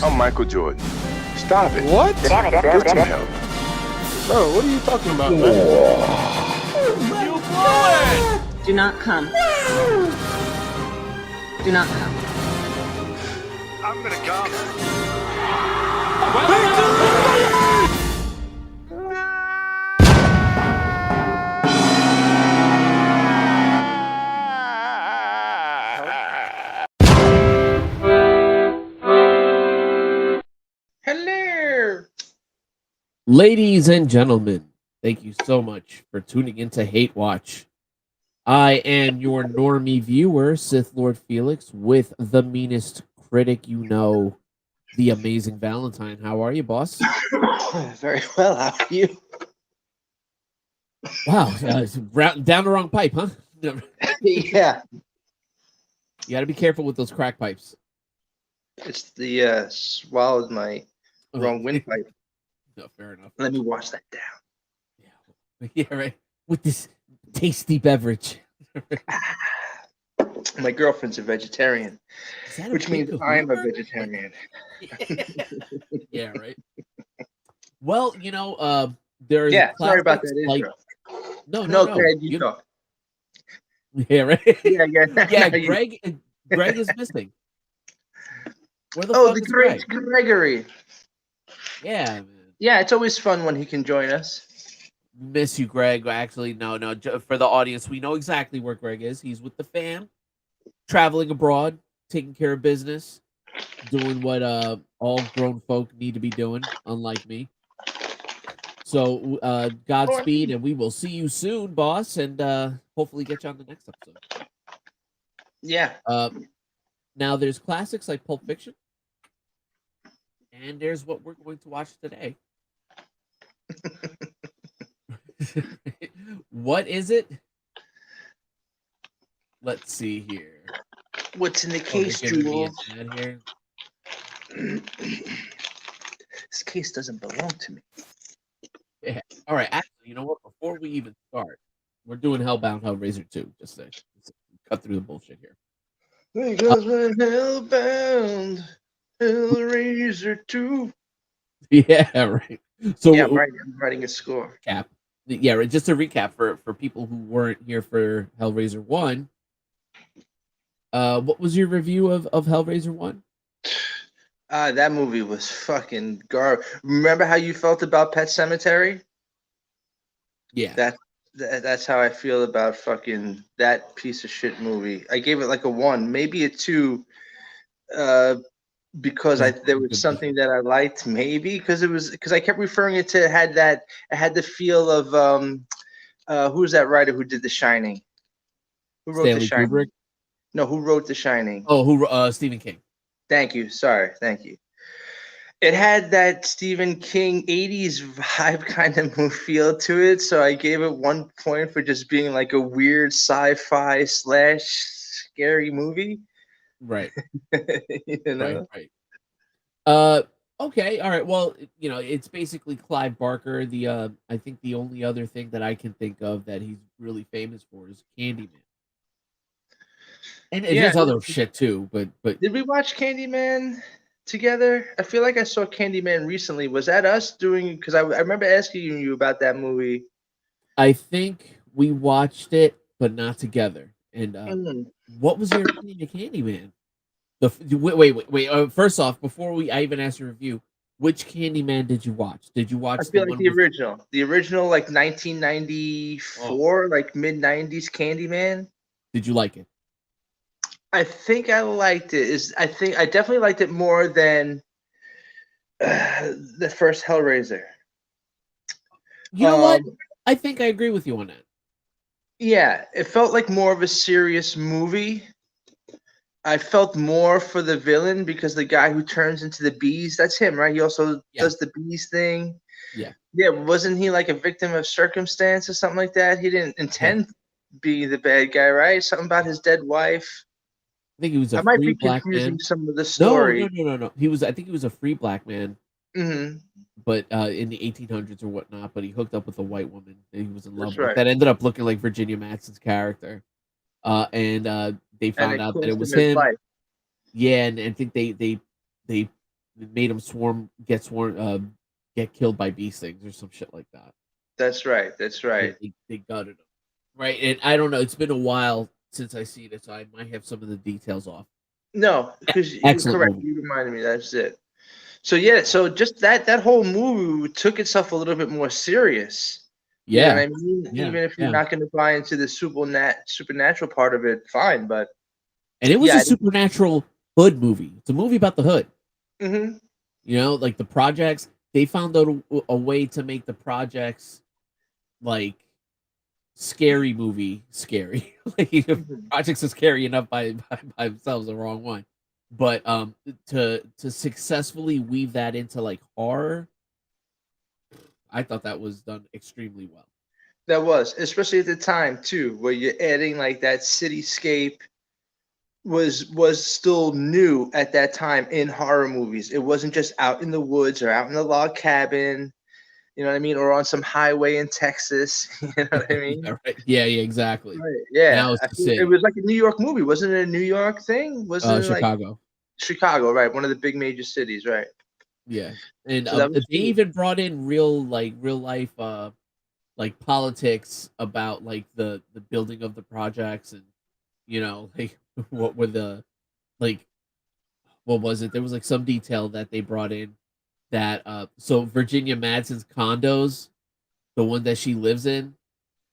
I'm Michael Jordan. Stop it. What? Get some help. Bro, what are you talking about, man? You blew it! Do not come. Do not come. I'm gonna come. Hello. Ladies and gentlemen, thank you so much for tuning into Hatewatch. I am your normie viewer, SithLordFelix, with the meanest critic you know, the amazing Valentine. How are you, boss? Very well. How are you? Wow, down the wrong pipe, huh? Yeah. You got to be careful with those crack pipes. It's the swallowed my wrong windpipe. No, fair enough. Let me wash that down. Yeah, right. With this tasty beverage. My girlfriend's a vegetarian, which means I'm a vegetarian. Yeah, right. Well, there's sorry about that intro. No, Greg, you talk. Yeah, right. Yeah. Yeah, Greg is missing. Where the fuck the is great Greg? Gregory. Yeah, man. Yeah, it's always fun when he can join us. Miss you, Greg. Actually, no. For the audience, we know exactly where Greg is. He's with the fam, traveling abroad, taking care of business, doing what all grown folk need to be doing, unlike me. So, Godspeed, and we will see you soon, boss, and hopefully get you on the next episode. Yeah. Now, there's classics like Pulp Fiction, and there's what we're going to watch today. What is it? Let's see here. What's in the case, Jewel? This case doesn't belong to me. Yeah. All right. Actually, you know what? Before we even start, we're doing Hellbound, Hellraiser 2. Just to cut through the bullshit here. Because we're Hellbound, Hellraiser 2. Yeah, right. So yeah, I'm writing a score. Yeah, right. Just to recap for people who weren't here for Hellraiser 1, what was your review of Hellraiser 1? That movie was fucking garbage. Remember how you felt about Pet Sematary? Yeah. That's how I feel about fucking that piece of shit movie. I gave it like a 1, maybe a 2, because there was something that I liked, maybe because I kept referring it to it had the feel of who's that writer who did The Shining? Who wrote Stanley The Shining? Kubrick? No, who wrote The Shining? Oh, Stephen King. Thank you. Sorry, thank you. It had that Stephen King 80s vibe kind of feel to it, so I gave it 1 point for just being like a weird sci-fi / scary movie. Right. You know? Right. Okay. All right. Well, it's basically Clive Barker. I think the only other thing that I can think of that he's really famous for is Candyman. And there's other shit too, but did we watch Candyman together? I feel like I saw Candyman recently. Was that us doing? Because I remember asking you about that movie. I think we watched it, but not together. And what was your opinion of Candyman? Wait. First off, before I even ask your review, which Candyman did you watch? Did you watch? I feel like the original, like 1994, like mid 90s Candyman. Did you like it? I think I liked it. I definitely liked it more than the first Hellraiser. You know what? I think I agree with you on that. Yeah, it felt like more of a serious movie. I felt more for the villain because the guy who turns into the bees, that's him, right? He also does the bees thing. Yeah. Yeah, wasn't he like a victim of circumstance or something like that? He didn't intend to be the bad guy, right? Something about his dead wife. I think he was I might be confusing some of the story. No. I think he was a free black man. Mm-hmm. But in the 1800s or whatnot, but he hooked up with a white woman that he was in love with. Right. That ended up looking like Virginia Madsen's character. And they found out that it was him. Yeah, and I think they made him get killed by bee stings or some shit like that. That's right. That's right. They gutted him, right? And I don't know. It's been a while since I seen it, so I might have some of the details off. No, because you're Excellent correct. movie. You reminded me. That's it. So yeah, so just that whole movie took itself a little bit more serious. You know Yeah, what I mean? yeah, Even if you're yeah. not going to buy into the supernatural part of it, fine. But And it was yeah, a supernatural hood movie. It's a movie about the hood. mm-hmm. You know, like the projects. They found out a way to make the projects like scary movie scary. Like projects are scary enough by themselves, the wrong one. But to successfully weave that into like horror, I thought that was done extremely well. That was, especially at the time too, where you're adding like that cityscape was still new at that time in horror movies. It wasn't just out in the woods or out in the log cabin, you know what I mean, or on some highway in Texas. You know what I mean? Yeah, right. Yeah, exactly. Right. Yeah, Now it's the it city. was like a New York movie, wasn't it? A New York thing? Wasn't it like Chicago. Chicago? Right, one of the big major cities, right? Yeah, and So that they was cool. even brought in real life like politics about like the building of the projects, and like what were the like what was it? There was like some detail that they brought in that so Virginia Madsen's condos, the one that she lives in,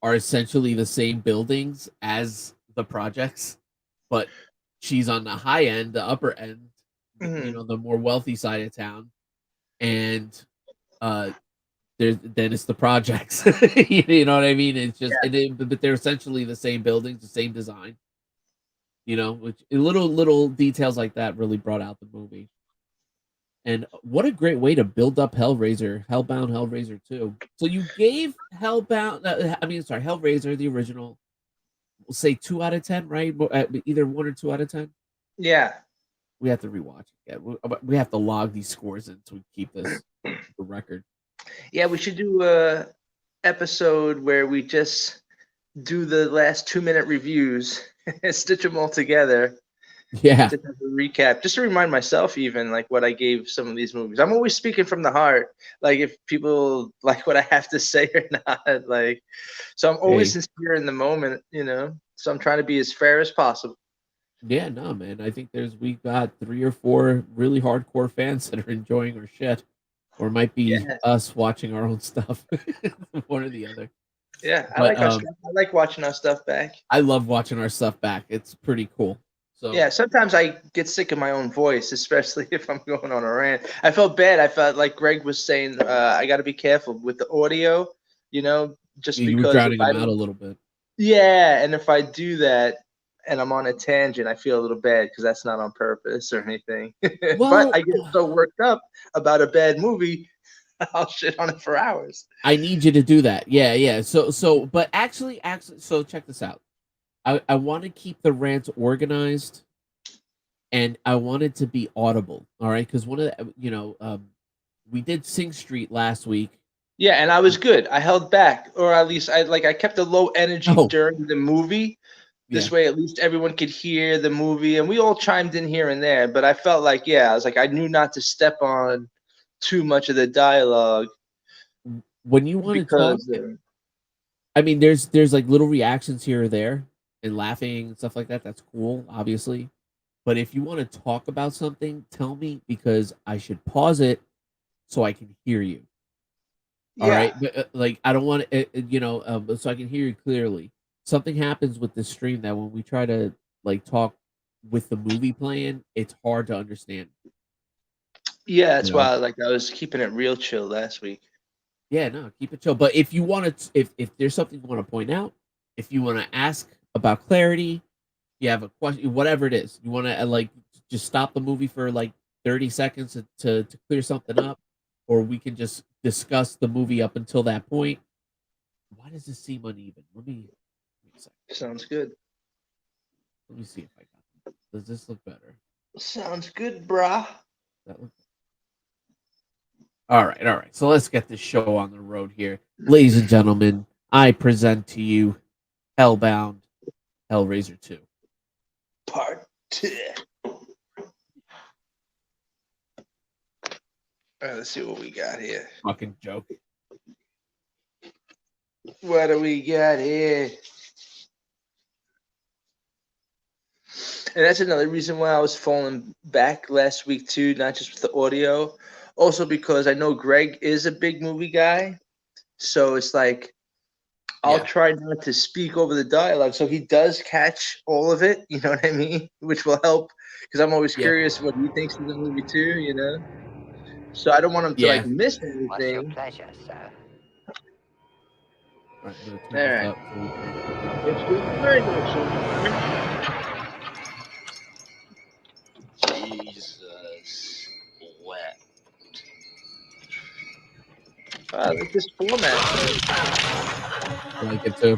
are essentially the same buildings as the projects, but she's on the high end, the upper end, Mhm. the more wealthy side of town, and then it's the projects. You know what I mean? It's just, but they're essentially the same buildings, the same design. Which little details like that really brought out the movie. And what a great way to build up Hellbound, Hellraiser 2. So you gave Hellraiser, the original, we'll say 2 out of 10, right? Either 1 or 2 out of 10. Yeah. We have to rewatch it. Yeah, we have to log these scores in to keep this the record. Yeah, we should do a episode where we just do the last 2-minute reviews and stitch them all together. Yeah. Just have a recap, just to remind myself even like what I gave some of these movies. I'm always speaking from the heart, like if people like what I have to say or not. Like, so I'm always sincere in the moment, So I'm trying to be as fair as possible. Yeah, no, man. I think we got 3 or 4 really hardcore fans that are enjoying our shit, or it might be us watching our own stuff, one or the other. Yeah, I But like our stuff. I like watching our stuff back. I love watching our stuff back. It's pretty cool. So yeah, sometimes I get sick of my own voice, especially if I'm going on a rant. I felt bad. I felt like Greg was saying, I got to be careful with the audio, just you were because drowning them out a little bit. Yeah, and if I do that and I'm on a tangent, I feel a little bad because that's not on purpose or anything. Well, but I get so worked up about a bad movie, I'll shit on it for hours. I need you to do that. Yeah. So, but actually, so check this out. I want to keep the rants organized, and I want it to be audible. All right, because one of the, we did Sing Street last week. Yeah, and I was good. I held back, or at least I kept a low energy during the movie. This way, at least everyone could hear the movie, and we all chimed in here and there. But I felt like, I was like, I knew not to step on too much of the dialogue. When you want to talk, I mean, there's like little reactions here or there and laughing and stuff like that. That's cool, obviously. But if you want to talk about something, tell me, because I should pause it so I can hear you. All right, but like I don't want to, so I can hear you clearly. Something happens with the stream that when we try to like talk with the movie playing, it's hard to understand. Yeah, that's why I was keeping it real chill last week. Yeah, no, keep it chill. But if you want to, if there's something you want to point out, if you want to ask about clarity, you have a question, whatever it is, you want to like just stop the movie for like 30 seconds to clear something up, or we can just discuss the movie up until that point. Why does this seem uneven? Let me Sounds good. Let me see if I got it. Does this look better? Sounds good, brah. All right. So let's get this show on the road here. Ladies and gentlemen, I present to you Hellbound, Hellraiser 2. Part 2. All right, let's see what we got here. Fucking joke. What do we got here? And that's another reason why I was falling back last week too, not just with the audio, also because I know Greg is a big movie guy, so it's like I'll try not to speak over the dialogue, so he does catch all of it. You know what I mean? Which will help because I'm always curious what he thinks of the movie too. You know, so I don't want him to like miss What's your anything. pleasure, sir? All right, I'm gonna turn All this right. up. So we can... It's good. Very good. So, Jesus wept. I like this format. I like it too.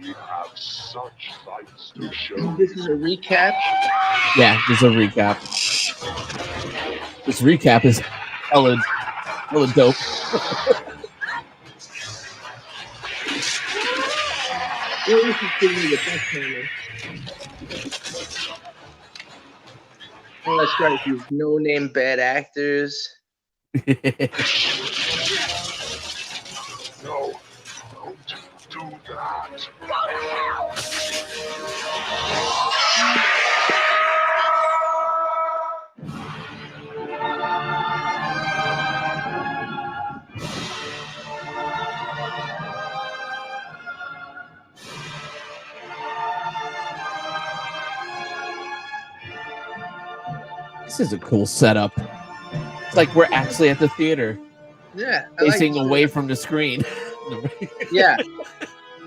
We have such sights to show This is a recap. Yeah, just a recap. This recap is hella dope. Well, this is giving me the best moment. Oh, that's right. These no-name bad actors. No, don't do that. This is a cool setup. It's like we're actually at the theater, Yeah, facing like away from the screen. Yeah.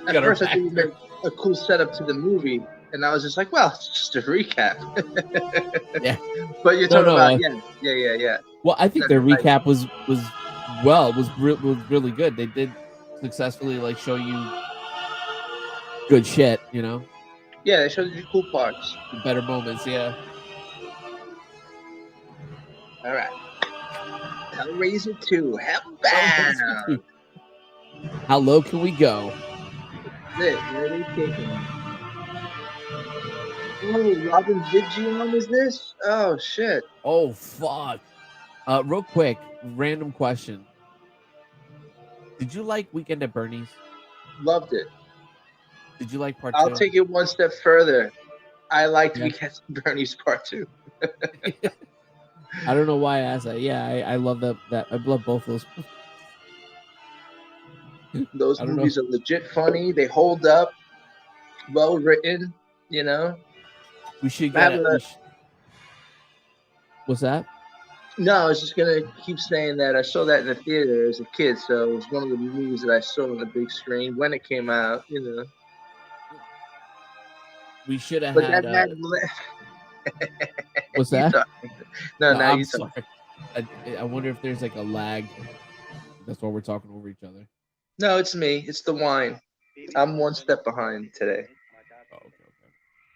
At Got our first, I back think it there. was a cool setup to the movie, and I was just like, "Well, it's just a recap." Yeah. But you're No, talking no, about yeah. Well, I think That's their right. recap was really good. They did successfully like show you good shit, you know, Yeah, they showed you cool parts. the better moments. Yeah. All right. Hellraiser 2, Hellbound. How low can we go? Where are they taking me? Oh, Robin Vigion is this? Oh shit! Oh fuck. Real quick, random question. Did you like Weekend at Bernie's? Loved it. Did you like part I'll 2? take it one step further. I liked Yeah. Weekend at Bernie's Part 2. I don't know why I asked that. Yeah, I love that. I love both those. Those I don't know. movies are legit funny. They hold up. Well written. You know. We should I have get it. What's that? No, I was just gonna keep saying that I saw that in the theater as a kid, so it was one of the movies that I saw on the big screen when it came out, you know. We should have But had. that What's you that? talk. No, No, now I'm you talk. sorry. I wonder if there's like a lag. That's why we're talking over each other. No, it's me. It's the wine. I'm one step behind today. Oh, okay. All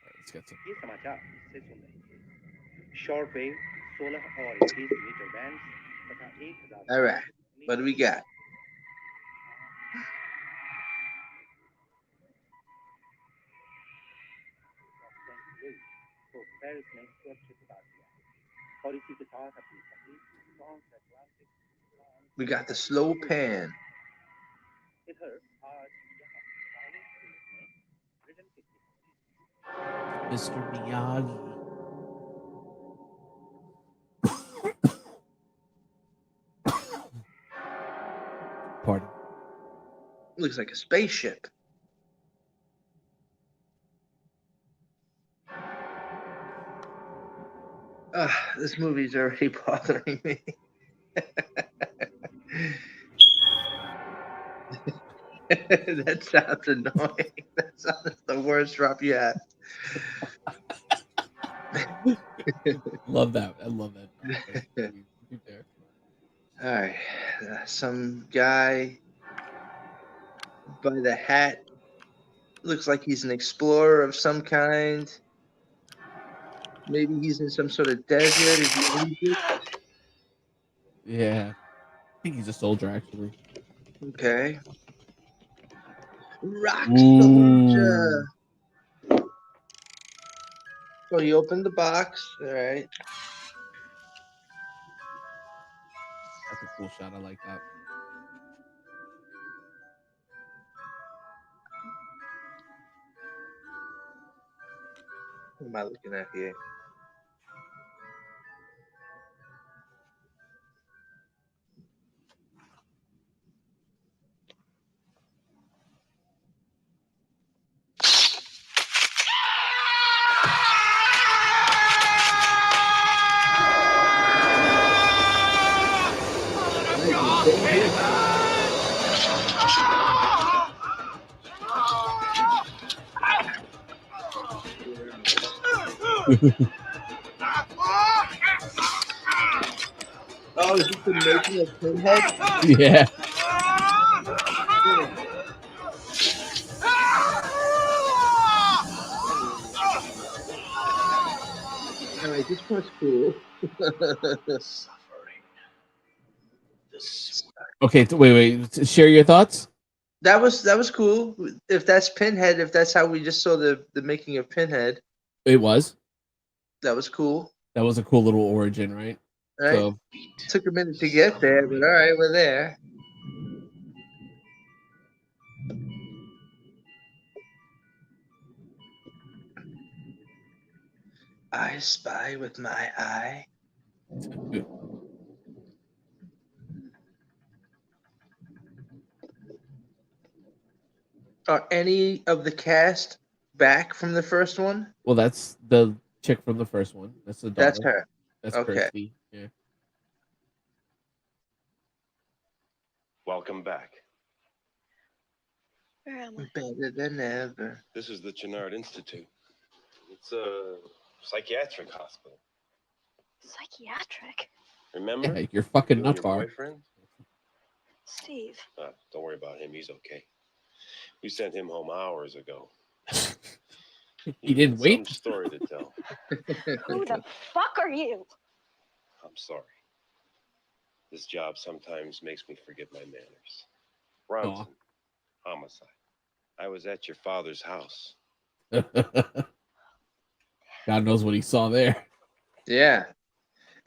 right, let's get some. ये समाचार से सुन रहे थे short wave 16 और 21 metre band तथा 1000 All right. What do we got? तो Paris ने सुरक्षित उतार दिया और इसी के साथ अपनी पहली transatlantic We got the slow pan. इधर आज यहाँ साइलेंट फिल्म में ब्रिटेन के Mr. Miyagi. Pardon. Looks like a spaceship. This movie's already bothering me. That sounds annoying. That sounds the worst drop you have. Love that. I love that. Keep there. All right. Some guy by the hat. Looks like he's an explorer of some kind. Maybe he's in some sort of desert. Is he Egypt? Yeah. I think he's a soldier, actually. Okay. Rock Ooh. soldier. So you opened the box. All right. That's a cool shot. I like that. What am I looking at here? Oh, is this the making of Pinhead? Yeah. All right, this part's cool. Okay, wait. Share your thoughts. That was cool. If that's Pinhead, if that's how we just saw the making of Pinhead, It was. that was cool. That was a cool little origin, right? Right? So Took a minute to get there, but all right, we're there. I spy with my eye. Are any of the cast back from the first one? well, that's the chick from the first one. That's the daughter. That's her. That's Okay. Kirsty. Yeah. Welcome back. Where am I? Better than ever. This is the Chenard Institute. It's a psychiatric hospital. Psychiatric? Remember? Yeah, you're fucking You nut and your bar. boyfriend? Steve. Don't worry about him. He's okay. We sent him home hours ago. He didn't got wait? Some story to tell. Who the fuck are you? I'm sorry. This job sometimes makes me forget my manners. Ronson, homicide. I was at your father's house. God knows what he saw there. Yeah.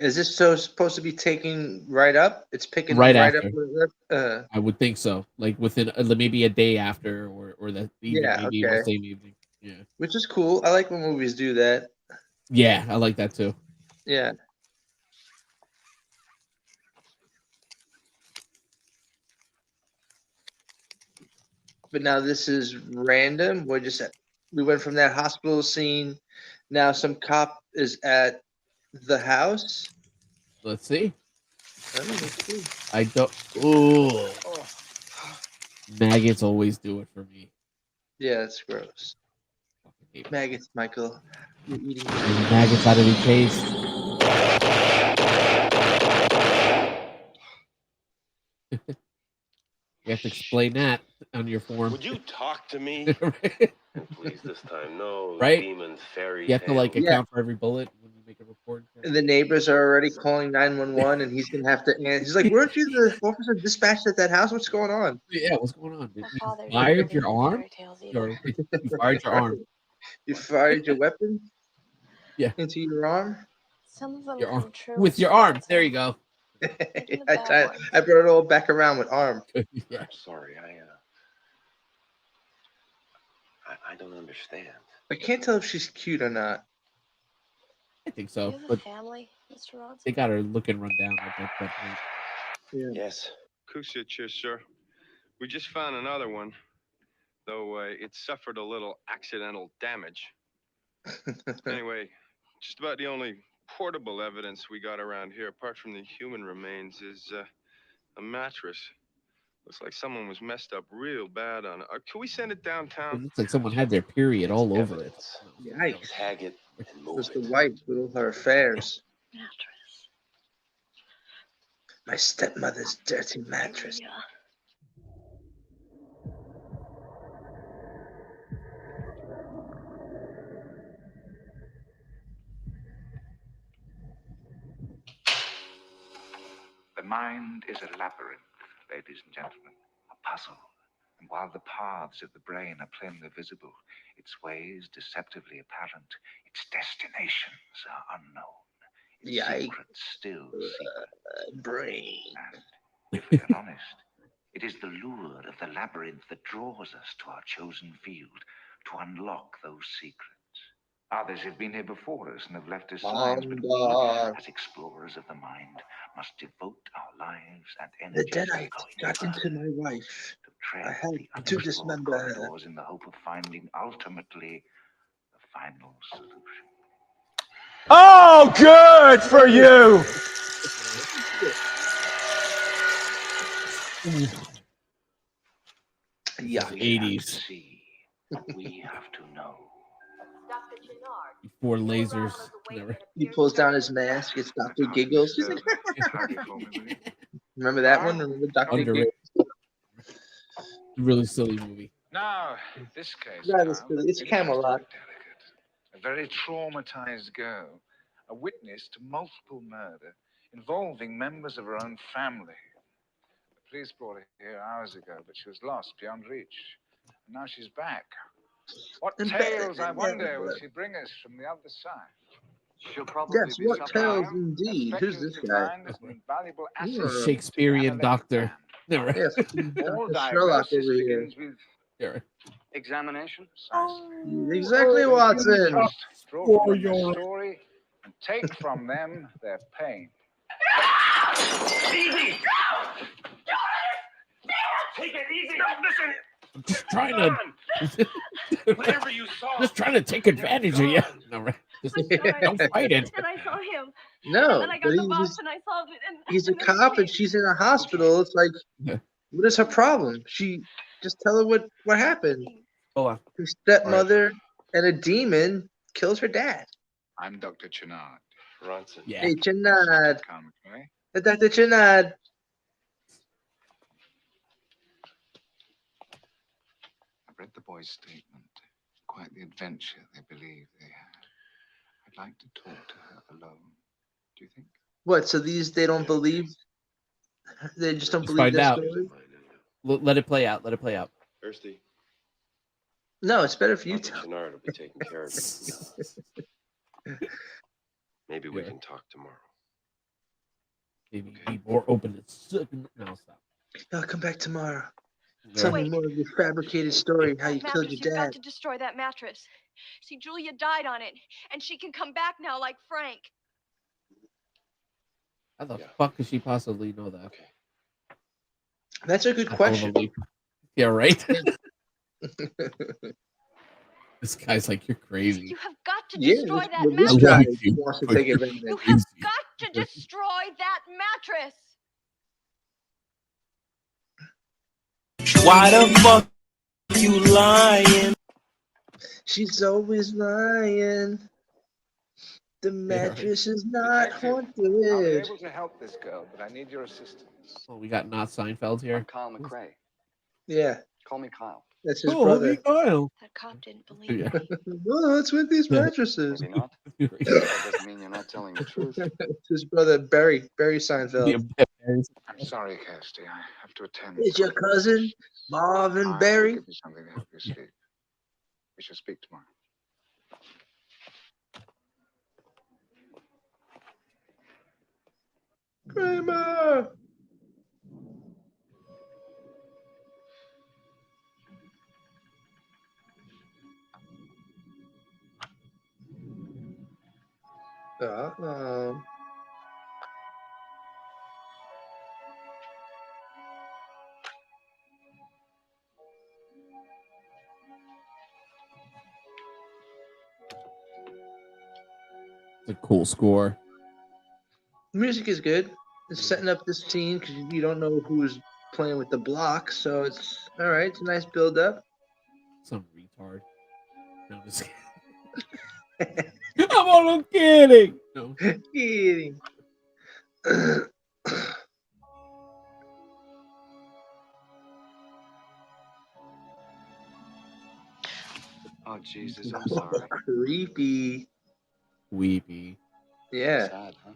Is this supposed to be taking right up? It's picking Right right after. up. With it? I would think so. Like within maybe a day after, or that even Yeah, maybe even okay. same evening. Yeah. Which is cool. I like when movies do that. Yeah, I like that too. Yeah. But now this is random. We went from that hospital scene. Now some cop is at the house. Let's see. Let's see. I don't. Ooh. Maggots always do it for me. Yeah, it's gross. Maggots, Michael. You're eating maggots out of your taste. You have to explain that on your form. Would you talk to me? And please, this time, no Right? demon fairy You have to like tales. account for every bullet when you make a report. And the neighbors are already calling 911, and he's gonna have to. He's like, "Weren't you the officer dispatched at that house? What's going on?" Yeah, what's going on? My You father fired didn't your believe in arm? fairy tales either. You fired your arm. You fired your weapon. Yeah. Into your arm. Some of them Your arm. come true. With your arm. There you go. I brought it all back around with arm. Yeah. I'm sorry. I don't understand. I can't tell if she's cute or not. I think Do so. you have a But family, Mr. Ronson? they got her looking run down at that point. Yeah. Yes. Kusich here, sir. We just found another one, though it suffered a little accidental damage. Anyway, just about the only portable evidence we got around here, apart from the human remains, is a mattress. Looks like someone was messed up real bad on it. Can we send it It downtown? looks like someone had their period all over it. Evidence. Yikes. Tag it and move Was the it. wife with all her affairs? Mattress. My stepmother's dirty mattress. Yeah. mind is a labyrinth, ladies and gentlemen, a puzzle. And while the paths of the brain are plainly visible, its ways deceptively apparent, its destinations are unknown, its secrets still secret. Brain. And if we are honest, it is the lure of the labyrinth that draws us to our chosen field to unlock those secrets. Others have been here before us and have left us signs, but we, as explorers of the mind, must devote our lives and The energies to Deadites got into my wife. to tread I had the to unexplored dismember her. corridors in the hope of finding ultimately the final solution. Oh, good for you. Yeah. 80s. We have to know. Before lasers. Never. He pulls down his mask. It's Dr. Giggles. He's like, remember that one? Remember Dr. Underrated. Giggles? Really silly movie. Now, this case, That is silly. It's Camelot. a very traumatized girl, a witness to multiple murder involving members of her own family. The police brought her here hours ago, but she was lost beyond reach. And now she's back. What tales, I wonder, will she bring us from the other side? She'll probably Yes, be what tales suffering. indeed. Who's this guy? A Shakespearean doctor. Never. Yes, All Dr. Sherlock diagnosis over here. begins with Never. examination. Exactly, Watson. Draw from them their story and take from them their pain. Easy. Take it easy. Stop, listen. I'm just trying to. Whatever you saw. Just trying to take advantage of you. No, right. Just, don't fight it. And I saw him. No, And then I got but the box and I saw it. he's a and then cop and she's in a hospital. It's like, what is her problem? She just tell her what happened. Oh, Her stepmother and a demon kills her dad. I'm Dr. Chenard. Ronson. Yeah. Hey, Chenard. Okay. Dr. Chenard. I've read the boy's statement. Quite the adventure they believe they had. I'd like to talk to her alone. Do you think? What? So they don't believe? They just don't Let's believe find their out. story? Let it play out. Let it play out. Thirsty. No, it's better for you. Dr. Chenard will be taking care of it. Maybe we can talk tomorrow. Maybe be more open to. No, stop. I'll come back tomorrow. Tell me more of your fabricated story, how you killed your You've got dad. to destroy that mattress. See, Julia died on it, and she can come back now like Frank. How the fuck could she possibly know that? Okay. That's a good question. Yeah, right? This guy's like, you're crazy. You have got to Yeah, destroy that this mattress. guy wants to take advantage. You have got to destroy that mattress. Why the fuck you lying? She's always lying. The mattress is not Detective, I'll be haunted. able to help this girl, but I need your assistance. Oh, we got not Seinfeld here. Kyle McRae. Yeah, Call me Kyle. that's his Oh, brother. Kyle. That cop didn't believe Yeah. me. Well, what's with these mattresses? Maybe not. That doesn't mean you're not telling the truth. It's his brother, Barry Seinfeld. I'm sorry, Kirsty. I have to attend. It's your cousin, Marvin I'll Barry. give you something to help you sleep. We shall speak tomorrow. Kramer. Uh-oh. It's a cool score. The music is good. It's setting up this scene because you don't know who's playing with the blocks, so it's all right. It's a nice build up. Some retard. No, I'm just kidding. I'm only kidding. No. Kidding. Oh, Jesus, I'm sorry. Creepy. Weepy. Yeah. Sad, huh?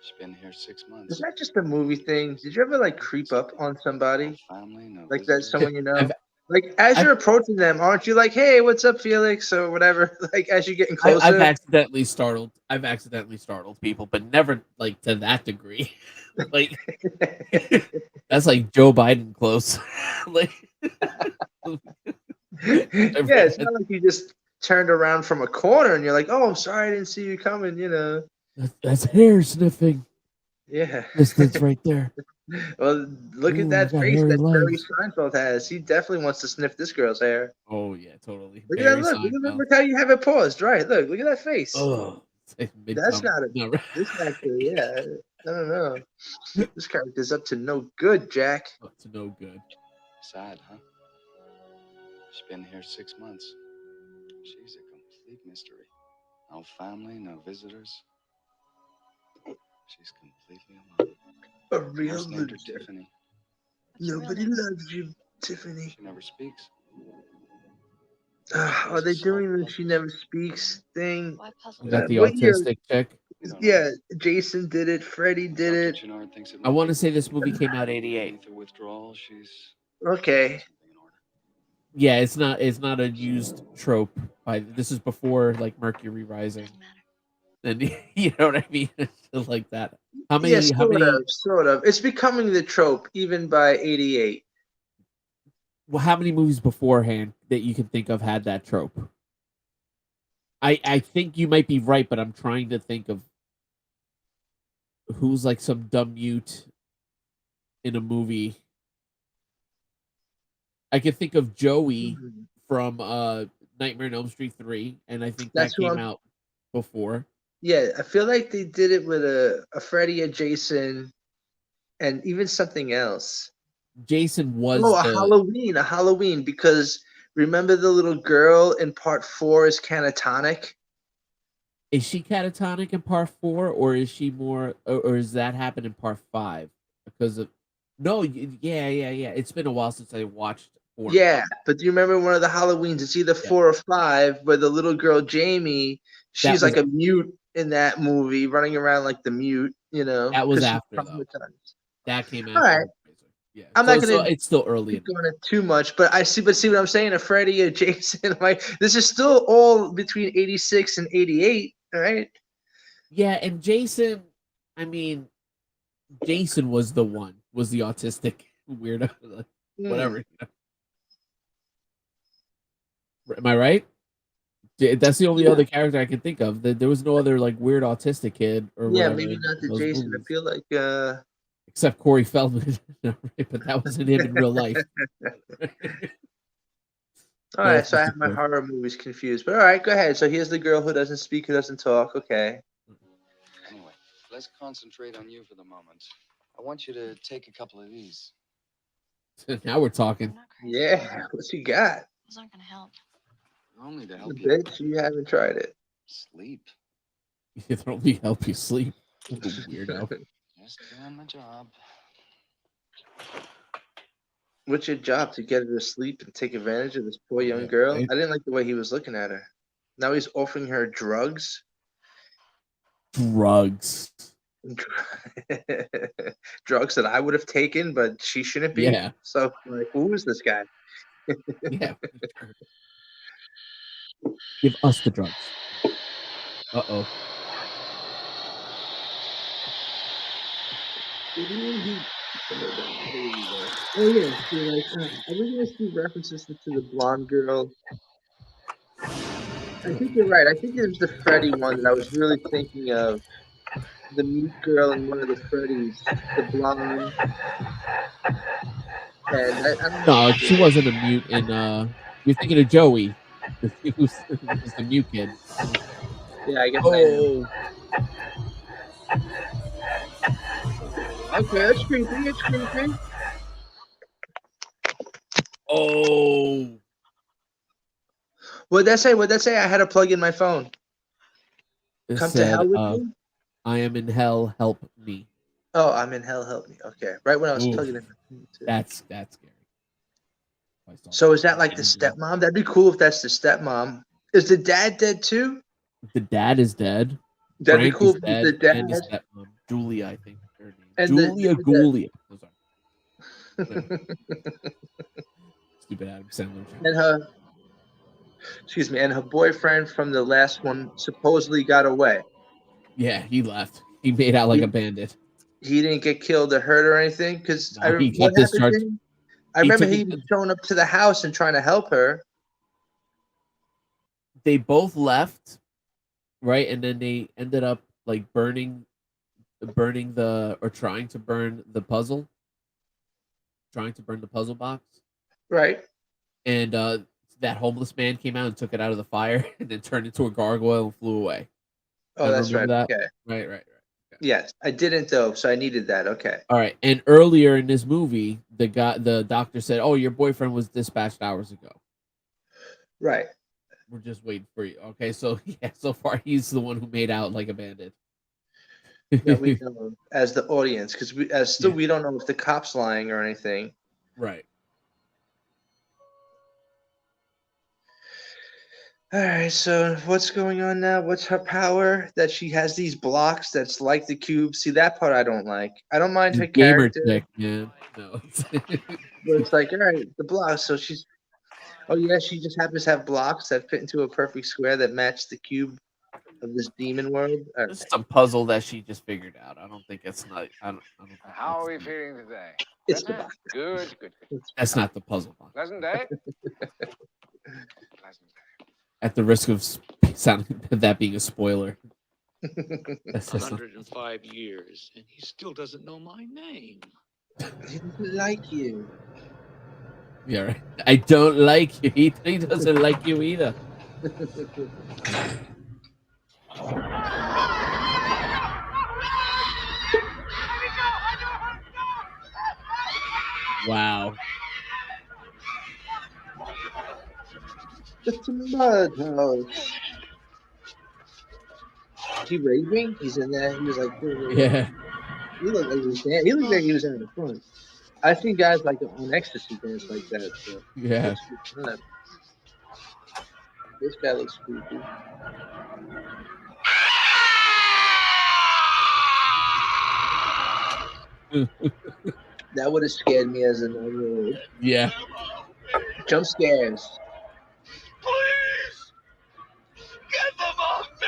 She's been here 6 Is months. that just a movie thing? Did you ever like creep up on somebody? No family, no Like that's visitors. someone you know? I've- Like as I've- you're approaching them, aren't you like, hey, what's up, Felix? Or whatever. Like as you're getting I've closer. accidentally startled. I've accidentally startled people, but never like to that degree. Like that's like Joe Biden close. Like Yeah, it's not like you just turned around from a corner and you're like, oh, I'm sorry, I didn't see you coming, you know. that's hair sniffing. Yeah. Distance right there. Well, look Ooh, at that got face hairy that Jerry legs. Seinfeld has. He definitely wants to sniff this girl's hair. Oh yeah, totally. Look at Barry that look. Seinfeld. Look how you have it paused. Right, look at that face. Oh, it's like That's mid-tum. not a No, right. this actor, yeah. I don't know. This character's up to no good, Jack. Up to no good. Sad, huh? She's been here 6 months. She's a complete mystery. No family, no visitors. She's completely alone. A real Nurse named her loser. Tiffany. Nobody loves you, Tiffany. She never speaks. Are they doing the she never speaks thing? Why puzzle? You got the What year? autistic chick. Yeah, Jason did it. Freddie did it. Dr. Chenard thinks it I want to say this movie came out '88. Beneath her withdrawal, she's Okay. something in order. Yeah, it's not a used trope. This is before like Mercury Rising. And you know what I mean? Like that. How many? Yeah, how many? sort of. It's becoming the trope even by '88. Well, how many movies beforehand that you can think of had that trope? I think you might be right, but I'm trying to think of who's like some dumb mute in a movie. I could think of Joey from Nightmare on Elm Street 3, and I think That's that who came I'm- out before. Yeah, I feel like they did it with a Freddy, a Jason, and even something else. Jason was Oh, a Halloween, because remember the little girl in part 4 is catatonic? Is she catatonic in part 4, or is she more, or does that happen in part 5? Because of no, yeah. It's been a while since I watched 4. Yeah, but do you remember one of the Halloweens? It's either 4 or 5, where the little girl Jamie, she's like was- a mute in that movie, running around like the mute, you know. That was 'cause she's after, though. traumatized. That came out. All right. Yeah, I'm so, not gonna it's still early. keep going it too much, but see what I'm saying? A Freddy, a Jason, like this is still all between 86 and 88, all right? Yeah, and Jason, I mean, Jason was the autistic weirdo, whatever. Am I right? That's the only other character I can think of. There was no other like weird autistic kid or Yeah, whatever. maybe not the those Jason. movies. I feel like Except Corey Feldman, but that wasn't him in real life. all right, so I have my horror movies confused. But all right, go ahead. So here's the girl who doesn't speak, who doesn't talk. Okay. Anyway, let's concentrate on you for the moment. I want you to take a couple of these. Now we're talking. Yeah, what you got? Those aren't gonna help. Only to The help you bitch, you haven't tried it. sleep. It only help you sleep. Weirdo. Just doing my job. What's your job? To get her to sleep and take advantage of this poor young Yeah, girl? right. I didn't like the way he was looking at her. Now he's offering her drugs. Drugs. Drugs that I would have taken, but she shouldn't be. Yeah. So, like, who is this guy? Yeah. Give us the drugs. Uh-oh. Oh yeah, so like, are we gonna see references to the blonde girl? I think you're right. I think it was the Freddy one that I was really thinking of. The mute girl in one of the Freddys, the blonde. And I don't know. No, she wasn't a mute in you're thinking of Joey. He was the mute kid. Yeah, I guess I am. Okay, that's creepy. It's creepy. Oh. What'd that say? What'd that say? I had to plug in my phone. It Come said, to hell with me? I am in hell, help me. Oh, I'm in hell, help me. Okay. Right when I was Oof. plugging in my phone, too. That's scary. So is that like the stepmom? That'd be cool if that's the stepmom. Is the dad dead too? The dad is dead. That'd be Frank cool is if dead, the dad. and his stepmom. Julia, I think. Her name. And Julia Gulia. Oh, sorry. Stupid Adam Sandler. And her, excuse me, and her boyfriend from the last one supposedly got away. Yeah, he left. He made out like a bandit. He didn't get killed or hurt or anything because No, he what got happened discharged. to him? I remember he was showing up to the house and trying to help her. They both left, right? And then they ended up like burning or trying to burn the puzzle. Trying to burn the puzzle box. Right. And that homeless man came out and took it out of the fire and then turned into a gargoyle and flew away. Oh, that's right. That? Okay. Right. Okay. Yes, I didn't though, so I needed that. Okay. All right. And earlier in this movie, the doctor said, "Oh, your boyfriend was dispatched hours ago." Right. We're just waiting for you. Okay, so yeah, so far he's the one who made out like a bandit. That we know as the audience, because we don't know if the cop's lying or anything. Right. All right, so what's going on now? What's her power? That she has these blocks that's like the cube. See, that part I don't like. I don't mind her Gamer character. chick, man. No. But it's like, all right, the blocks. So she's, oh yeah, she just happens to have blocks that fit into a perfect square that match the cube of this demon world. All It's right. a puzzle that she just figured out. I don't think it's not. I don't think How are we that's feeling today? It's the box. Good. That's not the puzzle box. Pleasant day? Pleasant day. At the risk of sounding that being a spoiler. That's just not- 105 years, and he still doesn't know my name. He doesn't like you. Yeah, right. I don't like you. He doesn't like you either. Wow. It's a mud house. Is he raving? He's in there. He was like, Yeah. He looked like he was dancing. He looked like he was in the front. I've seen guys like on ecstasy dance like that. So Yeah. This guy looks spooky. That would have scared me as a 9-year-old. Yeah. Jump scares. Please! Get them off me!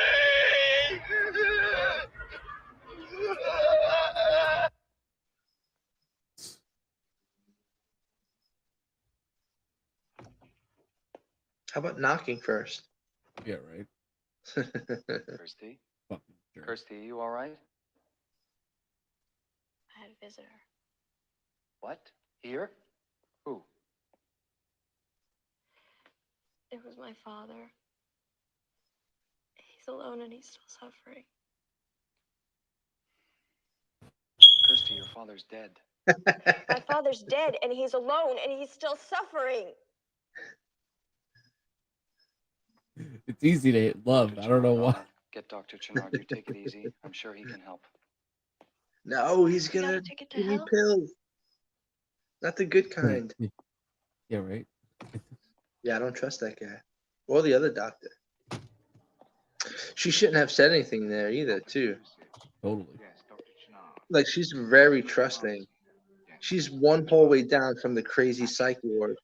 How about knocking first? Yeah, right. Kirsty? Fucking jerk. Kirsty, you all right? I had a visitor. What? Here? Who? It was my father. He's alone and he's still suffering. Kirsty, your father's dead. My father's dead and he's alone and he's still suffering. It's easy to hit love. I don't know why. Get Dr. Chenard. You take it easy. I'm sure he can help. No, he's gonna give me pills. Not the good kind. Yeah, right. Yeah, I don't trust that guy. Or the other doctor. She shouldn't have said anything there either, too. Totally. Like, she's very trusting. She's one hallway down from the crazy psych ward.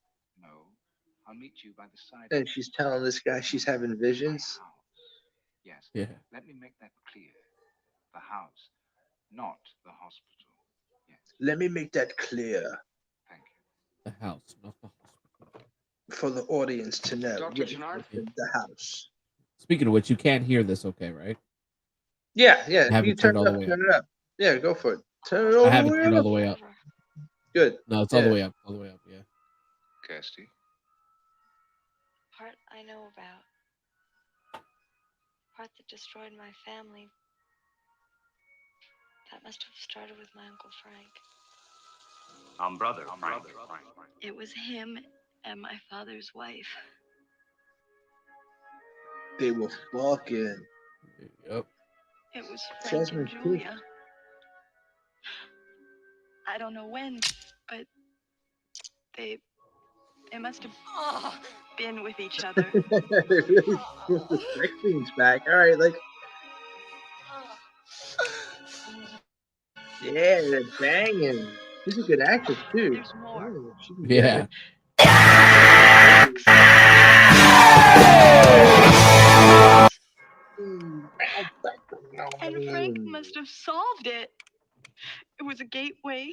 I'll meet you by the side. And she's telling this guy she's having visions. Yes. Yeah. Let me make that clear. The house, not the hospital. Yes. Let me make that clear. Thank you. The house, not the hospital. For the audience to know. Dr. Chenard? The house. Speaking of which, you can't hear this, okay, right? Yeah. I have You it turned turn all it the up. way Turn up. it up. Yeah, go for it. Turn it all I have the it way turned all up. the way up. Good. No, it's all the way up. All the way up, yeah. Kirsty? Part I know about. Part that destroyed my family. That must have started with my Uncle Frank. I'm brother. Frank. It was him and my father's wife. They were fucking. Yep. It was Frank Jasmine and Julia. I don't know when, but they must have been with each other. Really put the sex scenes back. All right, like Yeah, they're banging. She's a good actress too. There's more. Oh, she can Yeah. And Frank must have solved it. It was a gateway.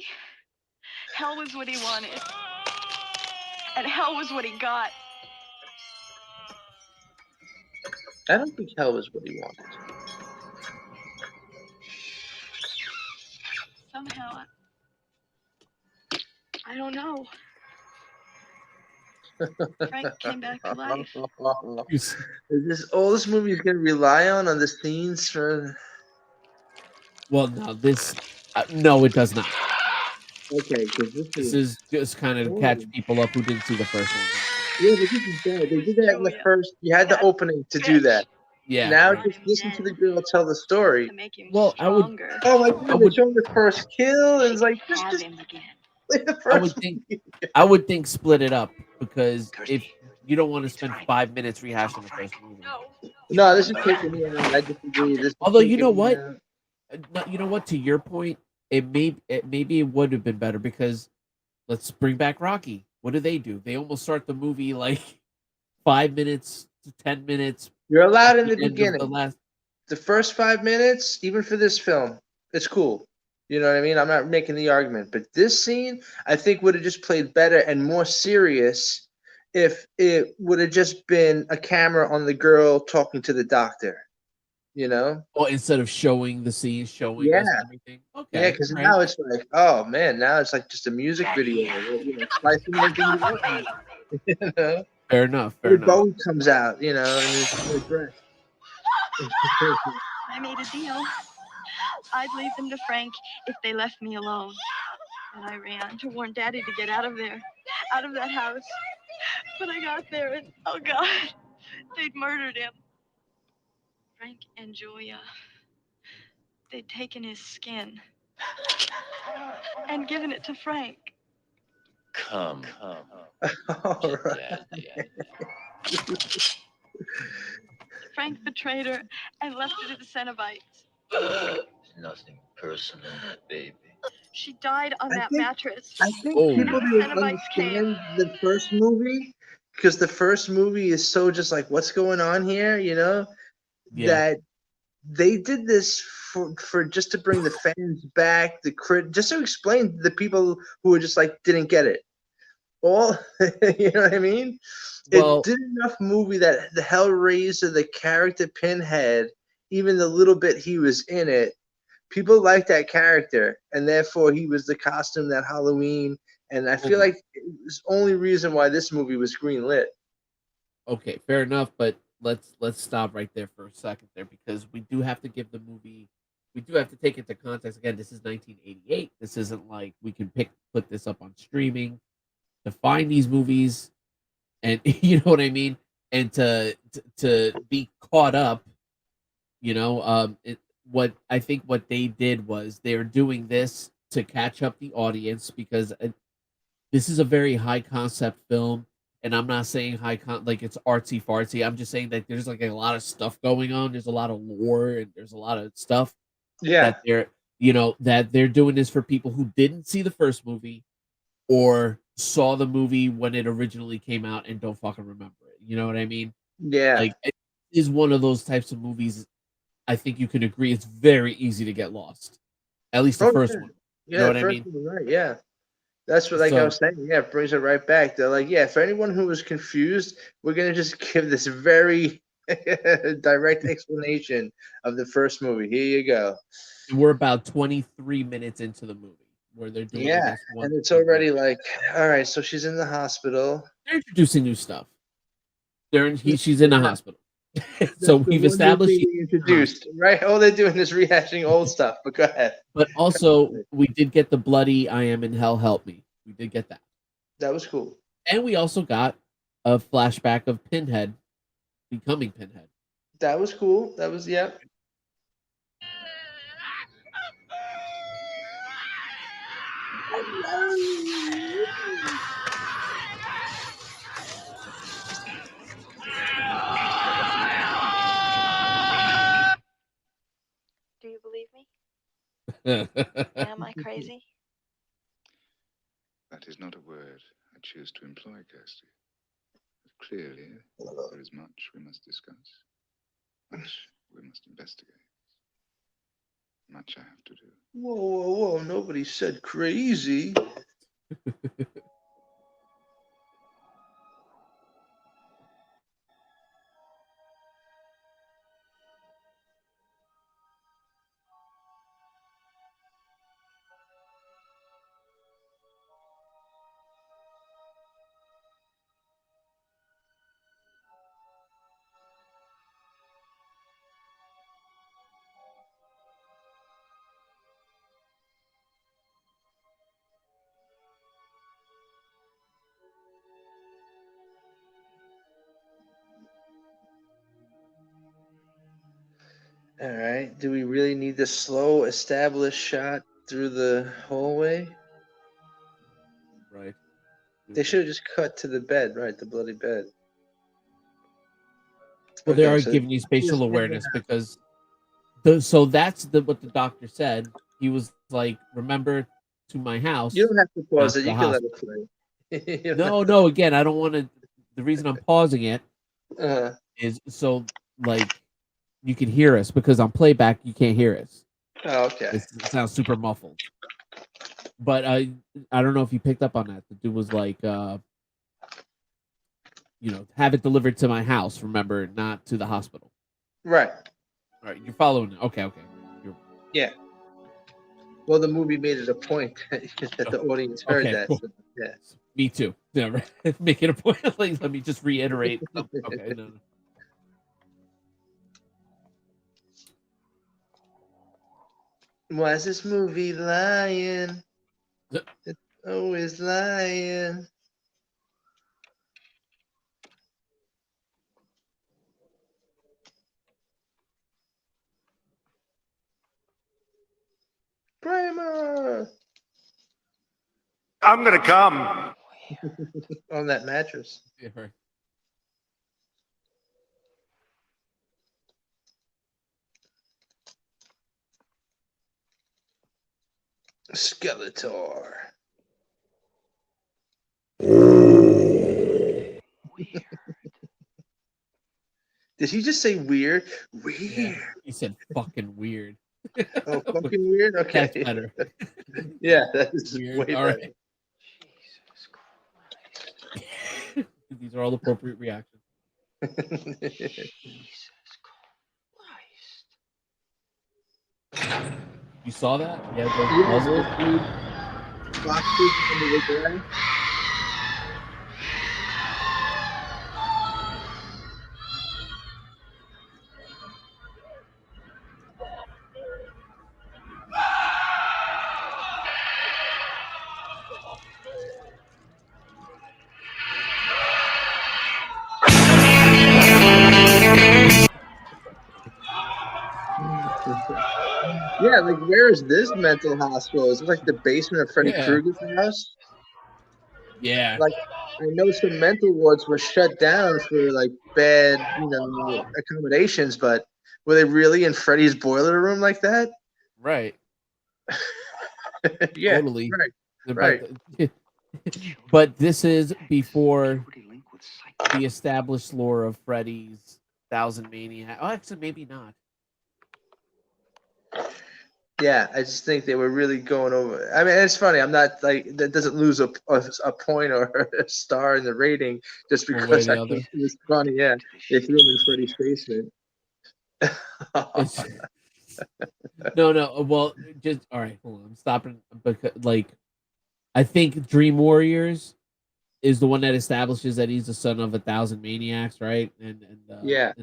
Hell was what he wanted. And hell was what he got. I don't think hell was what he wanted. Somehow, I don't know. Frank came back to life. Is this all this movie is going to rely on the scenes for? Well, no, this no, it does not. Okay, because This is just kind of to catch people up who didn't see the first one. Yeah, but this is bad. They did that in the first. You had the opening to do that. Yeah. Now right. just listen to the girl tell the story. Well, I would. Oh my God! They showed the first kill, and it's like just him again. like the I first. would think. I would think split it up because if you don't want to spend 5 minutes rehashing the first movie. No, this is taking me out. I disagree. This is Although you know taking me what, out. you know what, to your point, maybe it would have been better because let's bring back Rocky. What do? They almost start the movie like 5 minutes to 10 minutes. You're allowed in the end of beginning. The first 5 minutes, even for this film, it's cool. You know what I mean? I'm not making the argument, but this scene I think would have just played better and more serious if it would have just been a camera on the girl talking to the doctor. You know? Or instead of showing the scene, showing us everything. Okay. Yeah, because right. now it's like, oh man, now it's like just a music video. You know, slicing everything up. You know? Fair enough. Fair The enough. bone comes out, you know, and it's her breath. I made a deal. I'd leave them to Frank if they left me alone. And I ran to warn Daddy to get out of there, out of that house. But I got there and, oh God, they'd murdered him. Frank and Julia, they'd taken his skin and given it to Frank. Come. All right. Frank betrayed her and left her to the Cenobites. Nothing personal, baby. She died on that mattress. I think Oh. people And the didn't Cenobites came. understand the first movie because the first movie is so just like, what's going on here, you know? Yeah. That they did this for just to bring the fans back, just to explain to the people who were just like didn't get it. All you know what I mean? Well, it did enough movie that the Hellraiser, the character Pinhead, even the little bit he was in it, people liked that character, and therefore he was the costume that Halloween. And I feel like it was the only reason why this movie was greenlit. Okay, fair enough, but let's stop right there for a second there because we do have to give the movie, we do have to take into context. Again, this is 1988. This isn't like we can put this up on streaming to find these movies, and you know what I mean, and to be caught up. You know, what I think what they did was they're doing this to catch up the audience because this is a very high concept film. And I'm not saying like it's artsy fartsy. I'm just saying that there's like a lot of stuff going on. There's a lot of lore and there's a lot of stuff. Yeah. That they're doing this for people who didn't see the first movie or saw the movie when it originally came out and don't fucking remember it. You know what I mean? Yeah. Like it is one of those types of movies. I think you can agree it's very easy to get lost. At least the first one. Yeah, You know what the I first mean? one, right? Yeah. That's what, like I was saying, yeah, it brings it right back. They're like, yeah, for anyone who was confused, we're going to just give this very direct explanation of the first movie. Here you go. We're about 23 minutes into the movie where they're doing this one. And it's already like, all right, so she's in the hospital. They're introducing new stuff. She's in the hospital. So we've established she's introduced, right? All they're doing is rehashing old stuff, but go ahead. But also, we did get the bloody "I am in hell, help me." We did get that. That was cool. And we also got a flashback of Pinhead becoming Pinhead. That was cool. That was, yeah. Do you believe me? Am I crazy? That is not a word I choose to employ, Kirsty. But clearly, there is much we must discuss. Much we must investigate. Much I have to do. Whoa, whoa, whoa! Nobody said crazy. All right. Do we really need the slow, established shot through the hallway? Right. They should have just cut to the bed, right? The bloody bed. Well, they Okay, are so giving you just spatial in the awareness house. because so that's what the doctor said. He was like, "Remember to my house." You don't have to not pause to it. the You can let hospital." it play. You don't No, have to- no. Again, I don't want to. The reason I'm pausing it Uh, is so like you can hear us because on playback you can't hear us. oh, okay. It sounds super muffled. But I don't know if you picked up on that. The dude was like, have it delivered to my house. Remember, not to the hospital. Right. All right, you're following it. Okay. Yeah. Well, the movie made it a point that the audience heard Okay, that. cool. So, yeah. Me too. Yeah, right. Make it a point. Like, let me just reiterate. Okay, no. Why is this movie lying? It's always lying. Primer I'm gonna come. on that mattress. Yeah, right. Skeletor. Did he just say weird? Weird. Yeah, he said fucking weird. Oh, fucking weird? Okay. That's better. Yeah, that is Weird. way All better. right. These are all appropriate reactions. You saw that? Yeah, those muzzles. Boxes under the glass. Yeah, like where is this mental hospital? Is it like the basement of Freddy Yeah. Krueger's house? Yeah. Like I know some mental wards were shut down for like bad, accommodations, but were they really in Freddy's boiler room like that? Right. Yeah, Totally. right. But this is before the established lore of Freddy's Thousand Maniac. Oh, actually, maybe not. Yeah, I just think they were really going over. I mean, it's funny. I'm not like that doesn't lose a point or a star in the rating just One way or because the I other. think it was funny. Yeah, they threw him in Freddy's basement. No. Well, just all right. Hold on. I'm stopping because, I think Dream Warriors is the one that establishes that he's the son of 1,000 maniacs, right? Yeah.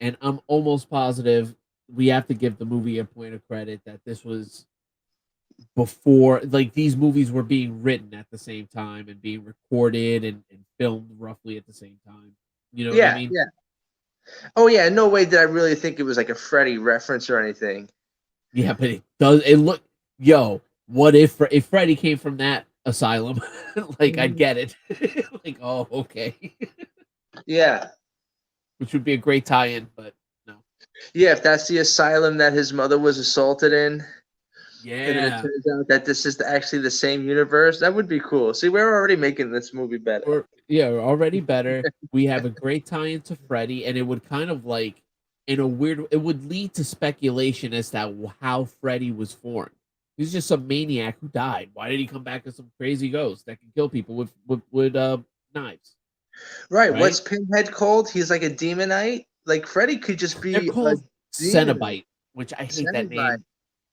And I'm almost positive we have to give the movie a point of credit that this was before, like these movies were being written at the same time and being recorded and filmed roughly at the same time. You know what I mean? Yeah. Oh yeah, no way did I really think it was like a Freddy reference or anything. Yeah, but it does. It look, what if Freddy came from that asylum? Like I'd get it. Like, oh, okay. Yeah. Which would be a great tie-in, but no. Yeah, if that's the asylum that his mother was assaulted in. And it Yeah. turns out that this is actually the same universe. That would be cool. See, we're already making this movie better. We're already better. We have a great tie into Freddy, and it would kind of like, in a weird, it would lead to speculation as to how Freddy was formed. He's just some maniac who died. Why did he come back as some crazy ghost that can kill people with knives? Right. Right? What's Pinhead called? He's like a demonite. Like Freddy could just They're be a called demon. Cenobite, which I hate that Cenobite. name.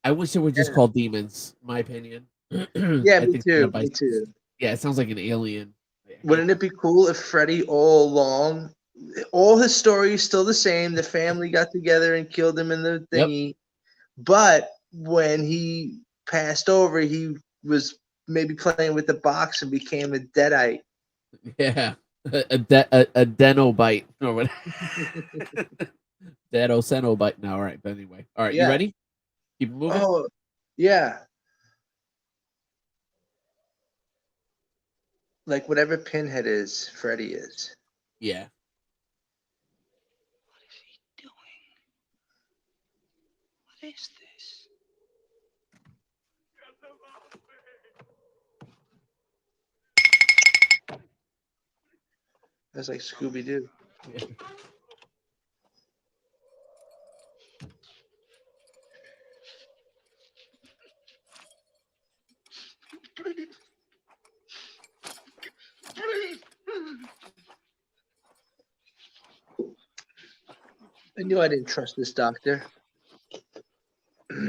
I wish they were just Yeah. called demons, in my opinion. Yeah, I me think too. Cenobite- Me too. Yeah, it sounds like an alien. Wouldn't it be cool if Freddy all along, all his story is still the same? The family got together and killed him in the Yep. thingy, but when he passed over, he was maybe playing with the box and became a deadite. Yeah, a denobite or what? Cenobite. No, all right. But anyway, all right. You Yeah. ready? Keep it moving. Oh, yeah. Like whatever Pinhead is, Freddy is. Yeah. What is this? That's like Scooby Doo. Yeah. Please. Please. I knew I didn't trust this doctor. Get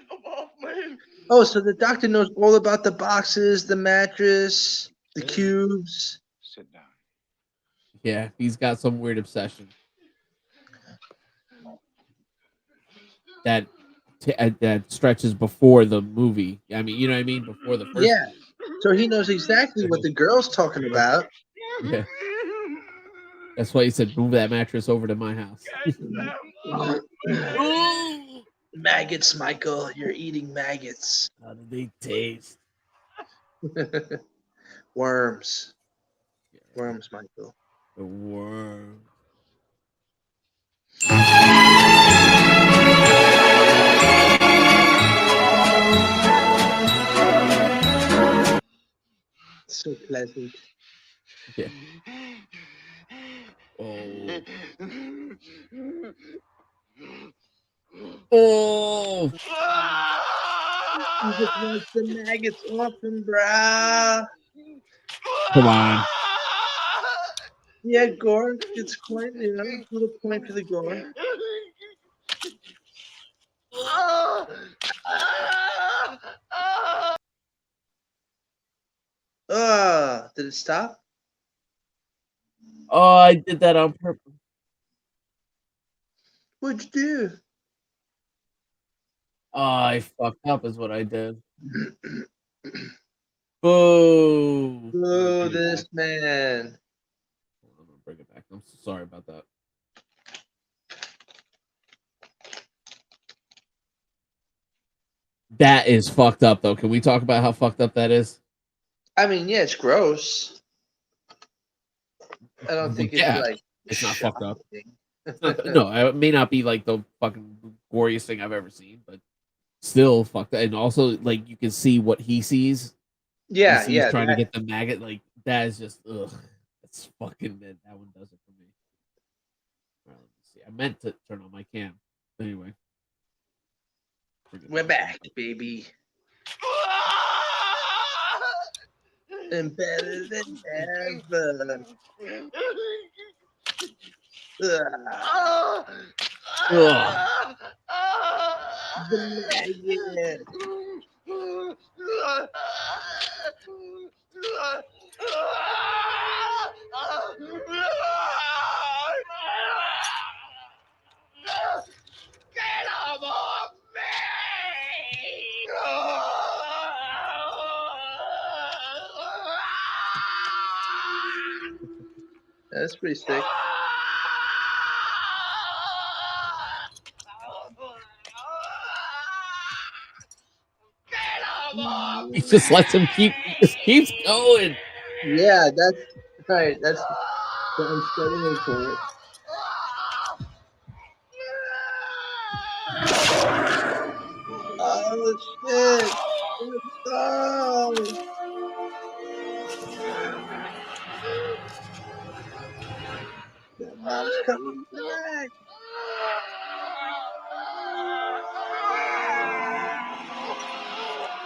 them off me. Oh, so the doctor knows all about the boxes, the mattress, the cubes. Sit down. Yeah, he's got some weird obsession that stretches before the movie. I mean, you know what I mean? Before the first. Yeah. So he knows exactly what the girl's talking about. Yeah. That's why he said, "Move that mattress over to my house." Maggots, Michael. You're eating maggots. How do they taste? Worms. Worms, Michael. The worm. So pleasant. Yeah. Oh. Oh. He just wants the maggots off him, brah. Come on. Yeah, gore. It's quite, you know, a little point for the gore. Did it stop? Oh, I did that on purpose. What'd you do? Oh, I fucked up is what I did. Boo. Oh, this man. I'm gonna bring it back. I'm so sorry about that. That is fucked up, though. Can we talk about how fucked up that is? I mean, yeah, it's gross. I don't think it's like it's not fucked up. shocking. No, it may not be like the fucking goriest thing I've ever seen, but still fucked up. And also, like, you can see what he sees. Yeah, He's yeah. trying to get the maggot. Like, that is just ugh. That's fucking that one does it for me. All right, let me see. I meant to turn on my cam. Anyway. We're back, baby. And better than ever. The maggot. Get him off That's pretty sick. He just lets him keep. He just keeps going. Yeah, that's right. That's the unsettling part. Oh shit! No! The mom's coming back.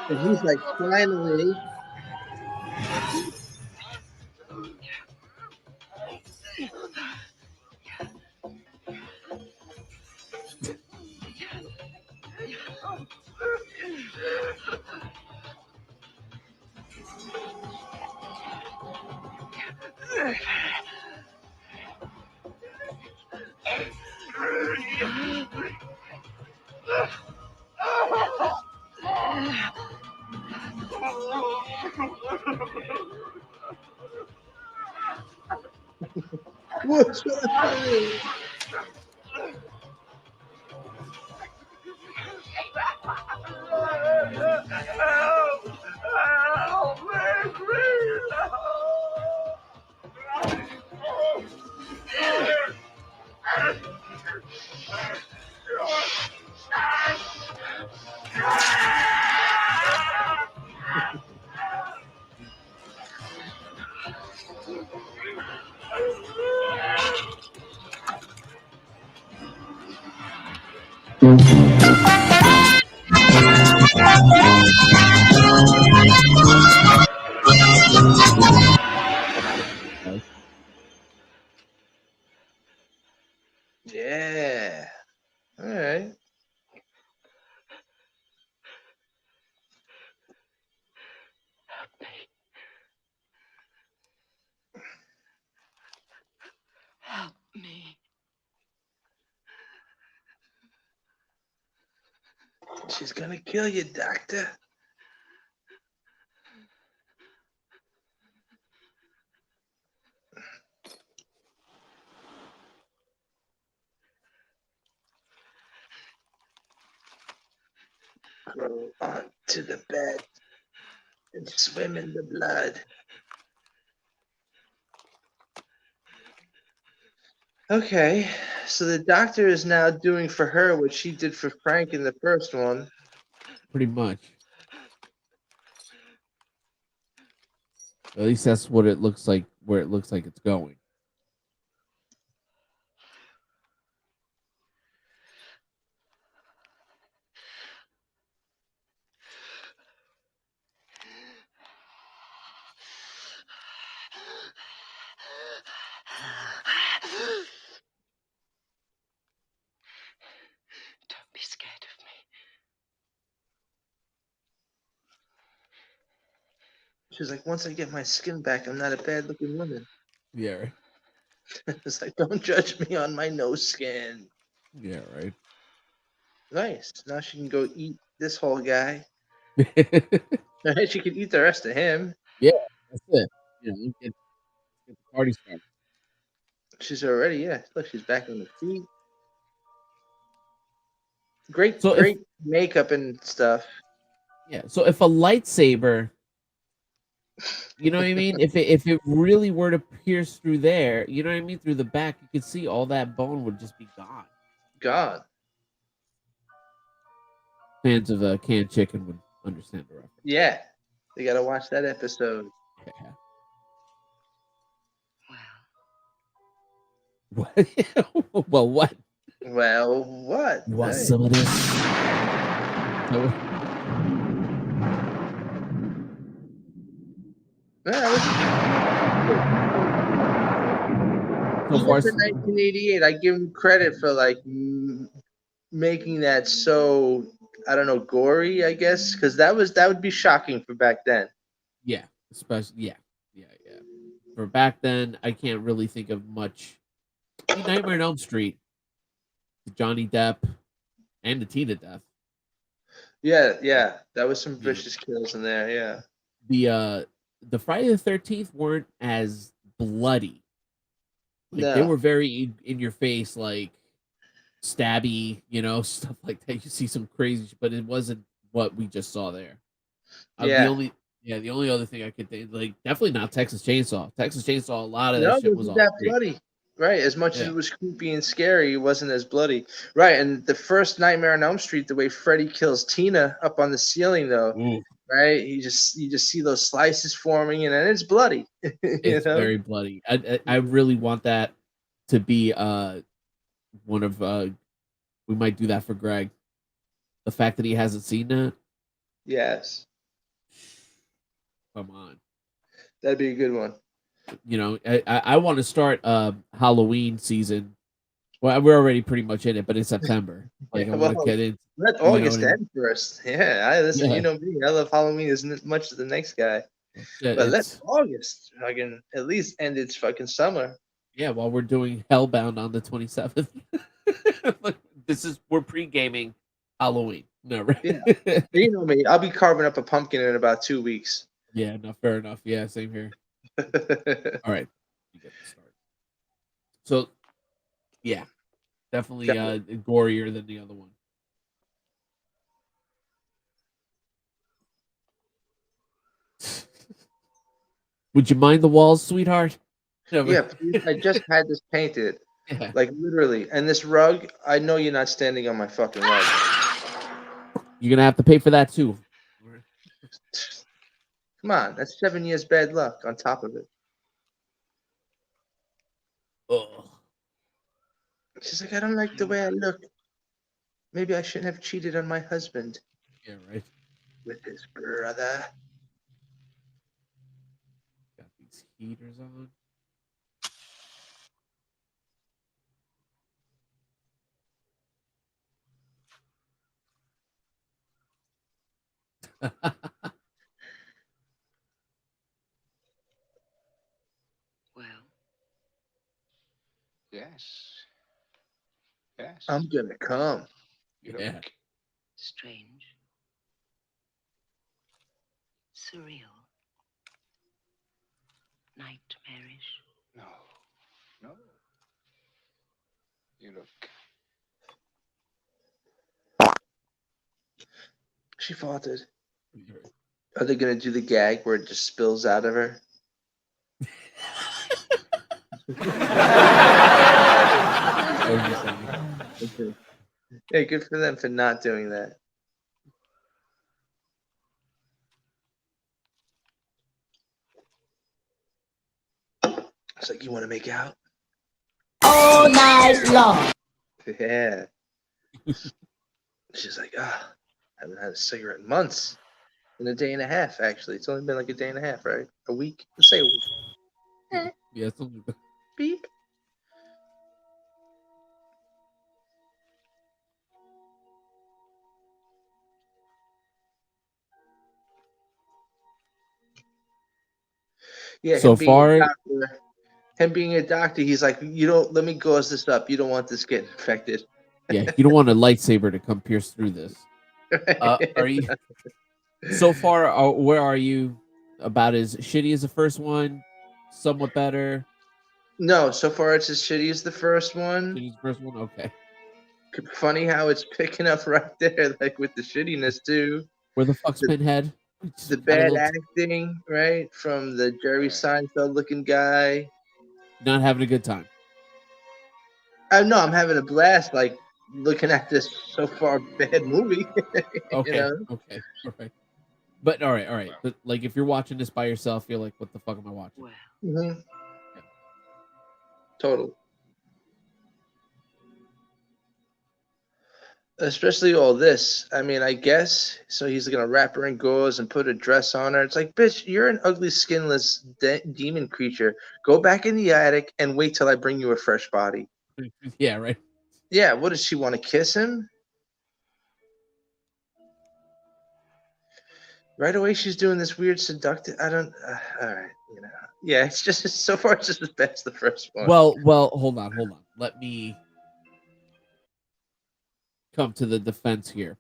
And he's like, finally. What's happening? Yeah. All right. Help me. She's gonna kill you, Doctor. Go onto the bed and swim in the blood. Okay, so the doctor is now doing for her what she did for Frank in the first one. Pretty much. At least that's what it looks like, where it looks like it's going. Don't be scared of me. She's like, once I get my skin back, I'm not a bad looking woman. Yeah, right. It's like, don't judge me on my nose skin. Yeah, right. Nice. Now she can go eat this whole guy. She can eat the rest of him. Yeah, that's it. You know, get the party started. She's already, yeah. Look, she's back on the feet. Great, So great makeup and stuff. Yeah, so if a lightsaber, you know what I mean? If it really were to pierce through there, you know what I mean? Through the back, you could see all that bone would just be gone. Gone. Fans of canned chicken would understand the reference. Yeah. They gotta watch that episode. Yeah. Well. Well, what? Well, what? You want Hey. some of this? So far, 1988, I give him credit for like making that so, I don't know, gory, I guess, because that would be shocking for back then. Yeah, especially yeah. For back then, I can't really think of much. Nightmare on Elm Street, Johnny Depp, and the Tina death. Yeah, that was some vicious kills in there. Yeah. The Friday the 13th weren't as bloody. Like No. they were very in your face, like stabby, you know, stuff like that. You see some crazy, but it wasn't what we just saw there. Yeah. The only other thing I could think, like, definitely not Texas Chainsaw. Texas Chainsaw, a lot of that No, shit it was wasn't all that great. bloody. Right, as much as Yeah. it was creepy and scary, it wasn't as bloody. Right, and the first Nightmare on Elm Street, the way Freddy kills Tina up on the ceiling, though, Ooh, right? You just see those slices forming, and then it's bloody. you it's know? very bloody. I really want that to be one of we might do that for Greg. The fact that he hasn't seen that, Yes, come on. that'd be a good one. You know, I want to start Halloween season. Well, we're already pretty much in it, but in September. Like I want to Well, get in. let You know August what I mean? end first. Yeah, I listen. Yeah. You know me. I love Halloween as much as the next guy. Yeah, But let it's August fucking at least end its fucking summer. yeah. While we're doing Hellbound on the 27th, we're pre-gaming Halloween. No, right? Yeah. You know me. I'll be carving up a pumpkin in about 2 weeks. Yeah, no, fair enough. Yeah, same here. All right, you get the start. So, yeah, definitely gorier than the other one. Would you mind the walls, sweetheart? No, Yeah, please. I just had this painted. Yeah. Like literally. And this rug, I know you're not standing on my fucking rug. You're gonna have to pay for that too. Come on, that's 7 years bad luck on top of it. Ugh. She's like, I don't like the way I look. Maybe I shouldn't have cheated on my husband Yeah, right. with his brother. Got these heaters on. Well, Yes. Yes. I'm gonna come. You Yeah. look strange. Surreal. Nightmarish. no. No. You look She faltered. Are they gonna do the gag where it just spills out of her? Hey, good for them for not doing that. I was like, you want to make out? All night long. Yeah. She's like, I haven't had a cigarette in months. In a day and a half, actually. It's only been like a day and a half, right? A week? Let's say a week. Yeah, it's only Beep. Yeah, so far. him being a doctor, he's like, you don't let me gauze this up. You don't want this getting infected. Yeah, you don't want a lightsaber to come pierce through this. Are you so far? Where are you? About as shitty as the first one? Somewhat better. No, so far it's as shitty as the first one. Shitty's first one, okay. Funny how it's picking up right there, like with the shittiness too. Where the fuck's Pinhead? The bad acting, right, from the Jerry Seinfeld looking guy. Not having a good time. No, I'm having a blast, like looking at this so far bad movie. Okay, You know? okay, okay. But all right. But like, if you're watching this by yourself, you're like, "What the fuck am I watching?" Mm-hmm. Total. Especially all this. I mean, I guess so. He's gonna wrap her in gauze and put a dress on her. It's like, bitch, you're an ugly, skinless demon creature. Go back in the attic and wait till I bring you a fresh body. Yeah, right. Yeah. What does she want to kiss him? Right away, she's doing this weird seductive. I don't. All right, you know. Yeah, it's just so far. It's just as bad as the first one. Well, hold on. Let me come to the defense here.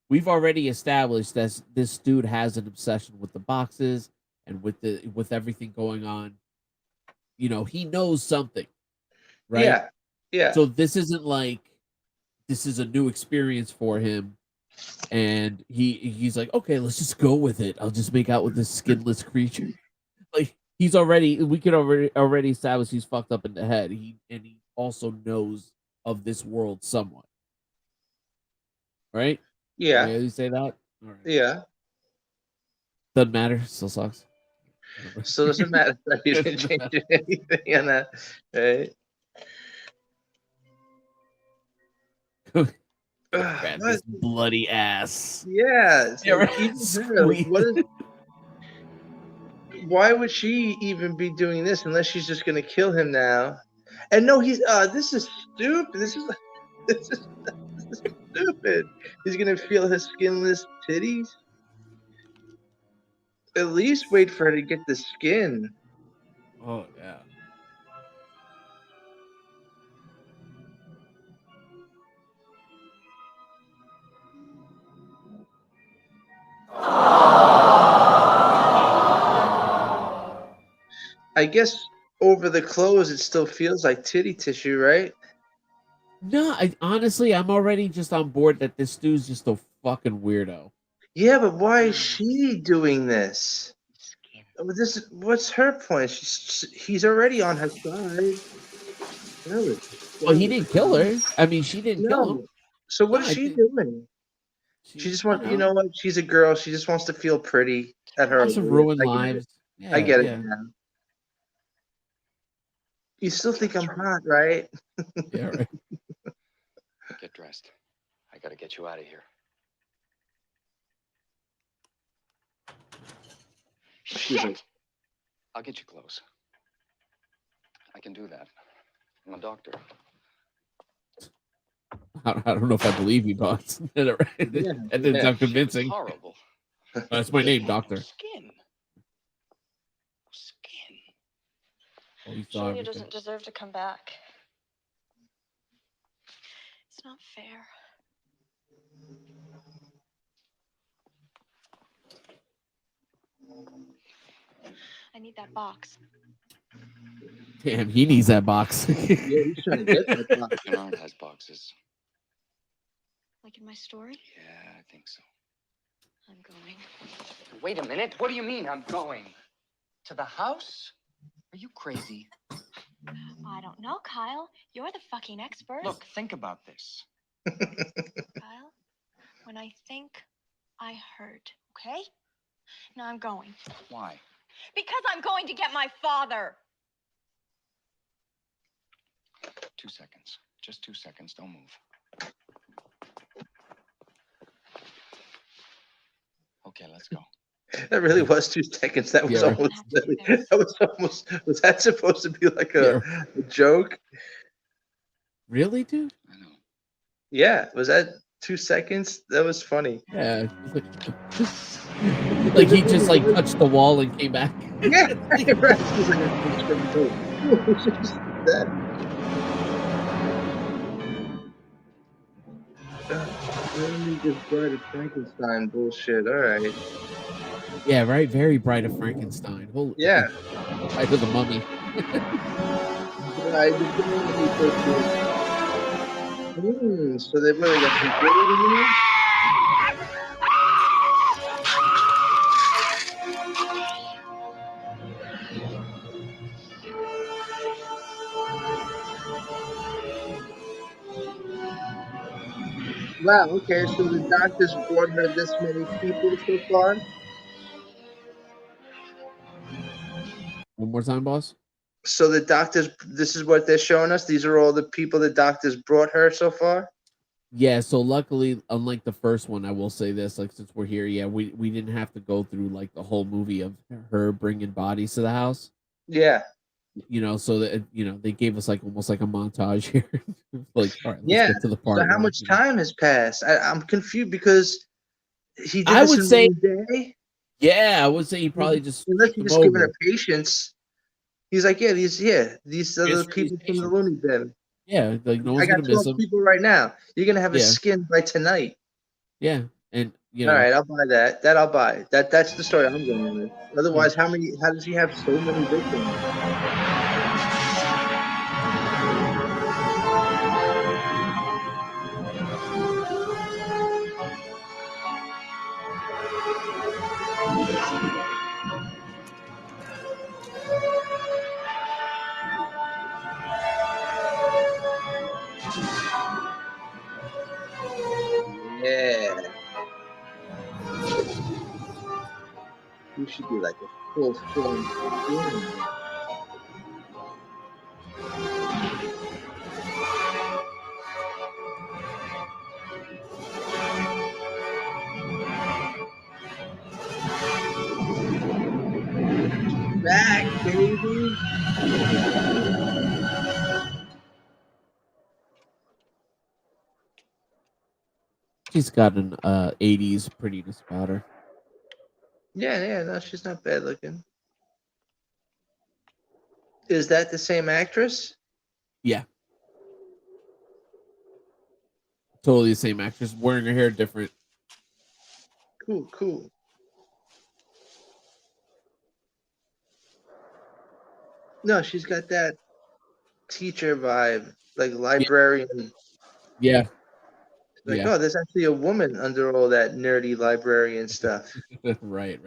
We've already established that this dude has an obsession with the boxes and with everything going on. You know, he knows something, right? Yeah, yeah. So this isn't like this is a new experience for him, and he's like, okay, let's just go with it. I'll just make out with this skinless creature. Like, he's already. We could already establish he's fucked up in the head. He also knows of this world somewhat, right? Can Yeah. we at least say that? All right. Yeah. Doesn't matter. Still sucks. So doesn't matter that you didn't change anything on that, right? Grab this bloody ass. Yeah, it's Yeah, like, right. even her, like, what is? Why would she even be doing this unless she's just gonna kill him now? And no, he's this is stupid. This is stupid. He's gonna feel his skinless titties. At least wait for her to get the skin. Oh yeah. I guess over the clothes, it still feels like titty tissue, right? No, honestly, I'm already just on board that this dude's just a fucking weirdo. Yeah, but why is she doing this? What's her point? He's already on her side. Well, he didn't kill her. I mean, she didn't kill him. No. So what No, is I she think doing? She just wants, you know what? She's a girl. She just wants to feel pretty at her. wants to age. ruin I get it. lives. I Yeah, get it yeah. now. You still think I'm hot, right? Yeah, right. Get dressed. I gotta get you out of here. Shit. I'll get you clothes. I can do that. I'm a doctor. I don't know if I believe you, boss. That didn't sound convincing. Horrible. That's my name, doctor. Skin. Oh, you saw Julia everything. doesn't deserve to come back. It's not fair. I need that box. Damn, he needs that box. Yeah, he's trying to get that box. Bernard has boxes. Like in my story? Yeah, I think so. I'm going. Wait a minute. What do you mean I'm going? To the house? Are you crazy? I don't know, Kyle. You're the fucking expert. Look, think about this. Kyle, when I think, I heard, okay? Now I'm going. Why? Because I'm going to get my father. 2 seconds. Just 2 seconds. Don't move. Okay, let's go. That really was 2 seconds. That was Yeah. almost. That was almost. Was that supposed to be like a joke? Really, dude? I know. Yeah. Was that 2 seconds? That was funny. Yeah. Like he just like touched the wall and came back. Yeah. Right. He's like, "Oh, just that." Really just Bride of Frankenstein bullshit. All right. Yeah, right. Very Bride of Frankenstein. Holy, Yeah. Bride of the Mummy. Bride of the Mummy. So they really got some good in there? Wow, okay, so the doctors brought her this many people so far? One more time, boss. So the doctors, this is what they're showing us? These are all the people the doctors brought her so far? Yeah, so luckily, unlike the first one, I will say this, like since we're here, yeah, we didn't have to go through like the whole movie of her bringing bodies to the house. Yeah. You know, so that they gave us like almost like a montage here. Like, all right, let's Yeah. get to the part. So how where, much time has passed? I'm confused because he did I this would in say, one day? yeah, I would say he probably just Unless skipped he's them just giving over. her patience. He's like, yeah, these are the people from the Looney Bin. Yeah, like no I one's got gonna miss 12 them. people right now. You're gonna have a Yeah. skin by tonight. Yeah, and you know, All right, I'll buy that. That I'll buy. That's the story I'm going with. Otherwise, how does he have so many victims? Yeah. You should be like a full film. Back, baby. She's got an 80s prettiness about her. Yeah, no, she's not bad looking. Is that the same actress? Yeah. Totally the same actress, wearing her hair different. Cool. No, she's got that teacher vibe, like librarian. Yeah. Like, Yeah. oh, there's actually a woman under all that nerdy librarian stuff. Right.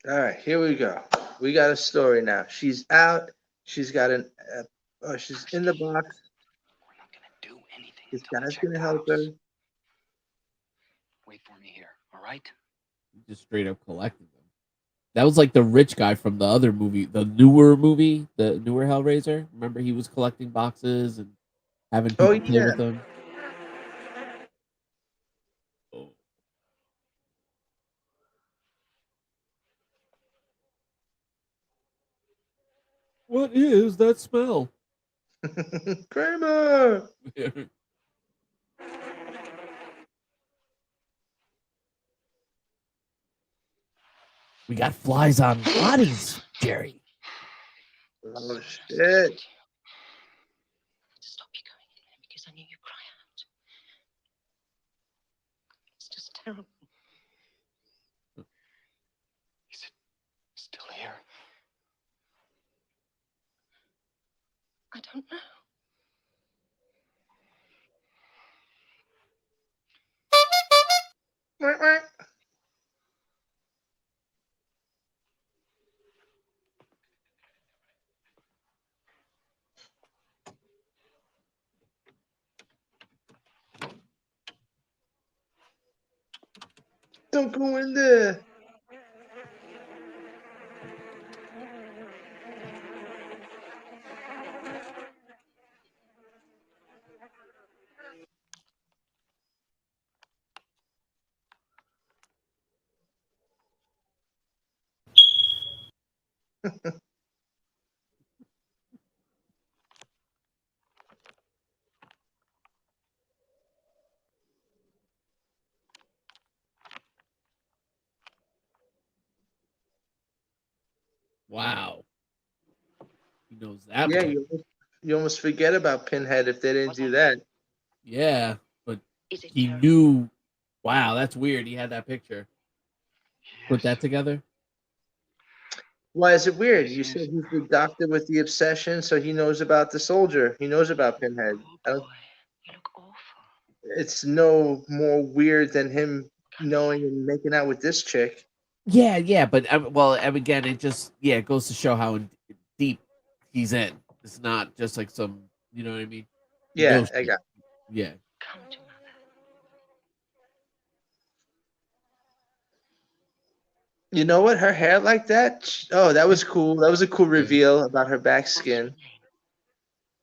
All right, here we go. We got a story now. She's out. She's got an. She's in the box. We're not gonna do anything This until we guy's check gonna the help house. her. Wait for me here, all right? Just straight up collecting them. That was like the rich guy from the other movie, the newer Hellraiser. Remember, he was collecting boxes and having people Oh play yeah. with them. Oh. What is that smell? Kramer. We got flies on bodies, Jerry. Oh shit. Stop you going in there because I knew you'd cry out. It's just terrible. Is it still here? I don't know. Don't go in there. Wow. He knows that Yeah, much. you almost forget about Pinhead if they didn't do that. Yeah, but he knew. Wow, that's weird. He had that picture. Put that together. Why is it weird? You said he's the doctor with the obsession, so he knows about the soldier. He knows about Pinhead. It's no more weird than him knowing and making out with this chick. Yeah, but again, it just it goes to show how deep he's in. It's not just like some, you know what I mean? He Yeah, knows I shit. got. Yeah. You know what? Her hair like that? Oh, that was cool. That was a cool reveal about her back skin.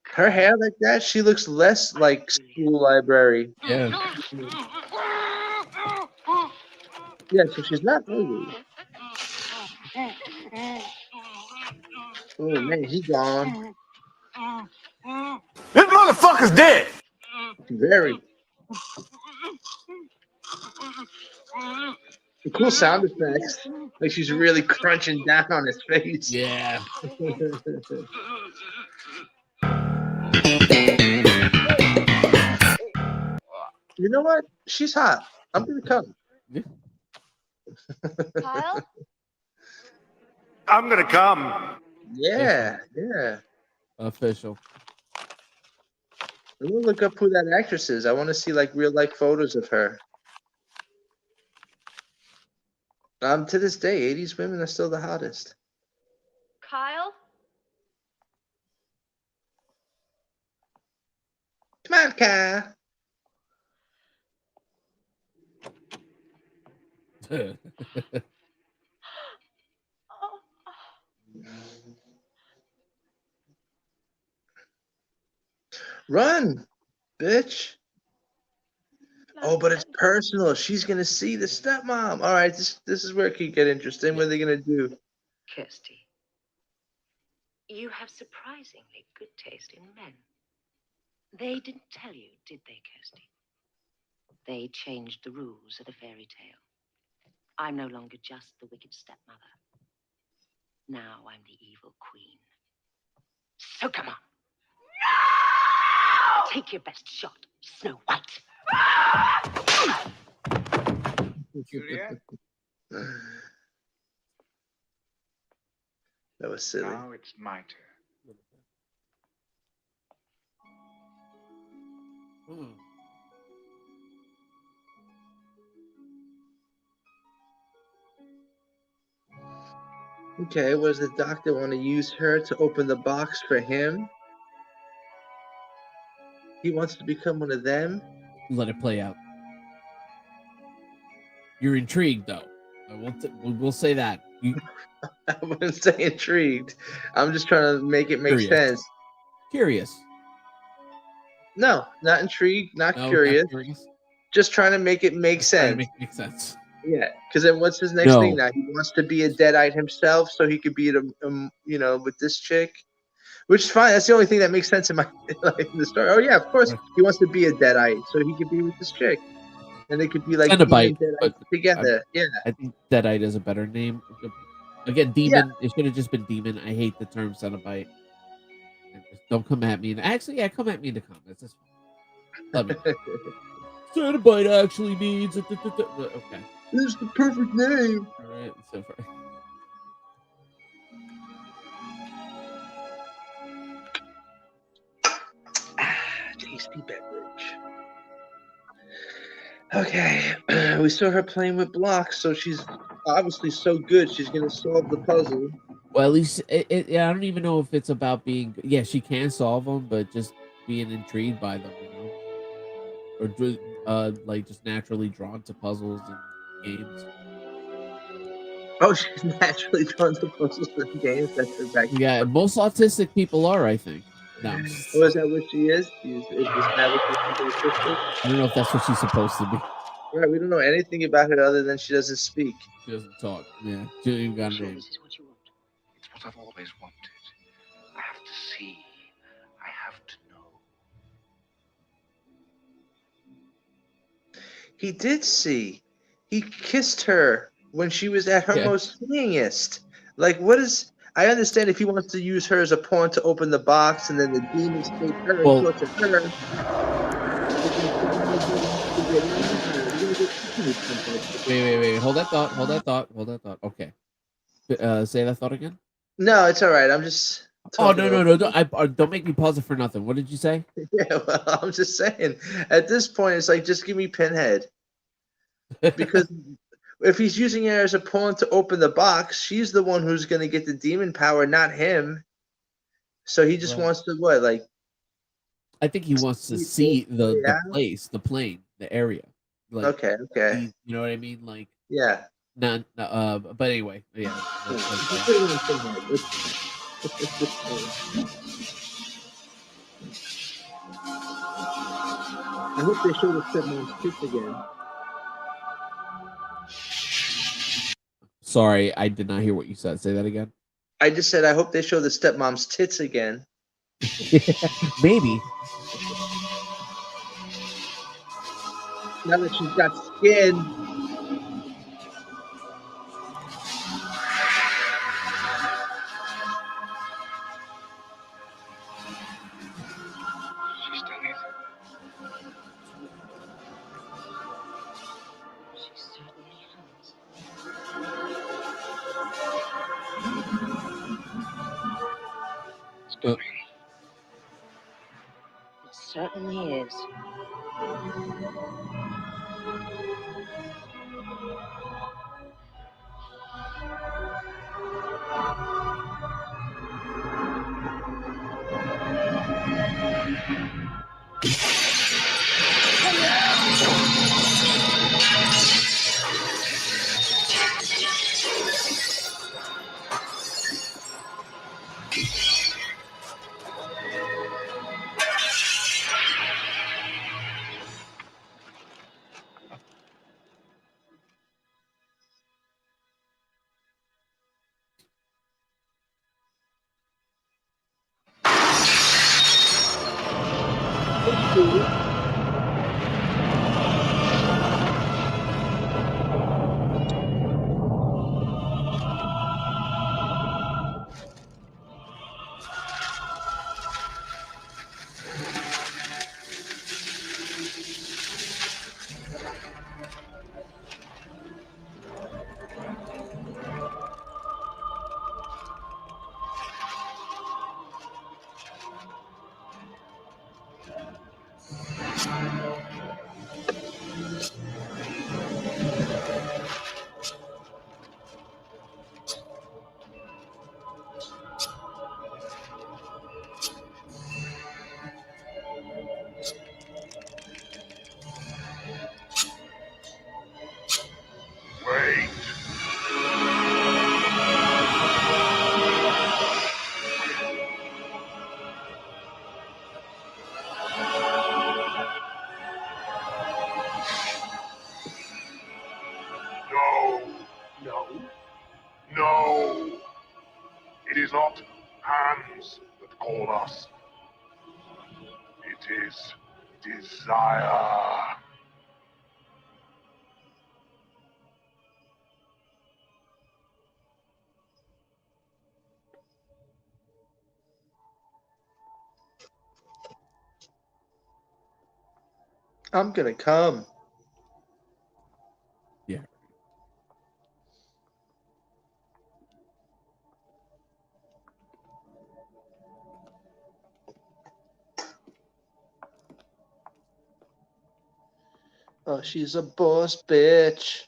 Her hair like that, she looks less like school library. Yeah. Yeah, so she's not ugly. Oh man, he gone. This motherfucker's dead. Very. Cool sound effects. Like she's really crunching down on his face. Yeah. You know what? She's hot. I'm gonna come. Kyle? I'm gonna come. Yeah. Official. I'm gonna look up who that actress is. I want to see like real life photos of her. To this day, 80s women are still the hottest. Kyle? Come on, Kyle. Run, bitch. Oh, but it's personal. She's gonna see the stepmom. All right, this is where it could get interesting. What are they gonna do? Kirsty, you have surprisingly good taste in men. They didn't tell you, did they, Kirsty? They changed the rules of the fairy tale. I'm no longer just the wicked stepmother. Now I'm the evil queen. So come on. No! Take your best shot, Snow White. Julia? That was silly. Now it's my turn. Okay, was the doctor want to use her to open the box for him? He wants to become one of them? Let it play out. You're intrigued, though. We'll say that. I wouldn't say intrigued. I'm just trying to make it make sense. Curious. No, not intrigued, not No, curious. not curious. Just trying to make it make sense. Trying to make sense. Yeah, because then what's his next thing now? He wants to be a deadite himself, so he could be with this chick, which is fine. That's the only thing that makes sense in my in the story. Oh yeah, of course he wants to be a deadite, so he could be with this chick, and they could be like Cenobite, demon but together. Yeah, I think Deadite is a better name. Again, demon. It should have just been demon. I hate the term Cenobite. Don't come at me. Actually, yeah, come at me in the comments. That's fine. Let me. Cenobite actually means okay. This is the perfect name. All right, so far. Tasty beverage. Okay, we saw her playing with blocks, so she's obviously so good. She's gonna solve the puzzle. Well, at least I don't even know if it's about being. Yeah, she can solve them, but just being intrigued by them, or like just naturally drawn to puzzles and games. Oh, she's naturally drawn to puzzles and games. That's her back. Yeah, most autistic people are, I think. No. Oh, is that what she is? Is that what she's autistic? I don't know if that's what she's supposed to be. Right, we don't know anything about her other than she doesn't speak. She doesn't talk. Yeah, she don't even got a name. This is what you want. It's what I've always wanted. I have to see. I have to know. He did see. He kissed her when she was at her most freeingest. Like, what is... I understand if he wants to use her as a pawn to open the box and then the demons take her and torture her. Wait. Hold that thought. Okay. Say that thought again? No, it's all right. I'm just... Oh, no. Don't make me pause it for nothing. What did you say? Yeah, well, I'm just saying. At this point, it's like, just give me Pinhead. Because if he's using her as a pawn to open the box, she's the one who's going to get the demon power, not him. So he just wants to, what, like... I think he wants to see the place, the plane, the area. Like, okay. You know what I mean? Like... Yeah. But anyway, yeah. I hope they show the stepmom's tits again. Sorry, I did not hear what you said. Say that again. I just said I hope they show the stepmom's tits again. Maybe. Now that she's got skin. She's done it. She certainly has. It's coming. It certainly is. Wait. No. No. It is not hands that call us. It is desire. I'm gonna come. Yeah. Oh, she's a boss bitch.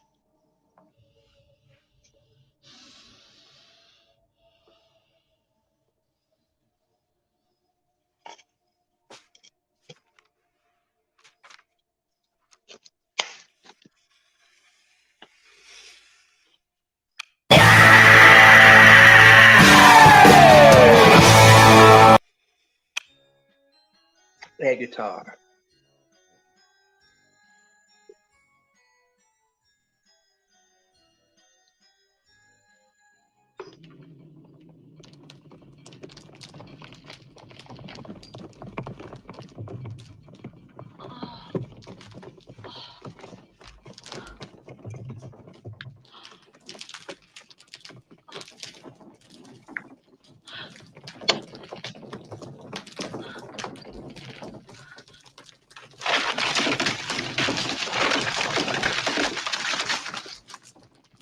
Air guitar.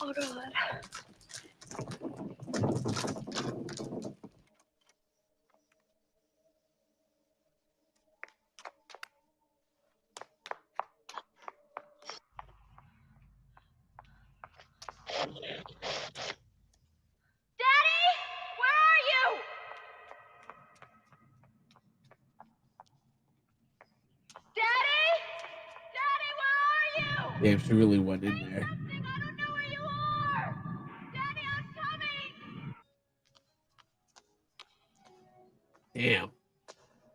Oh, God. Daddy, where are you? Daddy? Daddy, where are you? Damn, she really went in there. I don't know where you are. Daddy, I'm coming. Damn.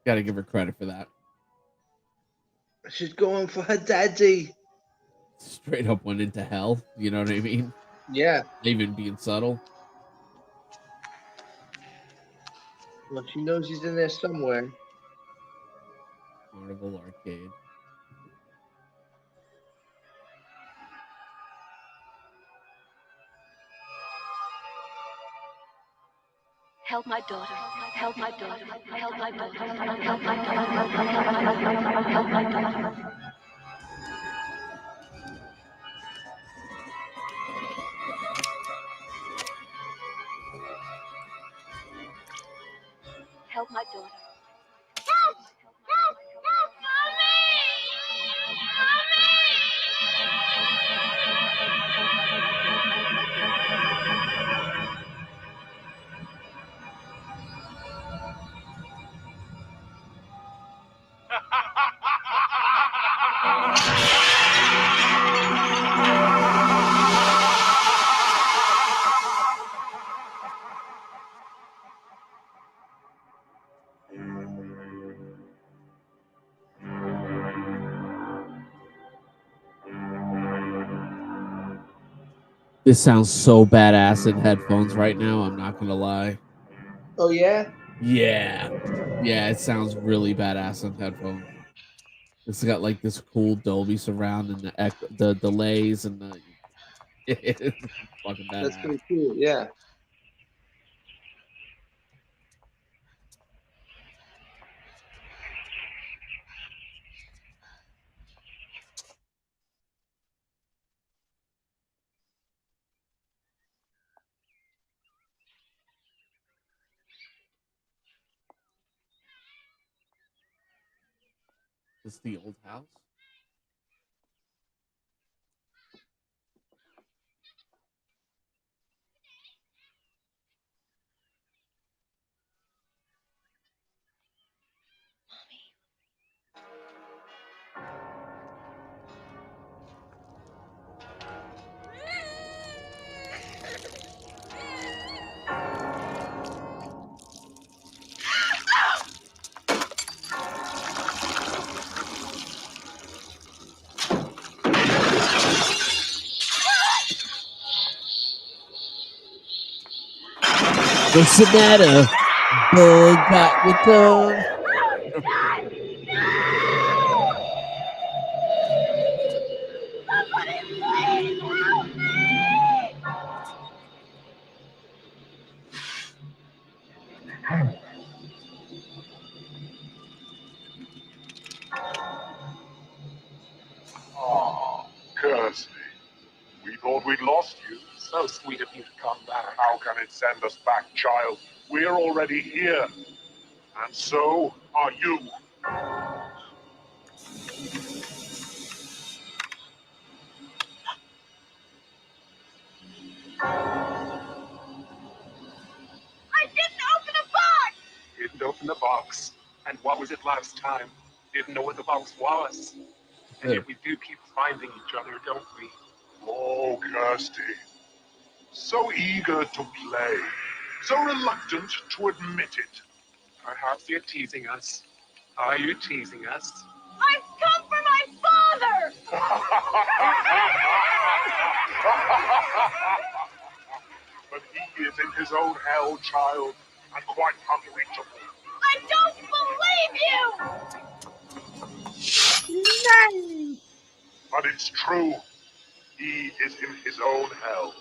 Gotta give her credit for that. She's going for her daddy. Straight up went into hell. You know what I mean? Yeah. Even being subtle. Well, she knows he's in there somewhere. Carnival Arcade. Help my daughter. Help my daughter. Help my daughter. Help my daughter. Help my daughter. Help my daughter. Help! Help! Help! This sounds so badass in headphones right now. I'm not gonna lie. Oh yeah. Yeah, yeah, it sounds really badass in headphones. It's got like this cool Dolby surround and the delays and the it's fucking That's badass. pretty cool. Yeah. It's the old house. What's the matter? Bug got your tongue. Ah, Kersey. We thought we'd lost you. So sweet of you to come back. How can it send us back, child? We're already here. And so are you. I didn't open the box! Didn't open the box. And what was it last time? Didn't know what the box was. And yet we do keep finding each other, don't we? Oh, Kirsty. So eager to play. So reluctant to admit it. Perhaps you're teasing us. Are you teasing us? I've come for my father! But he is in his own hell, child, and quite unreachable. I don't believe you! No! But it's true. He is in his own hell,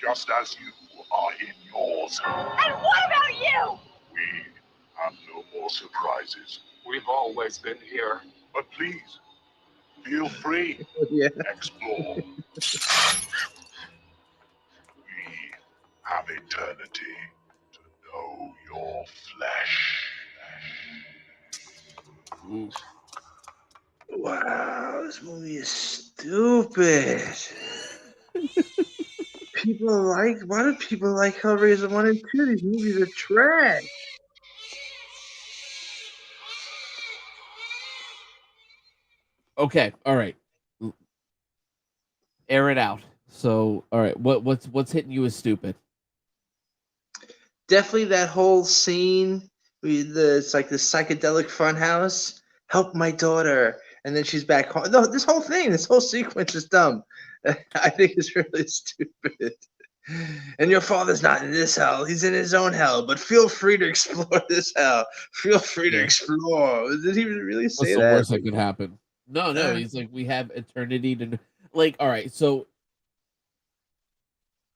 just as you are in yours. And what about you? We have no more surprises. We've always been here. But please, feel free. Yeah. Explore. We have eternity to know your flesh. Wow, this movie is stupid. Why do people like Hellraiser 1 and 2? These movies are trash. Okay, all right. Air it out. So, all right, what's hitting you as stupid? Definitely that whole scene. It's like the psychedelic funhouse. Help my daughter, and then she's back home. No, this whole sequence is dumb. I think it's really stupid. And your father's not in this hell; he's in his own hell. But feel free to explore this hell. Feel free to explore. Did he really say What's the that? worst that could happen? No. He's like, we have eternity to like. All right, so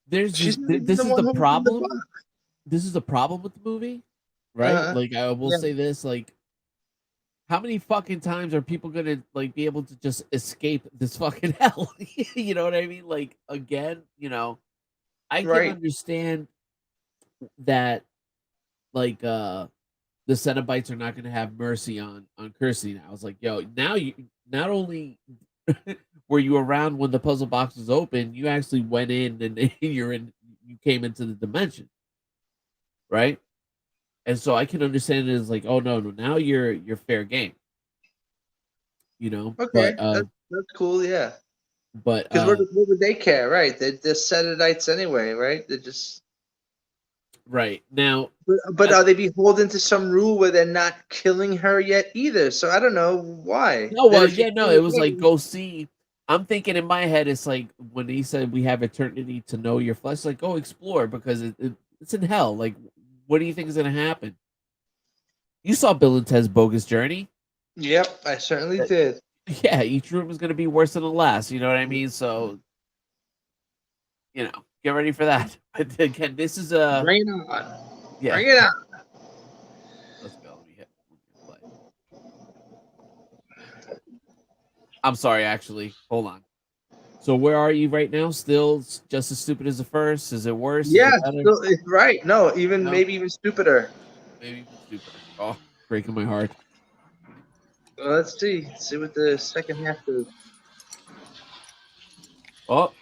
this is the problem. This is the problem with the movie, right? Like, I will say this, like, how many fucking times are people gonna like be able to just escape this fucking hell? You know what I mean? Like, again, I can understand that, like, the Cenobites are not gonna have mercy on Kirsty now. I was like, yo, now you not only were you around when the puzzle box was open, you actually went in and you came into the dimension. Right? And so I can understand it as like, oh no, now you're fair game. Okay, But that's cool. Yeah. But Because what would they care, right? They're Sedatites anyway, right? They're just right now. But are they beholden to some rule where they're not killing her yet either? So I don't know why. No, well, yeah, no, it was like go see I'm thinking in my head, it's like when he said we have eternity to know your flesh, like go explore because it's in hell. Like, what do you think is going to happen? You saw Bill and Ted's Bogus Journey. Yep, I certainly did. Yeah, each room is going to be worse than the last. You know what I mean? So, get ready for that. But again, this is a Bring it on. Yeah. Bring it on. Let's go. Let me hit play. I'm sorry, actually. Hold on. So where are you right now? Still just as stupid as the first? Is it worse? Yeah, Is it better? still, right. No, No. maybe even stupider. Maybe even stupider. Oh, breaking my heart. Well, let's see. See what the second half does. Oh,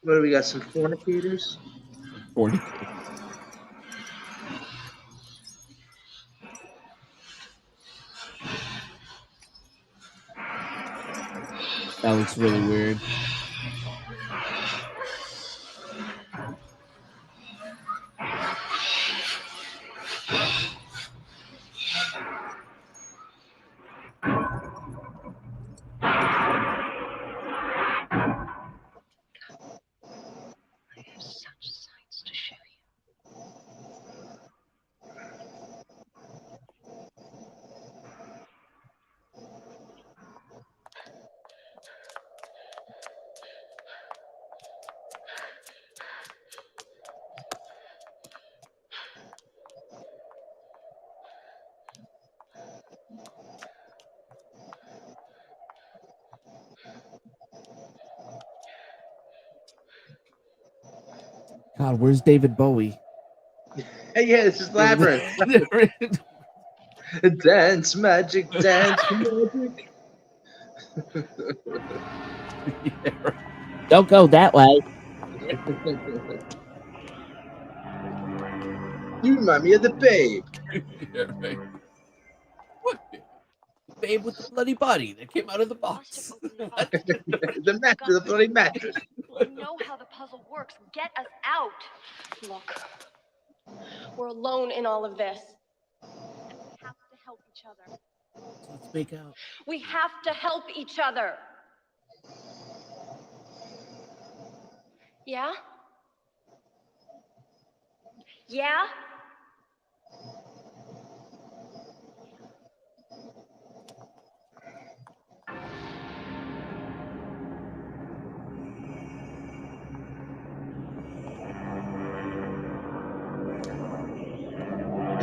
What do we got? Some fornicators? 40. That looks really weird. I have such sights to show you. God, where's David Bowie? Hey, yeah, this is Labyrinth. Dance magic, dance magic. Yeah, right. Don't go that way. You remind me of the Babe. Yeah, right. What babe? The babe with the bloody body that came out of the box. The mattress, the bloody mattress. You know how the puzzle works. Get us out. Look, we're alone in all of this. And we have to help each other. Let's make out. We have to help each other. Yeah? Yeah?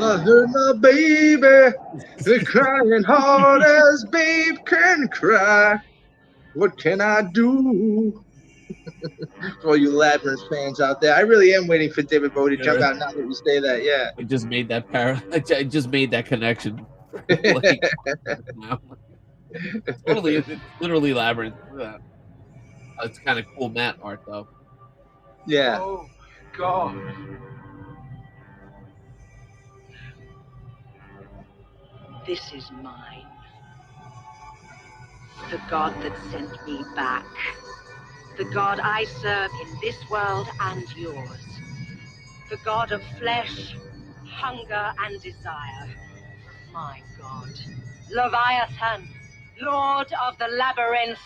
I heard my baby crying hard as babe can cry. What can I do? For all you Labyrinth fans out there, I really am waiting for David Bowie to jump out now that you say that. Yeah. I just made that I just made that connection. Like, now. Totally, it's literally Labyrinth. Look at that. It's kind of cool matte art though. Yeah. Oh, God. This is mine. The God that sent me back. The God I serve in this world and yours. The God of flesh, hunger, and desire. My God. Leviathan, Lord of the Labyrinth.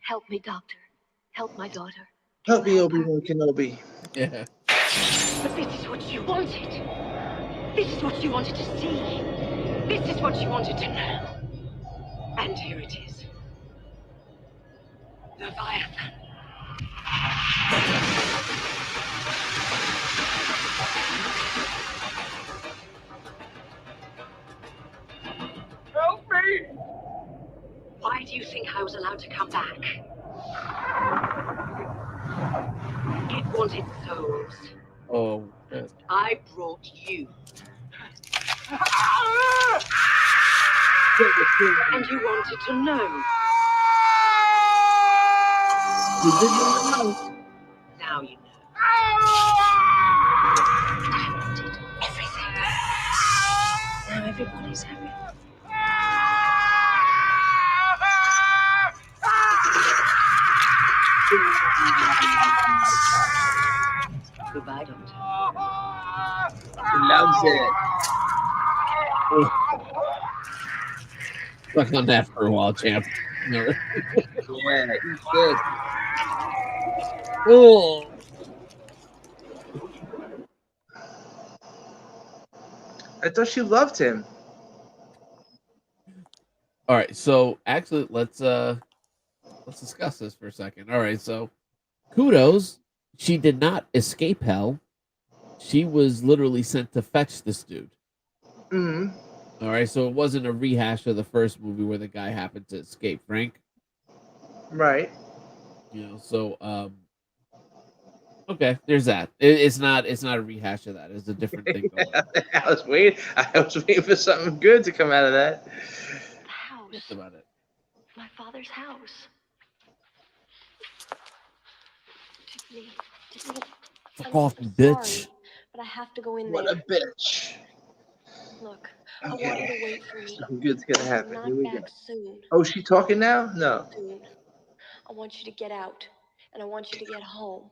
Help me, doctor. Help my daughter. Help me, Obi-Wan Kenobi. Yeah. But this is what you wanted. This is what you wanted to see. This is what you wanted to know. And here it is. Leviathan. Help me! Why do you think I was allowed to come back? It wanted souls. Oh. Yes. I brought you. And you wanted to know. You did not know. Now you know. I wanted everything. Now everybody's happy. Goodbye, Doctor. He loves it. Stuck on that for a while, champ. No. Yeah, he's good. Oh. I thought she loved him. All right, so actually, let's discuss this for a second. All right, so kudos, she did not escape hell. She was literally sent to fetch this dude. Mm-hmm. All right, so it wasn't a rehash of the first movie where the guy happened to escape, Frank. Right. You know, so okay, there's that. It's not a rehash of that. It's a different thing going on. I was waiting for something good to come out of that. The house. That's about it. My father's house. Tiffany, Fuck off, you bitch. But I have to go in What there. a bitch. Look, I want you to wait for me. Something good's gonna happen. I'm Here we not go. back soon. Oh, she talking now? No. Soon. I want you to get out, and I want you to get home.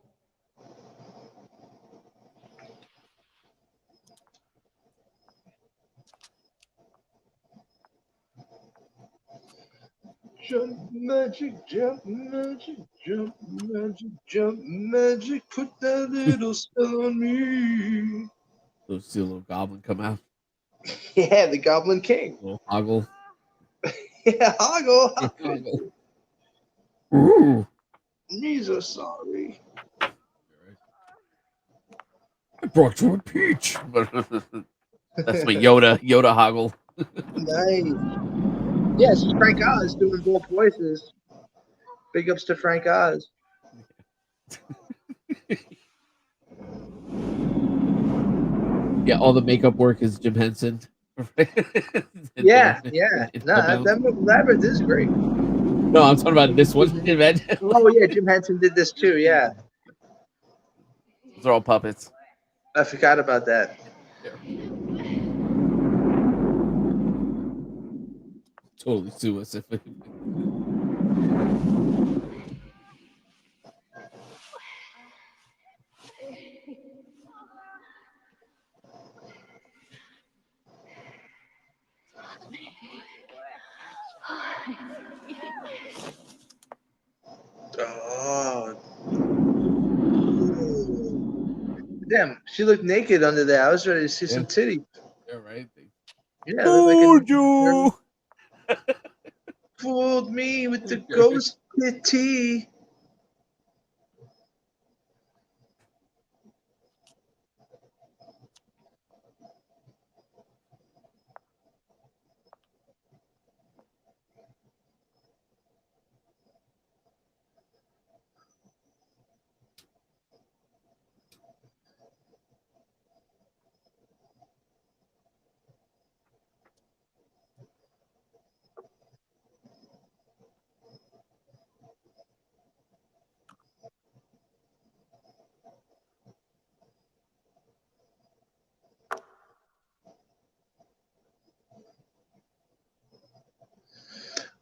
Jump magic, jump magic, jump magic, jump magic. Put that little spell on me. So see a little goblin come out. Yeah, the Goblin King. Little hoggle. Yeah, hoggle. Hoggle. Ooh. Knees are sorry. I brought you a peach. That's my Yoda hoggle. Nice. Yes, it's Frank Oz doing both voices. Big ups to Frank Oz. Yeah, all the makeup work is Jim Henson. Yeah. Nah, that Labyrinth is great. No, I'm talking about this one. Oh yeah, Jim Henson did this too. Yeah, Those are all puppets. I forgot about that. Totally sue us if Oh. Damn, she looked naked under there. I was ready to see some titties. Yeah, right. Yeah, Fooled you. Fooled me with the ghost titty.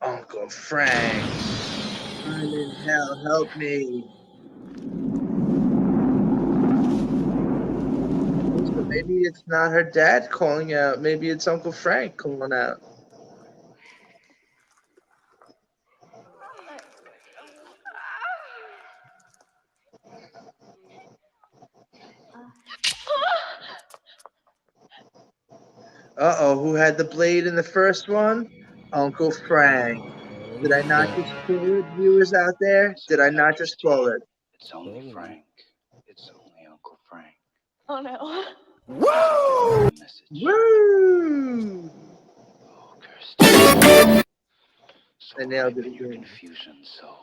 Uncle Frank, I'm in hell. Help me. So maybe it's not her dad calling out. Maybe it's Uncle Frank calling out. Uh-oh, who had the blade in the first one? Uncle Frank. Did I not just spoil it, viewers out there? Did I not just spoil it? It's only Frank. It's only Uncle Frank. Oh no. Woo! Woo! Oh, Kirsty. So I nailed ripe it in your again. confusion, so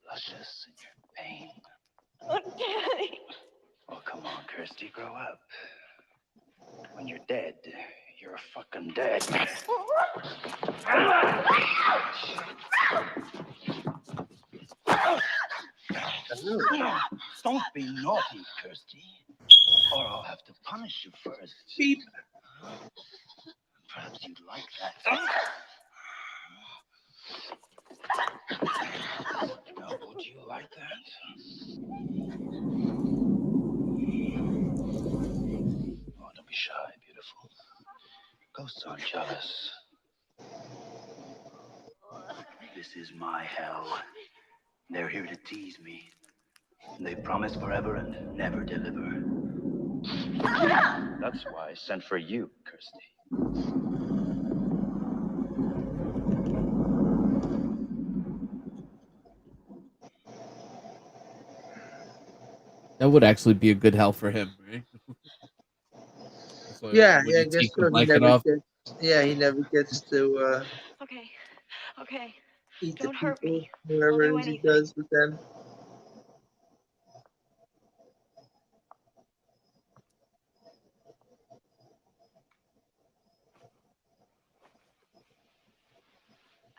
luscious in your pain. Oh, Daddy. Oh, come on, Kirsty, grow up. When you're dead, you're fucking dead. Don't be naughty, Kirsty, or I'll have to punish you first. Beep. Perhaps you'd like that. Now, would you like that? Oh, don't be shy, beautiful. Ghosts aren't jealous. This is my hell. They're here to tease me. They promise forever and never deliver. That's why I sent for you, Kirsty. That would actually be a good hell for him, right? So Yeah, when yeah, you I guess take the so. He blanket never off, gets. Yeah, he never gets to Okay. Okay. eat the Don't hurt people, me. whoever I'll it do is he anything. does with them.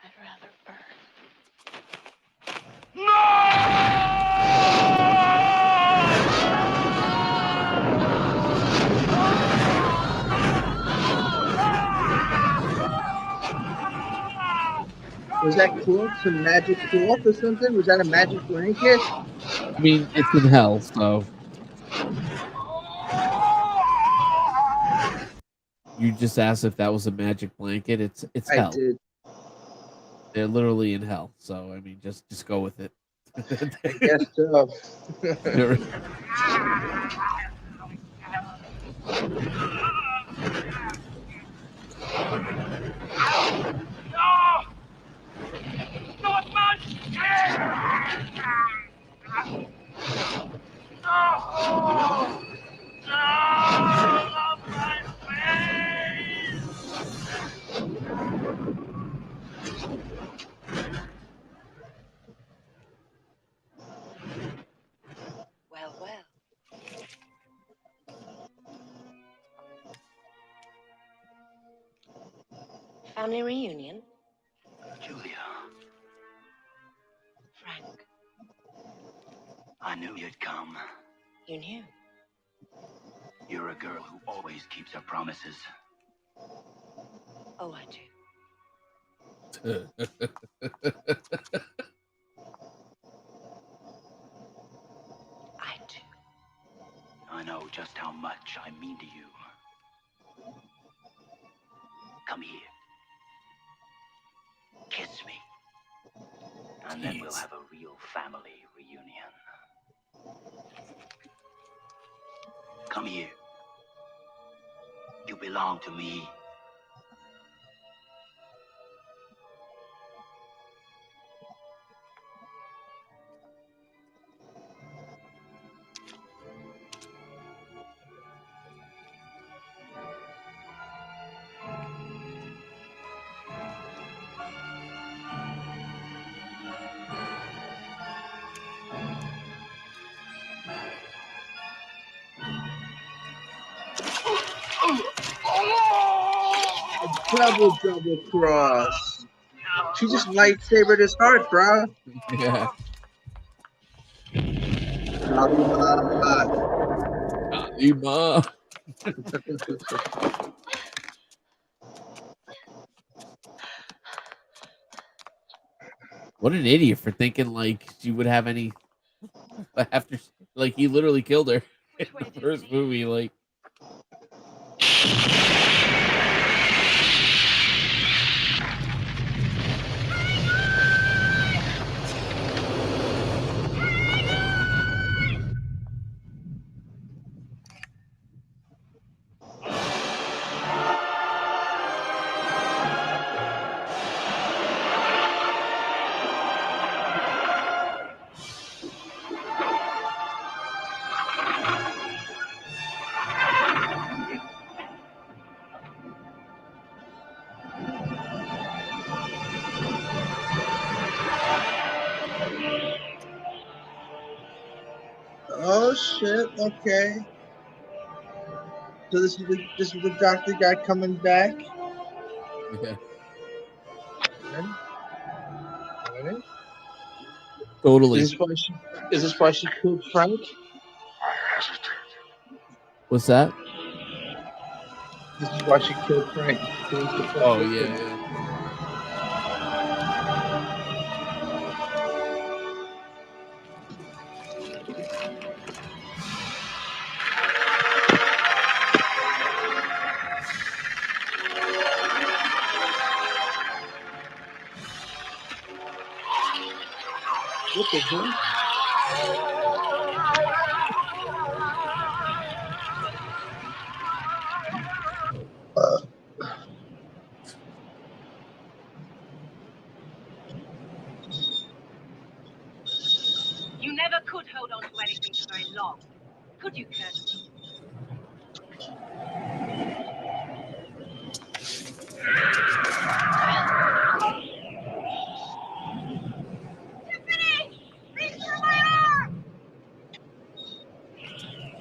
I'd rather burn. Was that cloth some magic cloth or something? Was that a magic blanket? I mean, it's in hell, so you just asked if that was a magic blanket. It's I hell. did. They're literally in hell. So I mean, just go with it. I guess so. Not much! Well, well. Family reunion? Julia, Frank, I knew you'd come. you knew. You're a girl who always keeps her promises. Oh, I do. I do. I know just how much I mean to you. Come here. Kiss me. And then we'll have a real family reunion. Come here. You belong to me. Double cross. She just lightsabered his heart, bro. Yeah. Kalima. What an idiot for thinking like she would have any after like he literally killed her in the first movie. Like Oh shit! Okay. So this is the doctor guy coming back. yeah. Alright. Totally. Is this why she killed Frank? What's that? This is why she killed Frank. Oh yeah, yeah. Okay, huh? You never could hold on to anything for very long. Could you, Kirsty? Tiffany! Reach for my arm!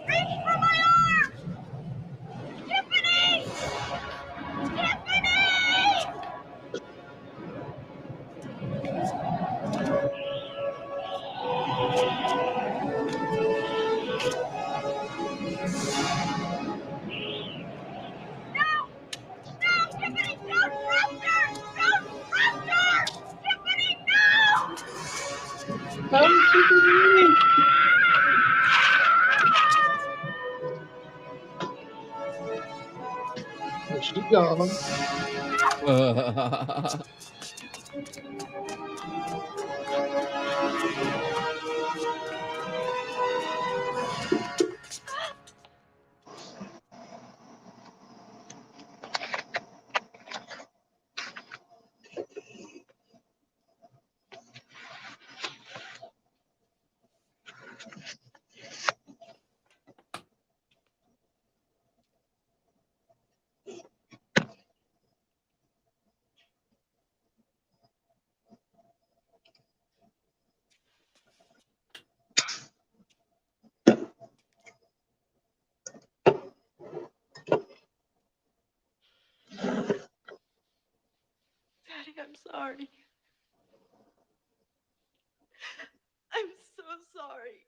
Reach for my arm! Tiffany! Tiffany! No! No, Tiffany, don't trust her! Don't trust her! Tiffany, no! Come to me. Where's she gone? Daddy, I'm sorry. I'm so sorry.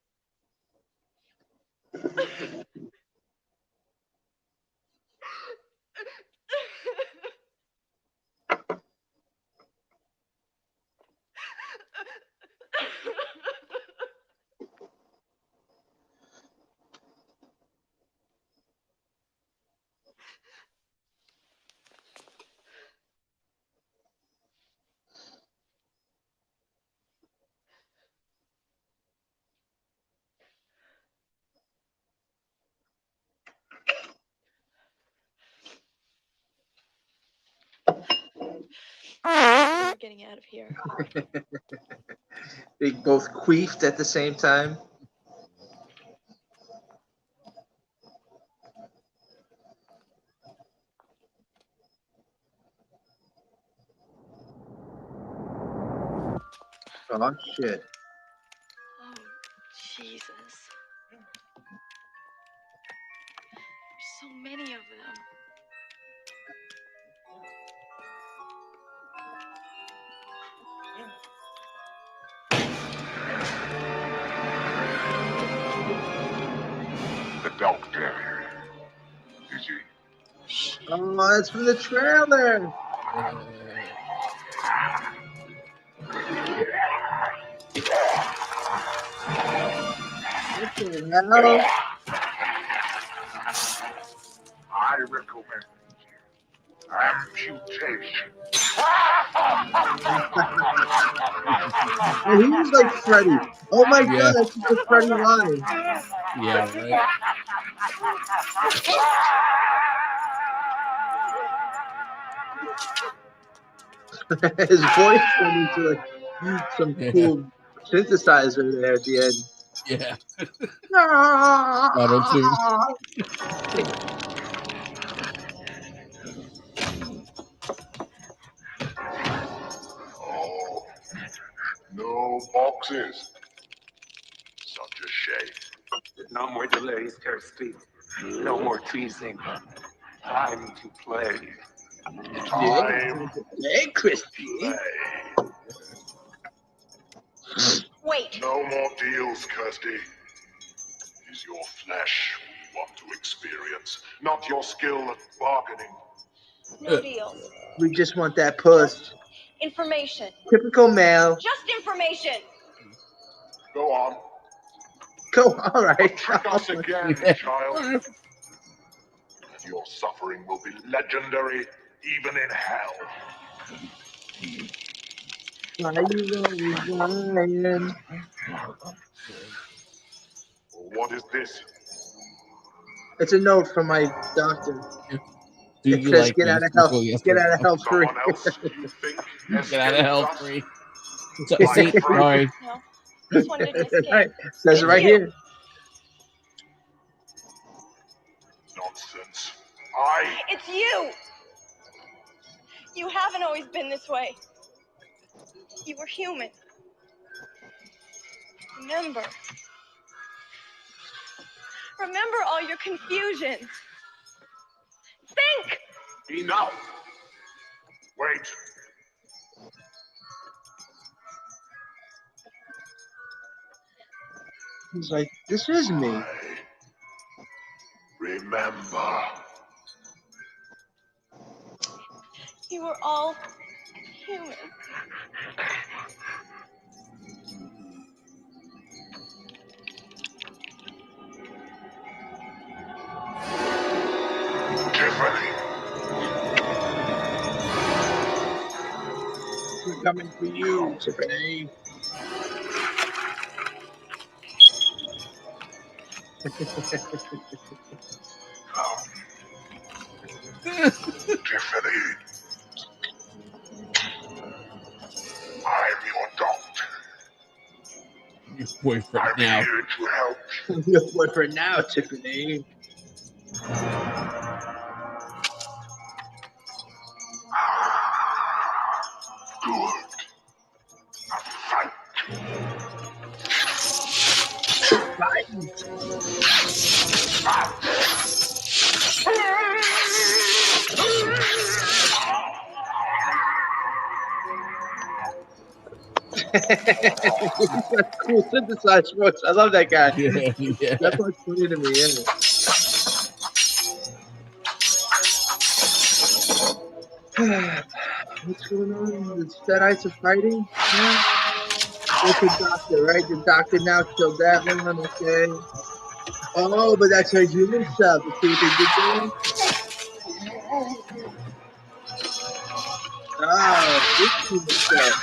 We're getting out of here. They both queefed at the same time. Oh shit. Oh, Jesus. There's so many of them. The doctor. Is he? Oh, it's from the trailer. What the hell? I recommend amputation. Oh, he was like Freddy. Oh my Yeah. god, that's just the Freddy line. Yeah, right. His voice turned into like some cool synthesizer there at the end. Yeah. Auto-tune. Oh, no boxes. Such a shame. No more delays, Kirsty. No more teasing. Time to play. Time Hey, Crispy. Wait. No more deals, Kirsty. It is your flesh we want to experience, not your skill at bargaining. No deals. We just want that puss. Information. Typical male. Just information. Go on. Go, all right. Trick us again, child. Your suffering will be legendary, even in hell. Why you always lying? What is this? It's a note from my doctor. Do It you says, like "Get me? out of Circle hell. yes Get or out of no. hell free." Someone else you think Get out of hell escaped us? free. So, see, sorry. No, this one didn't escape. Right. Says it right You. here. Nonsense. It's you. You haven't always been this way. You were human. Remember. Remember all your confusion. Think! Enough. Wait. He's like, "This is me." Remember. You were all human. Tiffany. We're coming for you, Tiffany. Tiffany. I'm your doctor. Your boyfriend I'm now. here to help. Your boyfriend now, Tiffany. Good. A fight. He's got cool synthesized voice. I love that guy. Yeah. That part's funny to me, yeah. What's going on? The Deadites are fighting? Yeah. That's the doctor, right? The doctor now killed that one, okay. Oh, but that's her human self. You see what they did there? Oh, this human self.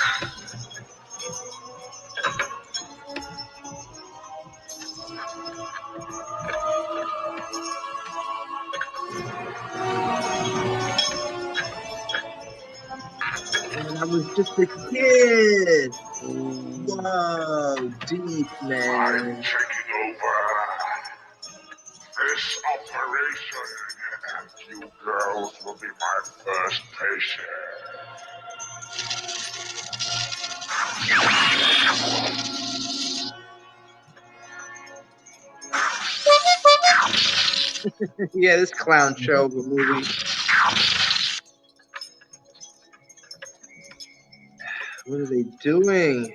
And I was just a kid. Whoa, deep, man. I'm taking over this operation, and you girls will be my first patient. Yeah, this clown show of a movie. What are they doing?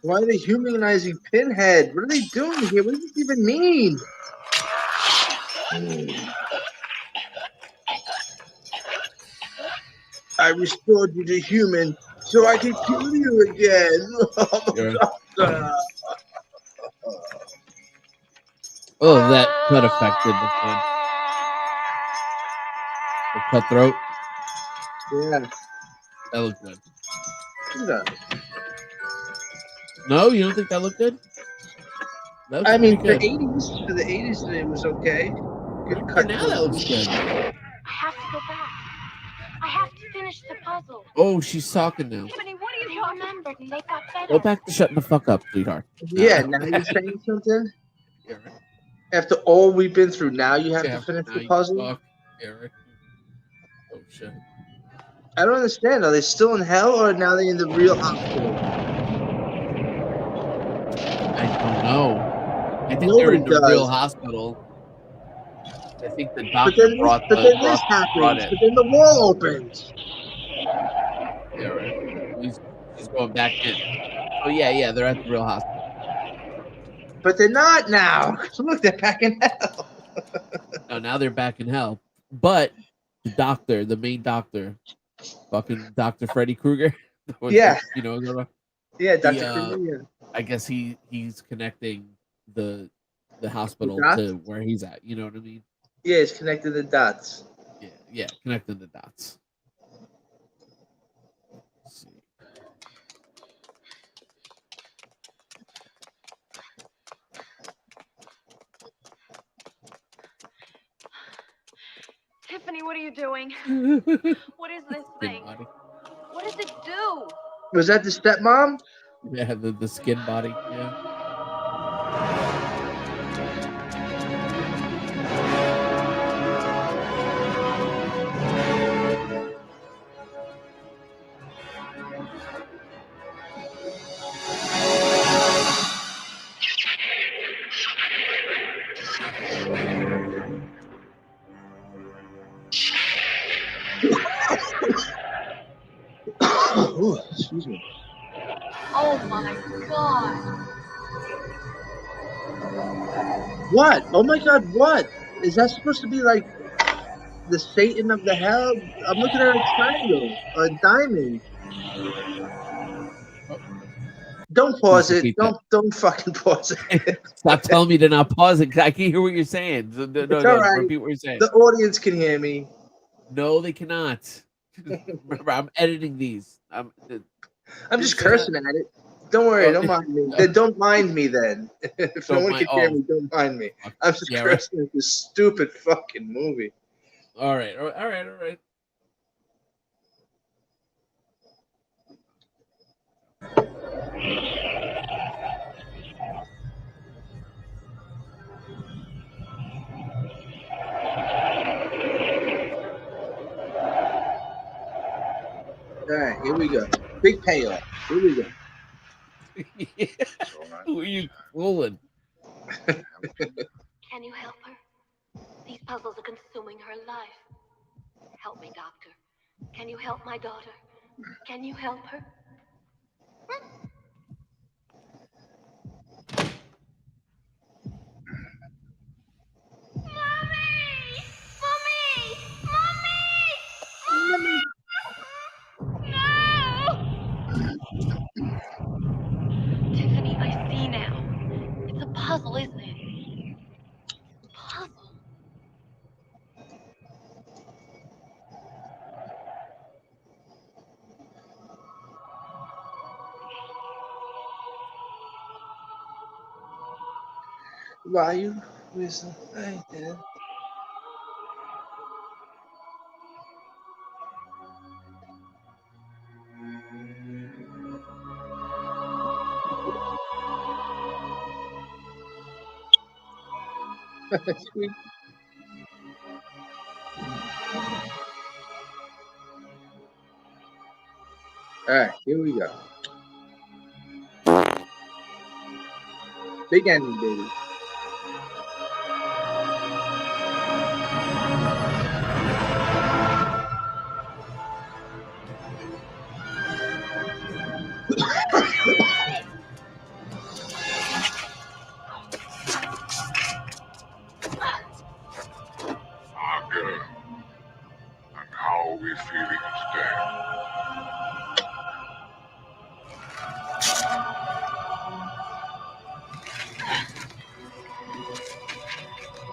Why are they humanizing Pinhead? What are they doing here? What does this even mean? I restored you to human so I can kill you again. Oh, that cut affected the fun. The cutthroat. Yeah. That looked good. Yeah. No, you don't think that looked good? That looks I mean, pretty for good. the 80s, it was okay. Good For cut. now, that looks good. I have to go back. I have to finish the puzzle. Oh, she's talking now. Tiffany, what are you remembered and they got better? Go back to shutting the fuck up, sweetheart. Yeah, now you're saying something? Yeah, right. After all we've been through, now you have Yeah, to finish now the you puzzle? fuck. Yeah, right. Oh, shit. I don't understand. Are they still in hell or now they in the real hospital? I don't know. I think they're Nobody in the real does. hospital. I think the But doctor then this, brought but the then this brought happens. it. But then the wall opens. Yeah, right. He's going back in. Oh yeah, they're at the real hospital. But they're not now. Look, they're back in hell. No, now they're back in hell. But the doctor, the main doctor, fucking Dr. Freddy Krueger. Yeah. You know what I'm talking about? Yeah, Dr. He, Krueger, yeah. I guess he's connecting the the hospital dots? to where he's at. You know what I mean? Yeah, it's connecting the dots. Yeah, connecting the dots. Let's see. Tiffany, what are you doing? What is this thing? Body. What does it do? Was that the stepmom? Yeah, the skin body. Yeah. Ooh, excuse me. Oh my god. What? Oh my god, what? Is that supposed to be like the Satan of the hell? I'm looking at a triangle, a diamond. Don't pause Please it. repeat that. Don't fucking pause it. Stop telling me to not pause it. I can't hear what you're saying. No, It's all right. repeat what you're saying. The audience can hear me. No, they cannot. Remember, I'm editing these. I'm just cursing at it. Don't worry, don't mind me. Then don't mind me then. If no Don't one mind- can hear oh. me, don't mind me. I'm just Yeah, right. cursing at this stupid fucking movie. All right. All right, here we go. Big payoff. Here we go. Who are you fooling? Can you help her? These puzzles are consuming her life. Help me, Doctor. Can you help my daughter? Can you help her? Tiffany, I see now. It's a puzzle, isn't it? Puzzle. Why you whistling like that? Sweet. All right, here we go. Big ending, baby. Aga, and how are we feeling today?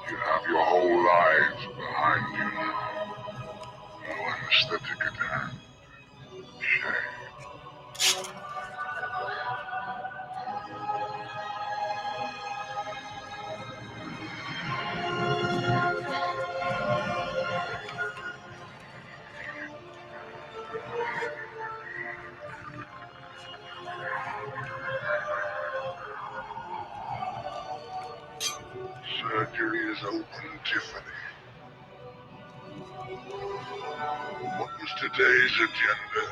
You have your whole lives behind you now. No anesthetic at hand. Shame. Surgery is open, Tiffany. What was today's agenda?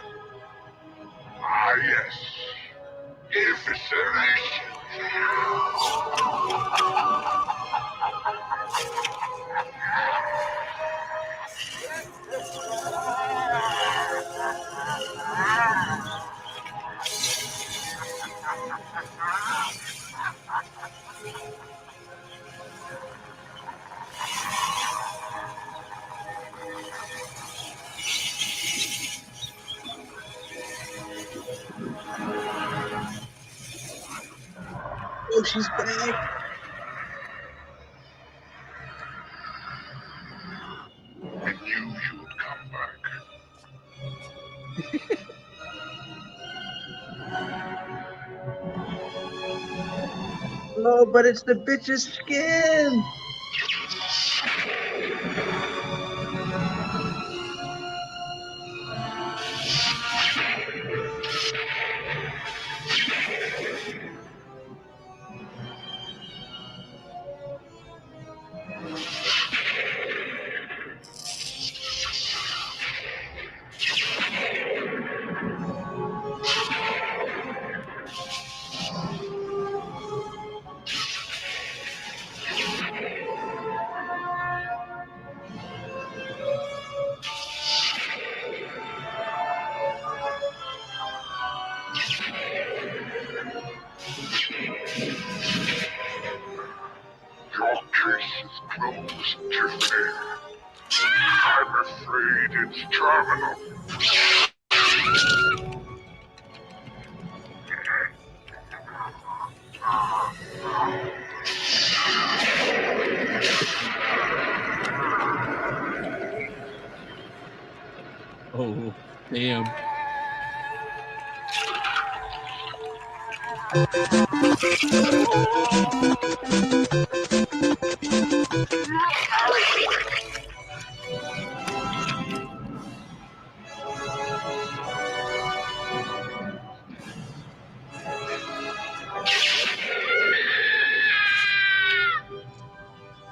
Ah, yes. Evisceration. Oh, she's back. Oh, but it's the bitch's skin. Your case is closed, Tiffany. I'm afraid it's terminal. Oh, damn.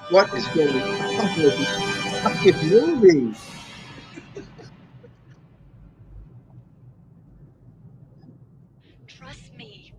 What is going on with this fucking movie? Trust me.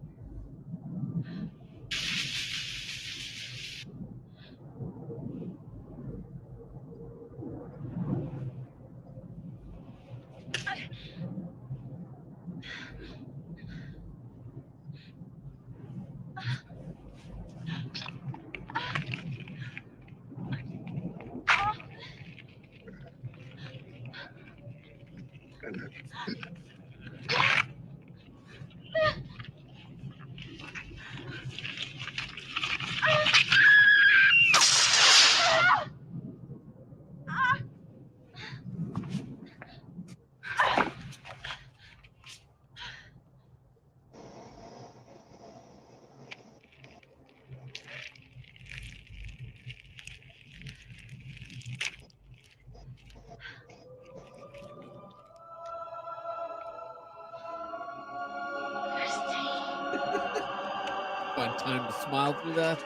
Find time to smile through that.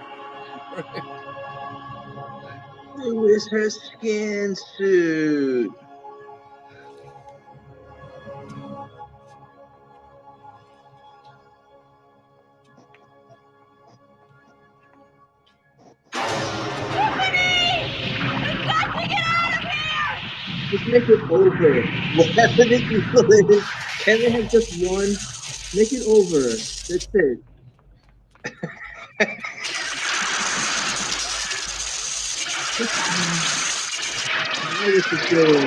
Who is her skin suit? Just make it over. Whatever the evil is, can they have just one? Make it over. That's it. Now this is good.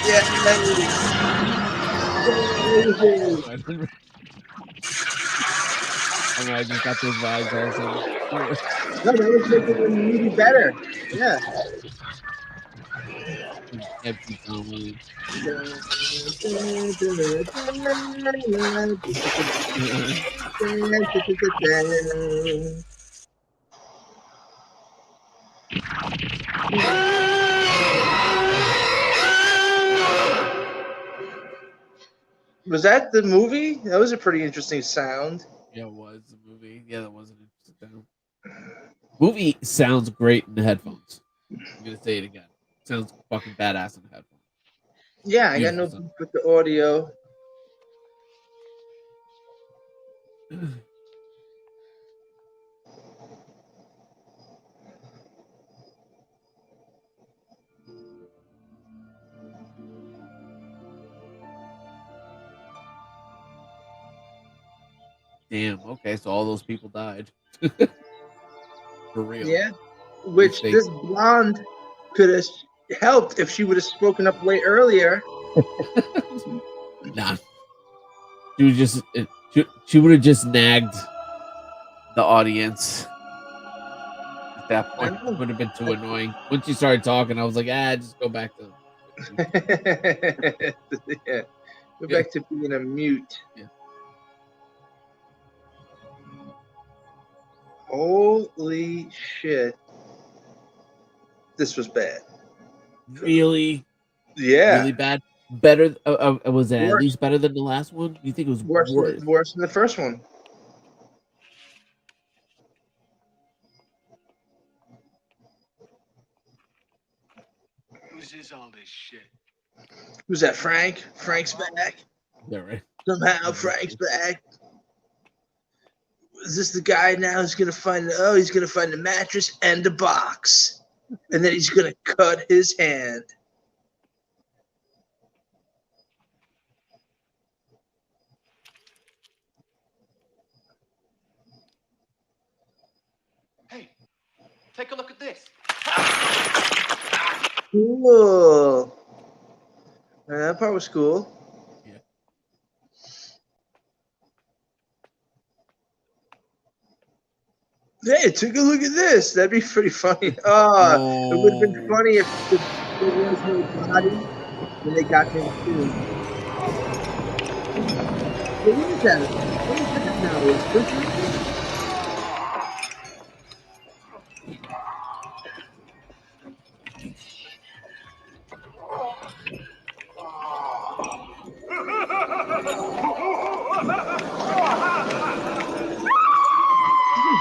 Yeah, I know, I just got those vibes all of a sudden. no, that was making the movie better. Yeah. Empty comedy. Was that the movie? That was a pretty interesting sound. Yeah, it was the movie. Yeah, that wasn't interesting. Movie sounds great in the headphones. I'm gonna say it again. Sounds fucking badass in the headphones. Yeah, I got no beef with the audio. Damn. Okay, so all those people died. For real. Yeah. Which this blonde could have helped if she would have spoken up way earlier. Nah. She was just she would have just nagged the audience. At that point, it would have been too annoying. Once you started talking, I was like, just go back to. Yeah. Go back to being a mute. Yeah. Holy shit. This was bad. Really? Yeah. Really bad? Better? Was it at Worse. least better than the last one? You think it was Worse than the first one. Whose is all this shit? Who's that, Frank? Frank's back. Yeah, right. Somehow Frank's back. Is this the guy now who's gonna find? Oh, he's gonna find the mattress and the box, and then he's gonna cut his hand. Hey, take a look at this. Cool. That part was cool. Yeah. Hey, take a look at this. That'd be pretty funny. It would have been funny if there was no body when they got him too. Hey, what is that? What is that now? Is this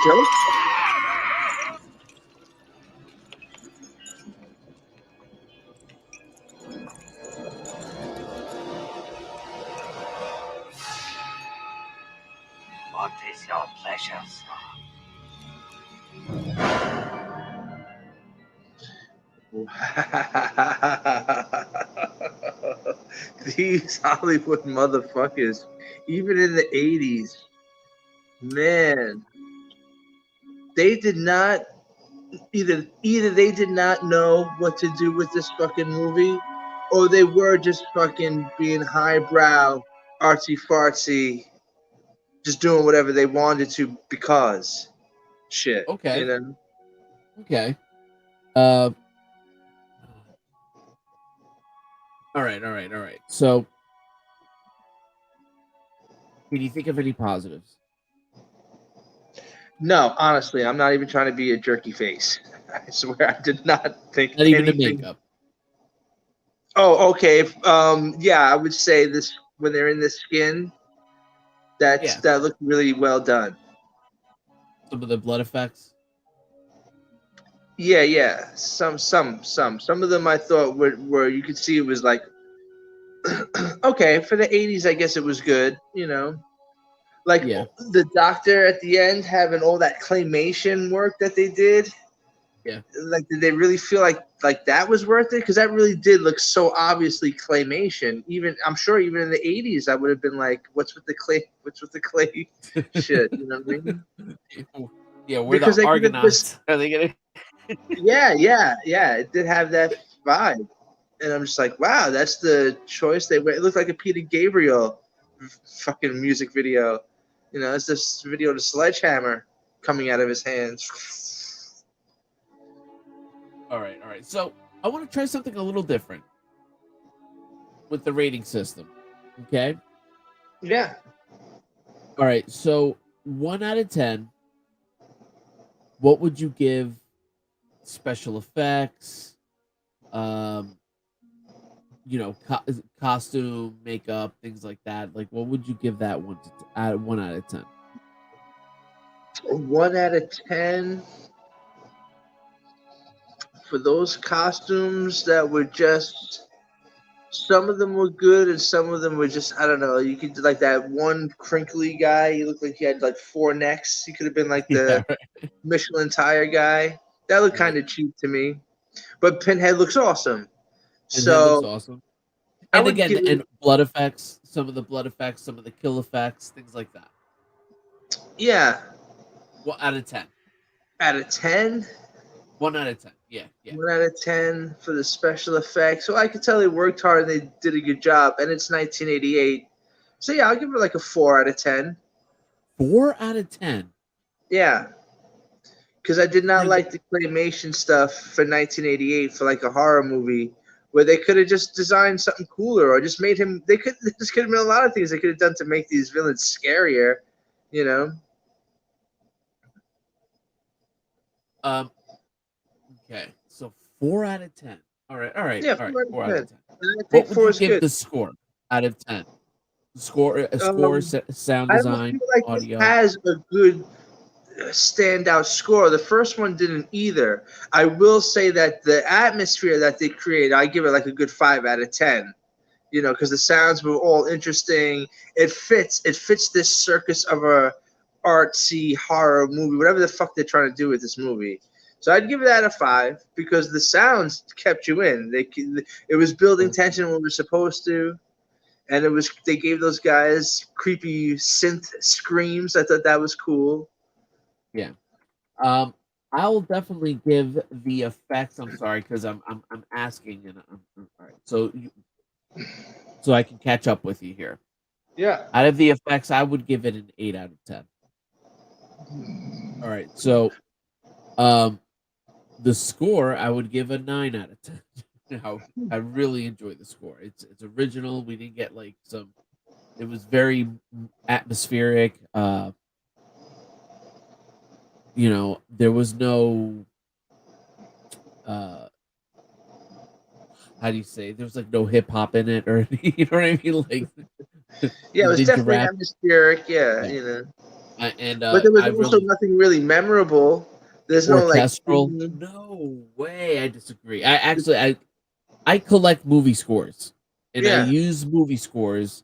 joke? What is your pleasure, These Hollywood motherfuckers, even in the 80s, man, they did not either they did not know what to do with this fucking movie, or they were just fucking being highbrow, artsy fartsy, just doing whatever they wanted to because shit. Okay. You know? Okay. All right. So, can you think of any positives? No, honestly, I'm not even trying to be a jerky face. I swear I did not think Not even the anything. makeup. Oh, okay. Yeah, I would say this when they're in the skin. That looked really well done. Some of the blood effects. Yeah. Some of them I thought were you could see it was like okay, for the 80s I guess it was good, you know. Like the doctor at the end having all that claymation work that they did. Yeah. Like did they really feel like that was worth it? Because that really did look so obviously claymation. Even I'm sure even in the 80s I would have been like, what's with the clay shit? You know what I mean? Yeah, we're the Argonauts. Are they gonna Yeah. It did have that vibe. And I'm just like, wow, that's the choice they went. It looked like a Peter Gabriel fucking music video. You know, it's this video of the sledgehammer coming out of his hands. All right. So I want to try something a little different with the rating system. Okay. Yeah. All right. So 1 out of 10. What would you give special effects? You know, costume, makeup, things like that. Like, what would you give that 1 out of 10? 1 out of 10 for those costumes that were just. Some of them were good, and some of them were just I don't know. You could like that one crinkly guy. He looked like he had like 4 necks. He could have been like the Michelin tire guy. That looked kind of cheap to me, but Pinhead looks awesome. Looks awesome. And again, and blood effects, some of the blood effects, some of the kill effects, things like that. Yeah. What out of 10? Out of 10? 1 out of 10. Yeah. 1 out of 10 for the special effects. So I could tell they worked hard and they did a good job. And it's 1988. So yeah, I'll give it like a 4 out of 10. 4 out of 10. Yeah. Because I did not like the claymation stuff for 1988 for like a horror movie where they could have just designed something cooler or just made him. This could have been a lot of things they could have done to make these villains scarier, you know. Okay, so 4 out of 10. All right. Yeah, 4 out of 10. I What think would 4 you is give good. the score out of 10? Score, sound I don't design, feel like audio. it has a good standout score. The first one didn't either. I will say that the atmosphere that they create, I give it like a good 5 out of 10. You know, because the sounds were all interesting. It fits this circus of a artsy horror movie, whatever the fuck they're trying to do with this movie. So I'd give that a 5 because the sounds kept you in. It was building tension when we were supposed to, and they gave those guys creepy synth screams. I thought that was cool. Yeah. I'll definitely give the effects. I'm sorry because I'm asking and I'm all right. So I can catch up with you here. Yeah. Out of the effects, I would give it an 8 out of 10. All right. So, the score I would give a 9 out of 10. I really enjoy the score. It's original. We didn't get like some. It was very atmospheric. You know, there was no. How do you say? There was like no hip hop in it, or you know what I mean? Like, yeah, it was definitely rap. atmospheric. Yeah, you know. But there was also nothing really memorable. There's no like orchestral. No way. I disagree. I collect movie scores, and I use movie scores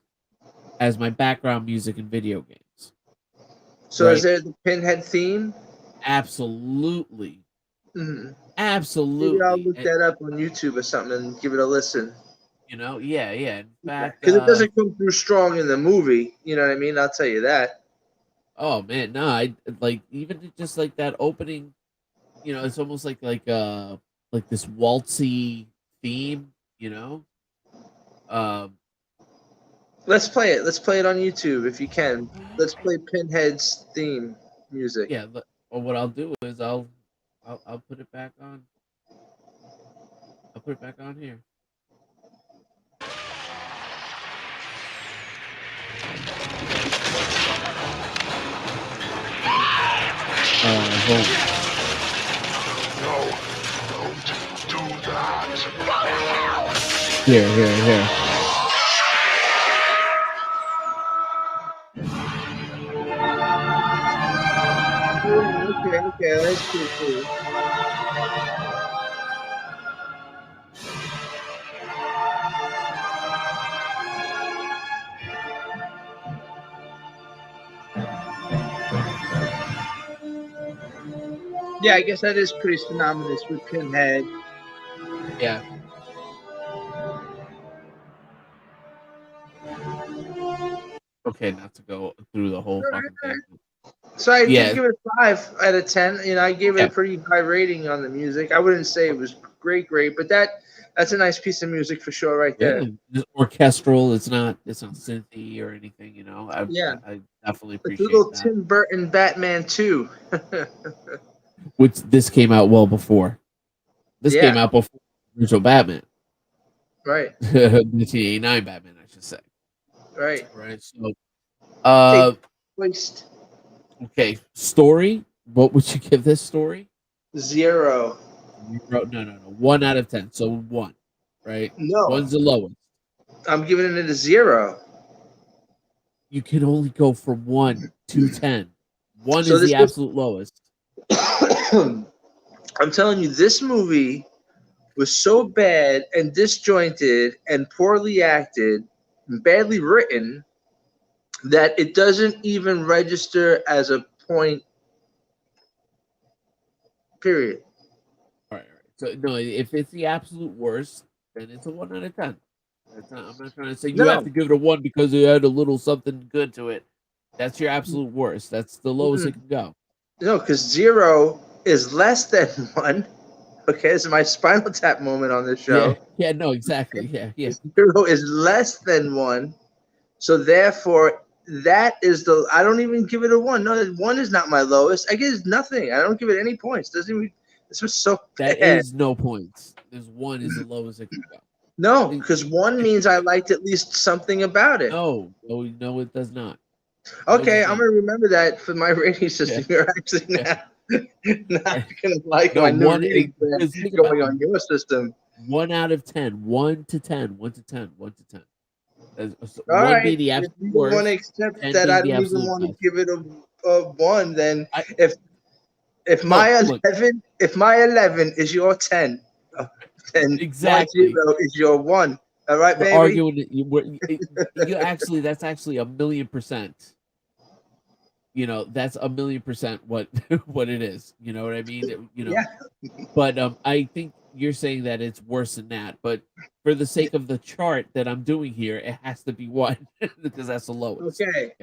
as my background music in video games. So is there the Pinhead theme? Absolutely. Mm-hmm. Absolutely. Maybe I'll look that up on YouTube or something and give it a listen. You know, yeah. In fact, because it doesn't come through strong in the movie. You know what I mean? I'll tell you that. Oh man, no, I like even just like that opening. You know, it's almost like this waltzy theme. You know. Let's play it. Let's play it on YouTube if you can. Let's play Pinhead's theme music. Yeah. Or what I'll do is I'll put it back on. I'll put it back on here. No, don't do that. Here. Okay, that's cool. Yeah, I guess that is pretty synonymous with Pinhead. Yeah. Okay, not to go through the whole fucking thing. So I did give it 5 out of 10. You know, I gave it a pretty high rating on the music. I wouldn't say it was great, but that's a nice piece of music for sure, right there. Yeah, orchestral. It's not synthy or anything. You know, I definitely appreciate it's a little that. Tim Burton Batman 2. Which this came out well before. This came out before the original Batman. Right. 1989 Batman, I should say. Right. So, waste. Okay, story. What would you give this story? 0. No. 1 out of 10. So 1, right? No. 1's the lowest. I'm giving it a 0. You can only go from 1 to 10. 1 is the absolute lowest. I'm telling you, this movie was so bad and disjointed and poorly acted and badly written that it doesn't even register as a point. Period. All right. So no, if it's the absolute worst, then it's a 1 out of 10. I'm not trying to say you have to give it a 1 because it had a little something good to it. That's your absolute worst. That's the lowest it can go. No, because 0 is less than 1. Okay, this is my Spinal Tap moment on this show. Yeah, no, exactly. Yeah. 0 is less than 1. So therefore, that is the. I don't even give it a 1. No, 1 is not my lowest. I give it nothing. I don't give it any points. Doesn't even. This was so That bad. is no points. There's 1 is the lowest it can go. No, because 1 means I liked at least something about it. No, it does not. Okay, I'm gonna remember that for my rating system. Yeah. You're actually not gonna like No, my new 1 reading plan because think about going it. on your system. 1 out of 10. 1 to 10. 1 to 10. 1 to 10. All 1 right, being the if absolute you don't want worst, to accept 10 that, being I the don't even absolute want to best. give it a 1. Then if my Look. 11 is your 10, then Exactly. my 0 is your 1. All right, We're baby. arguing. You actually, that's actually 1,000,000%. You know, that's 1,000,000% what what it is. You know what I mean? You know. Yeah. But I think you're saying that it's worse than that. But for the sake of the chart that I'm doing here, it has to be 1 because that's the lowest. Okay.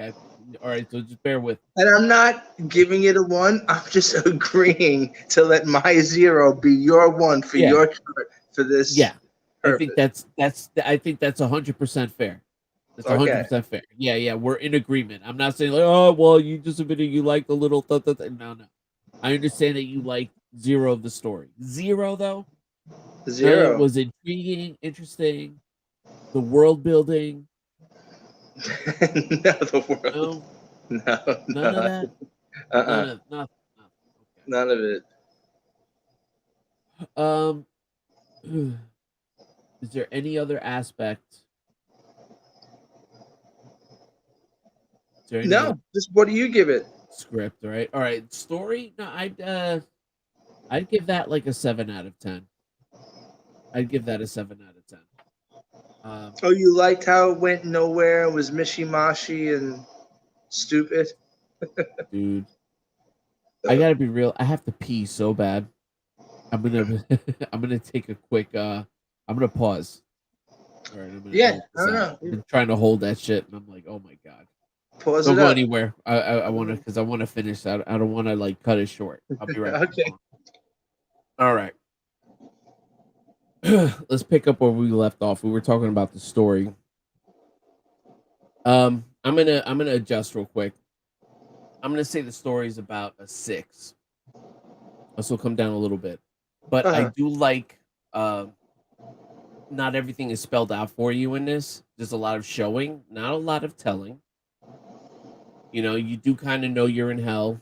All right. So just bear with. And I'm not giving it a 1. I'm just agreeing to let my 0 be your 1 for your chart for this. Yeah. Purpose. I think that's 100% fair. That's 100% fair. Yeah. We're in agreement. I'm not saying like, oh, well, you just admitted you like the little No. I understand that you like 0 of the story. 0 though. 0 it was intriguing, interesting. The world building. No, the world. No, none of that. Nothing. None of it. Is there any other aspect? No, just what do you give it? Script, right? All right, story. No, I'd give that like a 7 out of 10. I'd give that a 7 out of 10. Oh, you liked how it went nowhere and was mishy-mashy and stupid? Dude, I gotta be real. I have to pee so bad. I'm gonna take a quick. I'm gonna pause. All right, I don't know. I've been trying to hold that shit, and I'm like, oh my god. Pause Don't it go up. anywhere. I want to because I want to finish. I don't want to like cut it short. I'll be right back. Okay. All right. Let's pick up where we left off. We were talking about the story. I'm gonna adjust real quick. I'm gonna say the story is about a 6. This will come down a little bit, but I do like. Not everything is spelled out for you in this. There's a lot of showing, not a lot of telling. You know, you do kind of know you're in hell,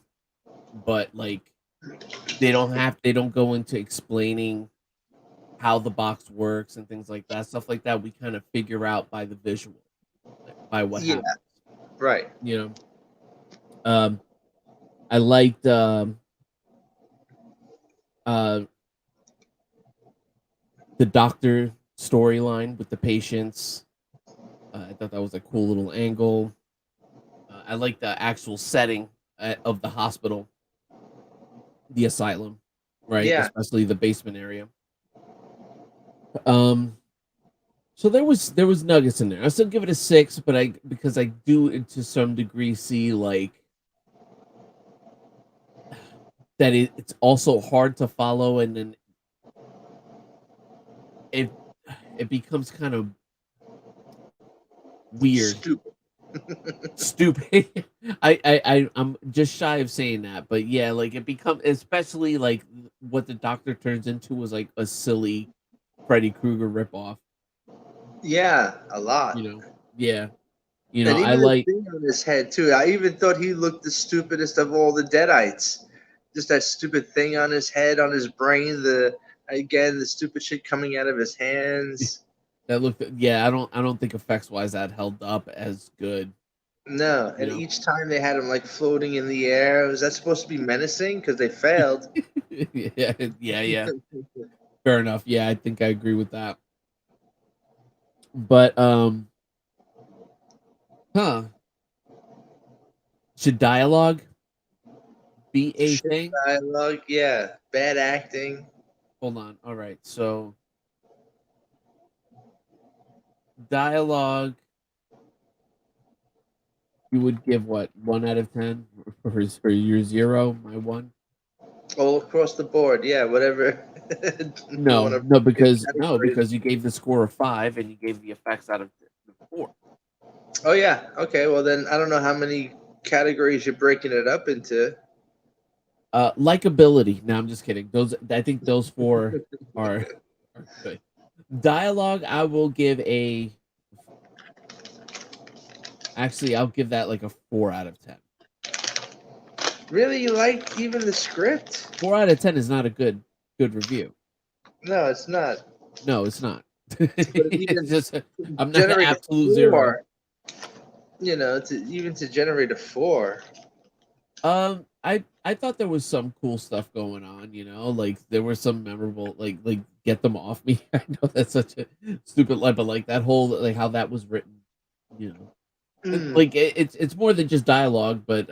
but like they don't go into explaining how the box works and things like that. Stuff like that we kind of figure out by the visual, by what happens. Right. You know. I liked the doctor storyline with the patients. I thought that was a cool little angle. I like the actual setting of the hospital, the asylum, right? Yeah. Especially the basement area. So there was nuggets in there. I still give it a 6, but because I do to some degree see like that it's also hard to follow, and then it becomes kind of weird. Stupid. I'm just shy of saying that, but yeah, like it becomes, especially like what the doctor turns into was like a silly Freddy Krueger ripoff. Yeah, a lot. You know, yeah. You know, and even I like the thing on his head too. I even thought he looked the stupidest of all the Deadites. Just that stupid thing on his head, on his brain. The stupid shit coming out of his hands. that looked. Yeah, I don't think effects wise that held up as good. No, and each time they had him like floating in the air. Was that supposed to be menacing? Because they failed. yeah. Fair enough. Yeah, I think I agree with that. But should dialogue be a thing? Dialogue, yeah. Bad acting. Hold on. All right. So dialogue, you would give what, 1 out of 10 for your 0, my 1? All across the board, yeah. Whatever. Because you gave the score a 5 and you gave the effects out of 4. Oh yeah. Okay. Well then, I don't know how many categories you're breaking it up into. Likability. No, I'm just kidding. I think those 4 are good. Dialogue, I will give a. Actually, I'll give that like a 4 out of 10. Really, you like even the script? 4 out of 10 is not a good review. No, it's not. No, it's not. But It's even just I'm not an generate a absolute 0. 4, you know, to generate a 4. I thought there was some cool stuff going on, you know, like there were some memorable like get them off me. I know that's such a stupid line, but like that whole like how that was written, you know, like it's more than just dialogue, but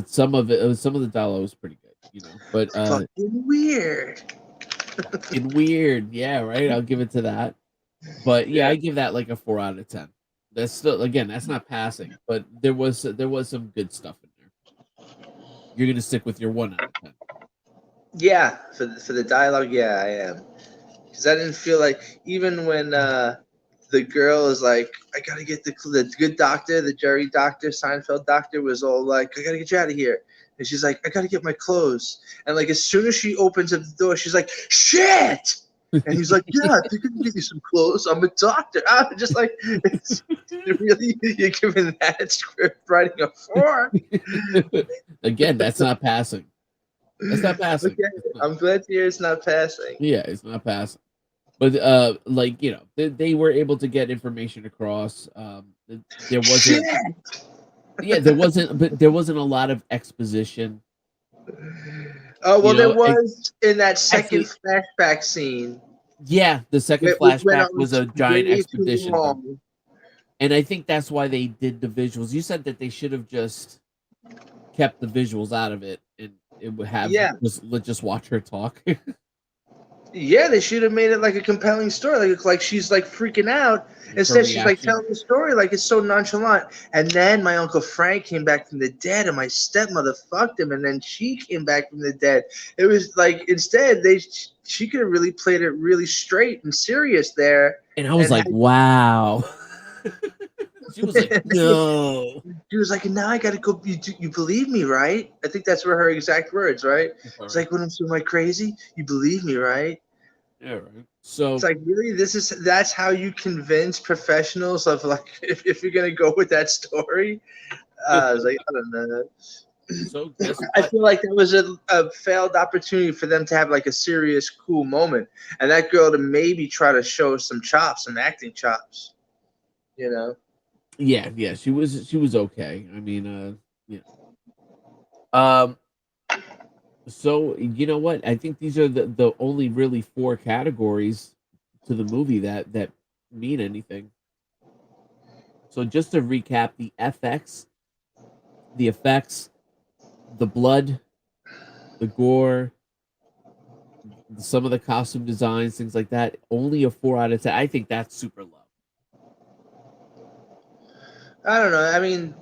some of it, some of the dialogue was pretty good, you know, but fucking weird. fucking weird, yeah, right. I'll give it to that, but yeah, I give that like a 4 out of 10. That's still, again, that's not passing, but there was some good stuff in there. You're gonna stick with your 1 out of 10. Yeah, for the dialogue, yeah, I am. Because I didn't feel like, even when the girl is like, I gotta get the good doctor, the Jerry doctor, Seinfeld doctor, was all like, I gotta get you out of here. And she's like, I gotta get my clothes. And like, as soon as she opens up the door, she's like, shit! And he's like, yeah, I think I can get you some clothes. I'm a doctor. I'm just like, it's really, you're giving that script writing a 4? Again, that's not passing. That's not passing. Okay, I'm glad to hear it's not passing. Yeah, it's not passing. But like, you know, they were able to get information across. There wasn't. Yeah, there wasn't a lot of exposition. Oh, well, You know, there was in that second flashback scene. Yeah, the second flashback was a giant expedition. And I think that's why they did the visuals. You said that they should have just kept the visuals out of it, and it would have just watch her talk. Yeah, they should have made it like a compelling story, like she's like freaking out. Instead, she's like telling the story like it's so nonchalant. And then my Uncle Frank came back from the dead, and my stepmother fucked him, and then she came back from the dead. It was like, instead she could have really played it really straight and serious there. And I was like, wow. She was like, no. She was like, now I gotta go. You believe me, right? I think that's were her exact words, right? It's like, when I'm so crazy, you believe me, right? Yeah, right. So it's like, really, that's how you convince professionals of like, if you're gonna go with that story. I was like, I don't know. So I feel like that was a failed opportunity for them to have like a serious, cool moment, and that girl to maybe try to show some chops, some acting chops. You know. Yeah, she was okay. I mean, so you know what? I think these are the only really 4 categories to the movie that mean anything. So just to recap, the effects, the blood, the gore, some of the costume designs, things like that, only a 4 out of 10. I think that's super low. I don't know. I mean,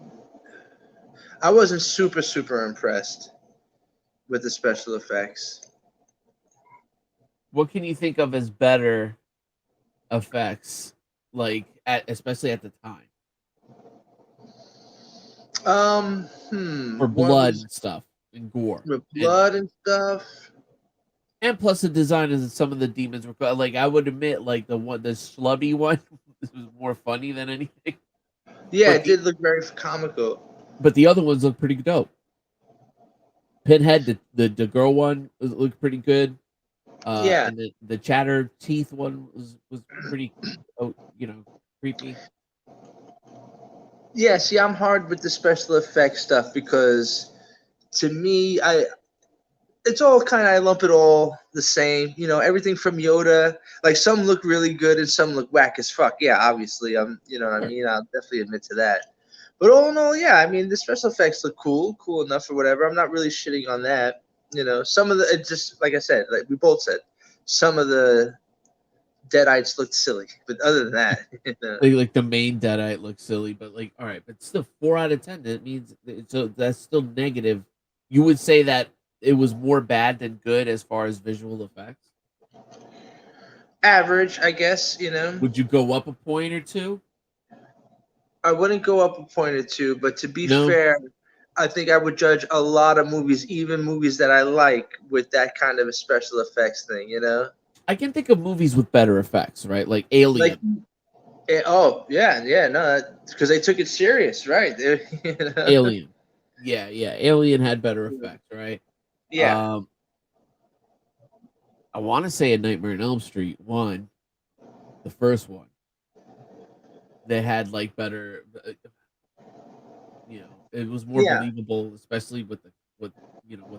I wasn't super impressed with the special effects. What can you think of as better effects, like especially at the time? For blood and stuff and gore. With blood and stuff. And plus the design of some of the demons were like, I would admit, like the schlubby one was more funny than anything. Yeah, it did look very comical. But the other ones look pretty dope. Pinhead, the girl one looked pretty good. Yeah. And the chatter teeth one was pretty, creepy. Yeah, see, I'm hard with the special effects stuff because, to me, it's all kind of, I lump it all the same. You know, everything from Yoda, like some look really good and some look whack as fuck. Yeah, obviously, you know what I mean? I'll definitely admit to that. But all in all, yeah, I mean, the special effects look cool enough or whatever. I'm not really shitting on that. You know, some of the, it just, like I said, like we both said, some of the Deadites looked silly. But other than that, you know. Like the main Deadite looks silly, but like, all right, but still 4 out of 10. That means, so that's still negative. You would say that it was more bad than good as far as visual effects? Average, I guess, you know. Would you go up a point or 2? I wouldn't go up a point or two, but to be No? fair, I think I would judge a lot of movies, even movies that I like, with that kind of a special effects thing. You know, I can think of movies with better effects, right? Like Alien. oh yeah, no, because they took it serious, right? You know? Alien. Yeah. Alien had better effects, right? Yeah. I want to say A Nightmare on Elm Street 1, the first one. They had like better, it was more Yeah. believable, especially with what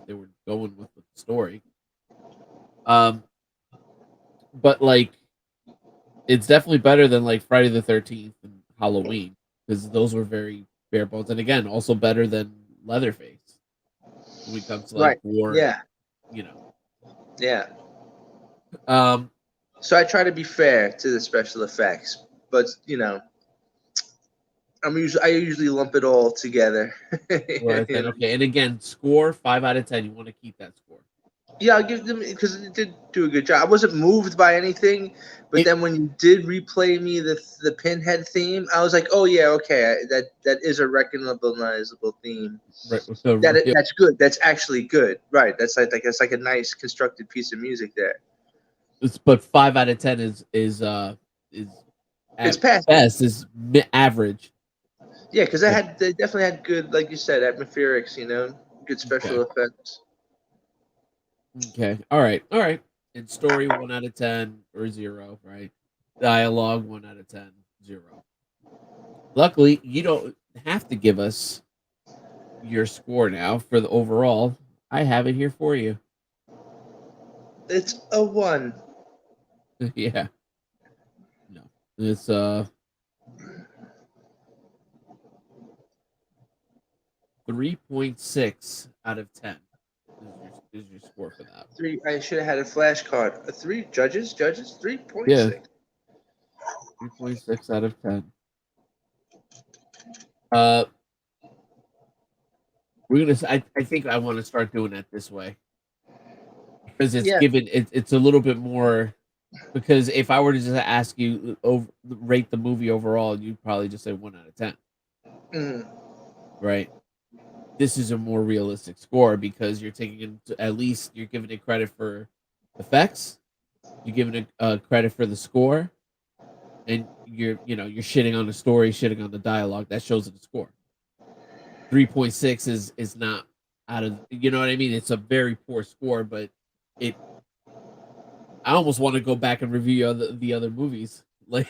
they were going with the story. But like it's definitely better than like Friday the 13th and Halloween because those were very bare bones, and again, also better than Leatherface when it comes to like Right. war. Yeah. Yeah. So I try to be fair to the special effects, but I usually lump it all together. Okay, and again, score 5 out of 10. You want to keep that score. Yeah, I'll give them because it did do a good job. I wasn't moved by anything, but then when you did replay me the Pinhead theme, I was like, oh yeah, okay, that is a recognizable theme. Right. That's good. That's actually good. Right. That's like a nice constructed piece of music there. But 5 out of 10 is It's at passable. best is average. Yeah, because they definitely had good, like you said, atmospherics. Good special effects. Okay. All right. And story 1 out of 10 or 0, right? Dialogue 1 out of 10, 0. Luckily, you don't have to give us your score now for the overall. I have it here for you. It's a 1. Yeah. No. It's 3.6 out of 10 is your score for that. 3. I should have had a flashcard. A 3. Judges. 3.6. Yeah. 3.6 out of 10. We're gonna. I think I want to start doing it this way because it's a little bit more. Because if I were to just ask you rate the movie overall, you'd probably just say 1 out of 10. Right. This is a more realistic score because you're at least you're giving it credit for effects, you're giving it credit for the score, and you're shitting on the story, shitting on the dialogue. That shows in the score. 3.6 is not out of, you know what I mean? It's a very poor score, but I almost want to go back and review the other movies. Like,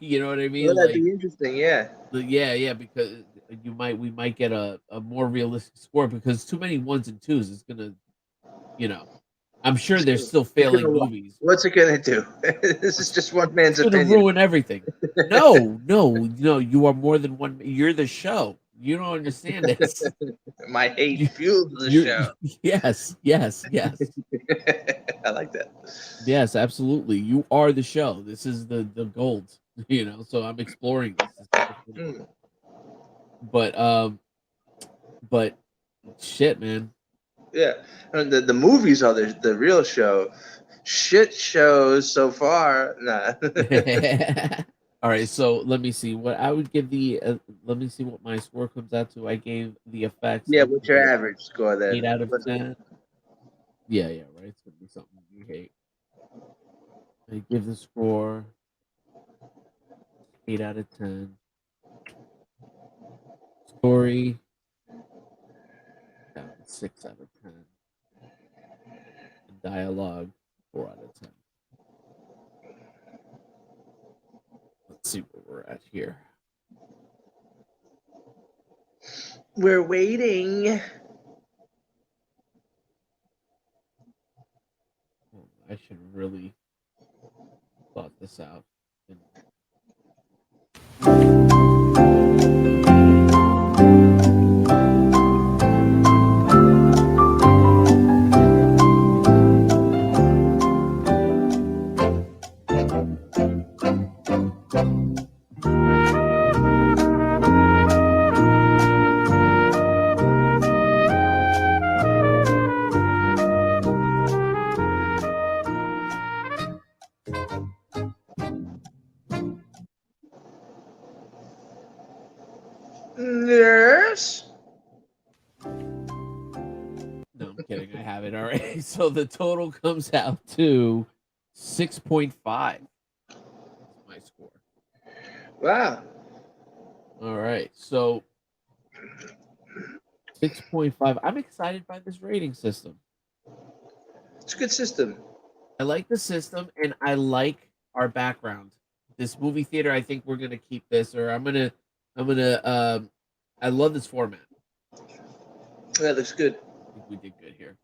you know what I mean? Well, that'd be interesting, yeah. Yeah, because we might get a more realistic score because too many 1s and 2s is gonna, I'm sure there's still failing movies. What's it gonna do? This is just one man's It's opinion. gonna ruin everything. No, you are more than one. You're the show. You don't understand this. My hate fuels the show. Yes. I like that. Yes, absolutely. You are the show. This is the gold. So I'm exploring this. But shit, man. Yeah, and the movies are the real show. Shit shows so far. Nah. All right, so let me see what I would give let me see what my score comes out to. I gave the effects. Yeah, what's your average score then? 8 out of 10. Yeah, right. It's gonna be something you hate. I give the score 8 out of 10. Story 6 out of 10. And dialogue 4 out of 10. Let's see where we're at here. We're waiting. I should really thought this out. Yes. No, I'm kidding. I have it already. So the total comes out to 6.5. That's my score. Wow. All right. So 6.5. I'm excited by this rating system. It's a good system. I like the system and I like our background. This movie theater, I think we're gonna keep this, or I'm gonna I love this format. That looks good. I think we did good here.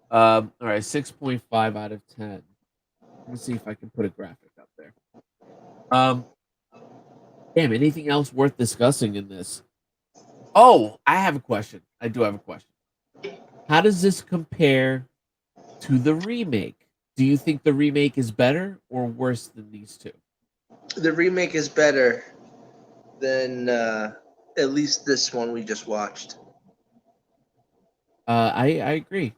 All right, 6.5 out of 10. Let me see if I can put a graphic up there. Damn, anything else worth discussing in this? Oh, I have a question. I do have a question. How does this compare to the remake? Do you think the remake is better or worse than these two? The remake is better than at least this one we just watched. I agree.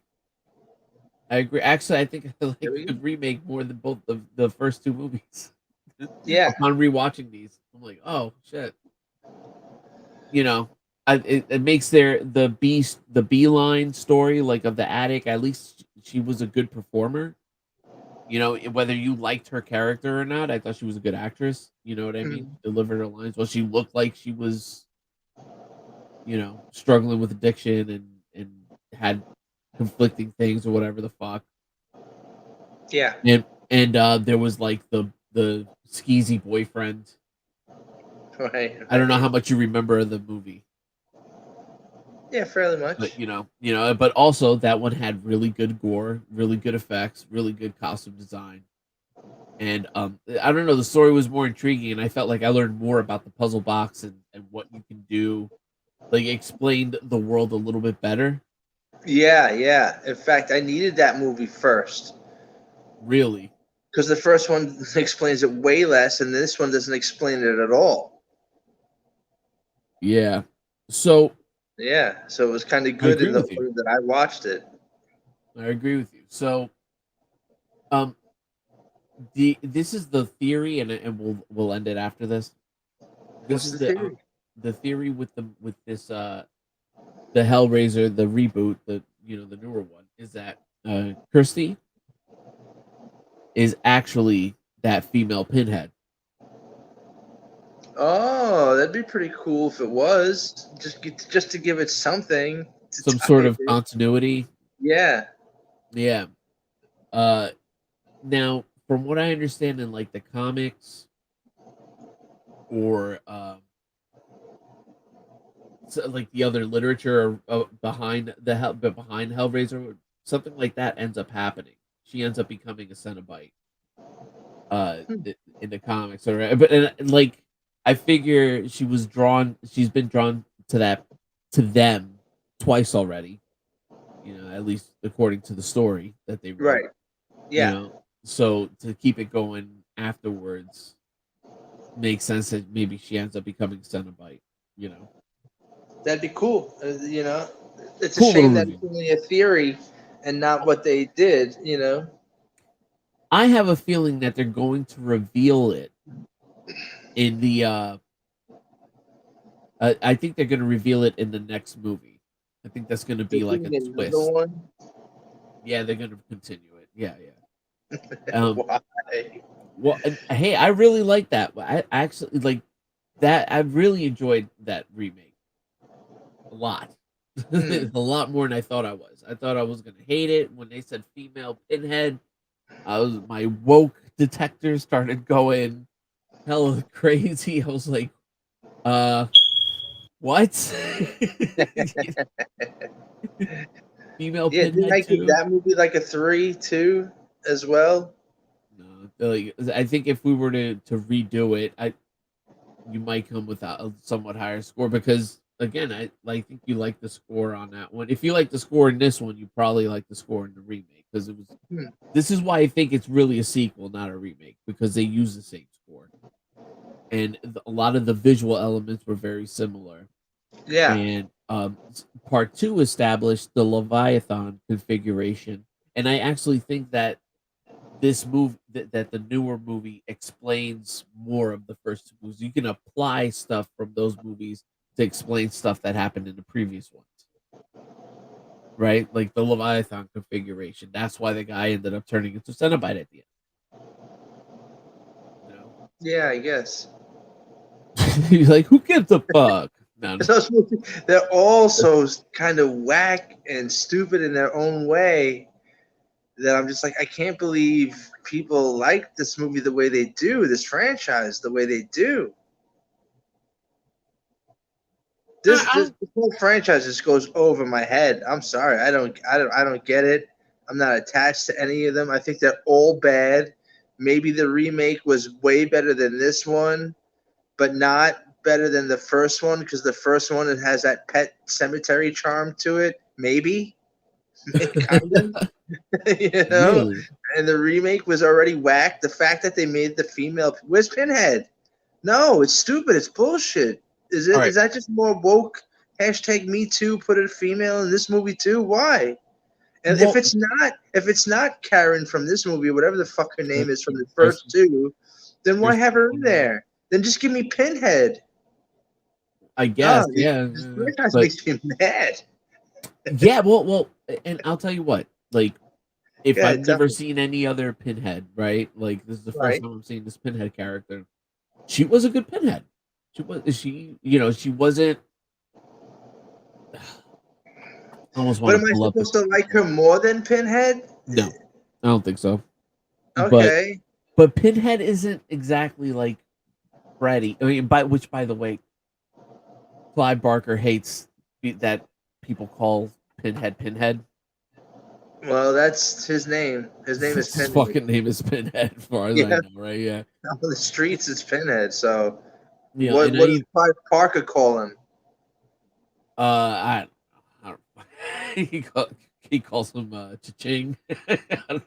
I agree. Actually, I think I like the remake more than both of the first two movies. Yeah. Upon rewatching these, I'm like, oh shit. You know, it makes the beeline story like of the attic. At least she was a good performer. You know, whether you liked her character or not, I thought she was a good actress. You know what I mean? Delivered her lines. Well, she looked like she was, you know, struggling with addiction and had conflicting things or whatever the fuck. Yeah. And there was like the skeezy boyfriend. Right. I don't know how much you remember of the movie. Yeah, fairly much. But but also that one had really good gore, really good effects, really good costume design. And I don't know, the story was more intriguing and I felt like I learned more about the puzzle box and what you can do. Like it explained the world a little bit better. Yeah, yeah. In fact, I needed that movie first. Really? Because the first one explains it way less, and this one doesn't explain it at all. Yeah. So yeah, so it was kind of good in the order that I watched it. I agree with you. So this is the theory, and we'll end it after this. This What's is the theory? The theory with this the Hellraiser, the reboot, the newer one, is that Kirsty is actually that female Pinhead. Oh, that'd be pretty cool if it was. Just to give it something. Some sort of continuity. Yeah. Yeah. Now, from what I understand in like the comics or so, like the other literature behind behind Hellraiser, something like that ends up happening. She ends up becoming a Cenobite. In the comics, or but like I figure she's been drawn to them twice already. You know, at least according to the story that they wrote. Right. Yeah. You know, so to keep it going afterwards makes sense that maybe she ends up becoming Cenobite. You know, that'd be cool. You know, it's cool a shame little that it's only a theory and not what they did. You know. I have a feeling that they're going to reveal it in the I think they're going to reveal it in the next movie. I think that's going to be like a twist. One? Yeah, they're going to continue it. Yeah. Why? Well, hey, I really like that. I actually like that. I really enjoyed that remake a lot. It's a lot more than I thought I was. I thought I was going to hate it when they said female Pinhead. My woke detector started going hella crazy. I was like, what? Female Yeah, didn't I Pinhead give too? that movie like a 3 too as well? No, like I think if we were to redo it, you might come with a somewhat higher score because again, I think you like the score on that one. If you like the score in this one, you probably like the score in the remake because it was. This is why I think it's really a sequel, not a remake, because they use the same score, and a lot of the visual elements were very similar. Yeah. And part 2 established the Leviathan configuration, and I actually think that this move that the newer movie explains more of the first two movies. You can apply stuff from those movies to explain stuff that happened in the previous ones. Right? Like the Leviathan configuration. That's why the guy ended up turning into Cenobite at the end. Yeah, I guess. He's like, who gives a fuck? No. They're all so kind of whack and stupid in their own way that I'm just like, I can't believe people like this movie the way they do, this franchise the way they do. This whole franchise just goes over my head. I'm sorry, I don't get it. I'm not attached to any of them. I think they're all bad. Maybe the remake was way better than this one, but not better than the first one because the first one it has that Pet Cemetery charm to it. Maybe kind of, Really? And the remake was already whacked. The fact that they made the female, where's Pinhead? No, it's stupid. It's bullshit. Is it? Right. Is that just more woke? Hashtag Me Too. Put a female in this movie too. Why? And Well, if it's not Karen from this movie, whatever the fuck her name is from the first two, then why have her in there? Then just give me Pinhead. I guess, No, yeah. This franchise But makes me mad. yeah, well, and I'll tell you what, like, if Yeah, I've never seen any other Pinhead, right? Like, this is the first Right. time I'm seeing this Pinhead character. She was a good Pinhead. She wasn't. Almost But want am to I pull up. supposed to like her more than Pinhead? No, I don't think so. Okay. But Pinhead isn't exactly like Freddy. I mean, by the way, Clive Barker hates that people call Pinhead. Well, that's his name. His name is His Pinhead. fucking name is Pinhead, as far as I know, right? Yeah. On the streets, it's Pinhead. So, Yeah, what and does Clive Parker call him? I don't he calls him Cha-Ching. You know what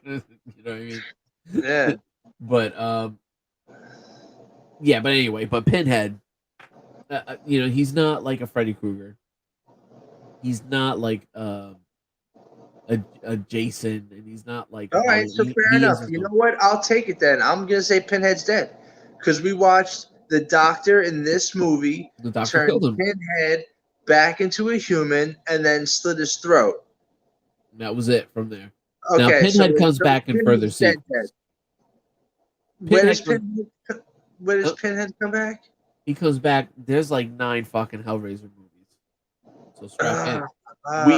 I mean? Yeah. But yeah, but anyway, but Pinhead, he's not like a Freddy Krueger. He's not like a Jason, and he's not like All right, so fair enough. You know what? I'll take it then. I'm gonna say Pinhead's dead because we watched the Doctor in this movie The Doctor turn killed him. Pinhead back into a human and then slit his throat. That was it from there. Okay, Now Pinhead so comes back in further Pinhead's dead, sequels. Where does Pinhead Pinhead come back? He comes back. There's like 9 fucking Hellraiser movies. So strap in.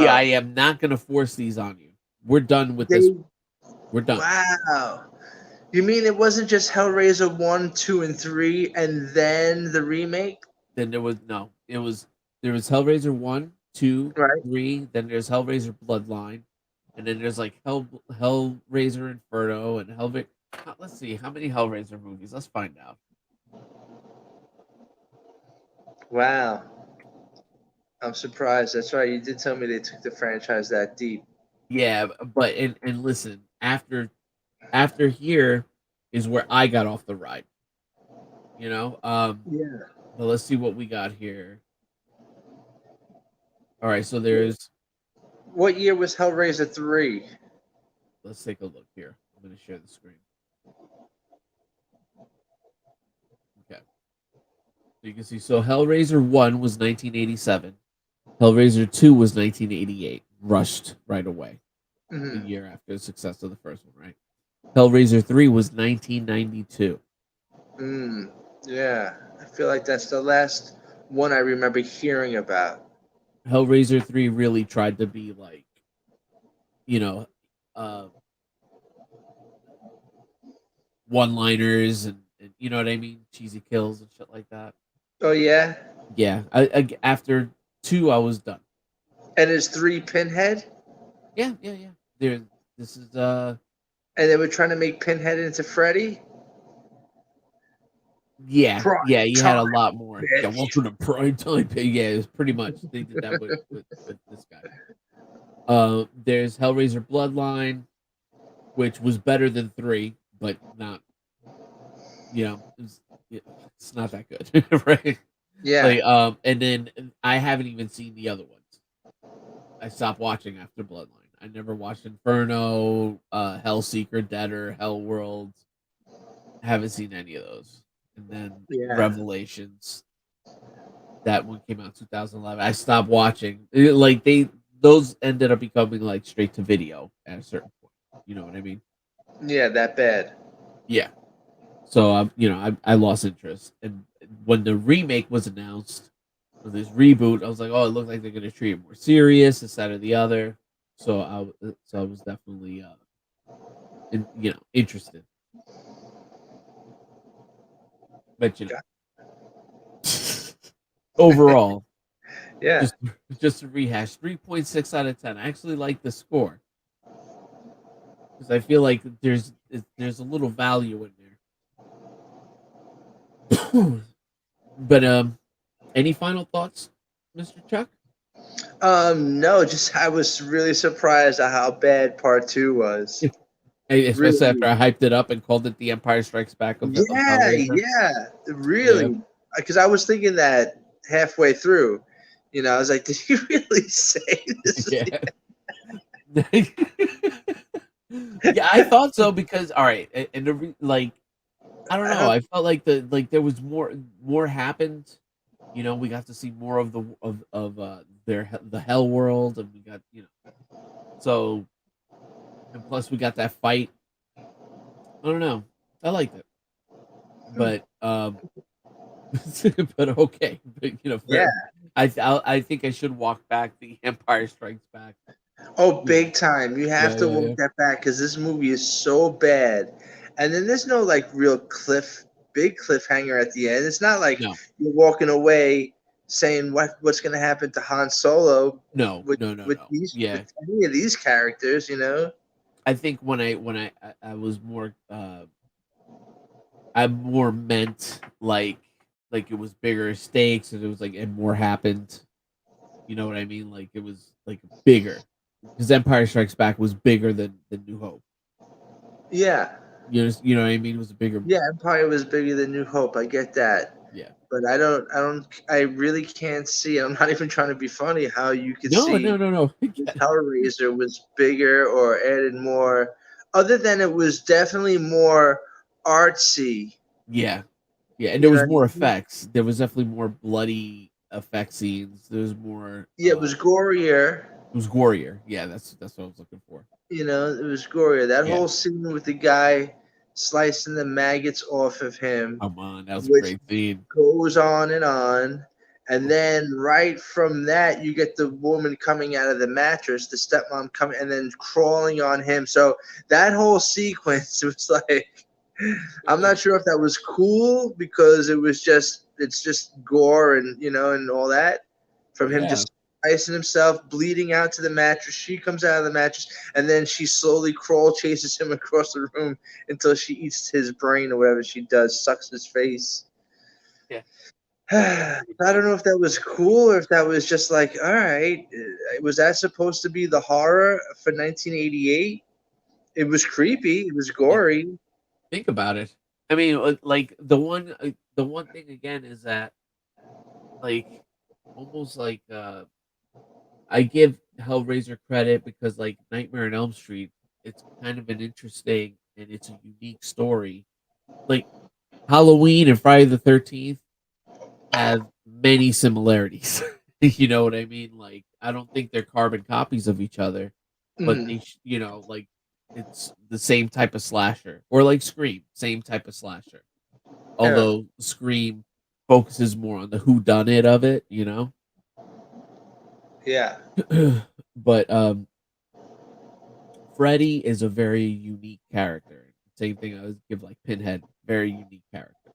I am not gonna force these on you. We're done with this. We're done. Wow. You mean it wasn't just Hellraiser 1, 2, and 3, and then the remake? Then there was Hellraiser 1, 2, 3, then there's Hellraiser Bloodline, and then there's like Hellraiser Inferno and Hellraiser. Let's see, how many Hellraiser movies? Let's find out. Wow. I'm surprised. That's right. You did tell me they took the franchise that deep. Yeah, but and listen, after here is where I got off the ride. Yeah. But let's see what we got here. All right, so there's. What year was Hellraiser 3? Let's take a look here. I'm going to share the screen. Okay. So you can see. So Hellraiser 1 was 1987. Hellraiser 2 was 1988. Rushed right away. A year after the success of the first one, right? Hellraiser 3 was 1992. Yeah. I feel like that's the last one I remember hearing about. Hellraiser 3 really tried to be like, one-liners and you know what I mean? Cheesy kills and shit like that. Oh, yeah? Yeah. I after 2, I was done. And is 3 Pinhead? Yeah. This is And they were trying to make Pinhead into Freddy? Yeah, Prime you had a time, lot more. bitch. Yeah, welcome to prime time. Yeah, it was pretty much they did that with this guy. There's Hellraiser Bloodline, which was better than 3, but not. It's not that good, right? Yeah. And then I haven't even seen the other ones. I stopped watching after Bloodline. I never watched Inferno, Hellseeker, Deader, Hellworld. I haven't seen any of those. And then Revelations. That one came out in 2011. I stopped watching. Those ended up becoming like straight to video at a certain point. You know what I mean? Yeah, that bad. Yeah. So I lost interest. And when the remake was announced, or this reboot, I was like, oh, it looks like they're gonna treat it more serious, this, that, or the other. So I was definitely interested. But overall, Yeah. just to rehash, 3.6 out of 10. I actually like the score because I feel like there's a little value in there. But any final thoughts, Mr. Chuck? No, just I was really surprised at how bad part 2 was. Especially Really. after I hyped it up and called it the Empire Strikes Back of Hellraiser. Yeah, really. Because I was thinking that halfway through. I was like, did he really say this? Yeah. Yeah, I thought so because all right, and I don't know, I felt like there was more happened. We got to see more of the hell world, and we got so, and plus we got that fight. I don't know, I liked it, but but okay, but Yeah. I think I should walk back the Empire Strikes Back. Oh, big time. You have to Yeah. walk that back because this movie is so bad. And then there's no like real big cliffhanger at the end. It's not like No. you're walking away saying what's going to happen to Han Solo. No. With these, with any of these characters. I think when I was more I more meant like it was bigger stakes and it was like and more happened. You know what I mean? Like it was like bigger because Empire Strikes Back was bigger than New Hope. Yeah. You know what I mean? It was a bigger. Yeah, Empire was bigger than New Hope. I get that. Yeah. But I really can't see. I'm not even trying to be funny. How you could No. see Hellraiser was bigger or added more, other than it was definitely more artsy. Yeah, and there was more effects. There was definitely more bloody effect scenes. There was more. Yeah, it was gorier. It was gorier. Yeah, that's what I was looking for. It was gorier. That whole scene with the guy slicing the maggots off of him. Come on, that was a great scene. Goes on, and then right from that, you get the woman coming out of the mattress, the stepmom coming, and then crawling on him. So that whole sequence was like, I'm not sure if that was cool because it's just gore and and all that from him just slicing himself, bleeding out to the mattress. She comes out of the mattress, and then she slowly chases him across the room until she eats his brain or whatever she does, sucks his face. Yeah. I don't know if that was cool or if that was just like, all right, was that supposed to be the horror for 1988? It was creepy. It was gory. Think about it. I mean, like the one thing again is that, like, almost like I give Hellraiser credit because like Nightmare on Elm Street, it's kind of an interesting and it's a unique story. Like Halloween and Friday the 13th have many similarities. You know what I mean? Like I don't think they're carbon copies of each other, but they like it's the same type of slasher, or like Scream, same type of slasher. Although Scream focuses more on the whodunit of it, Yeah. But Freddy is a very unique character. Same thing I would give like Pinhead, very unique character.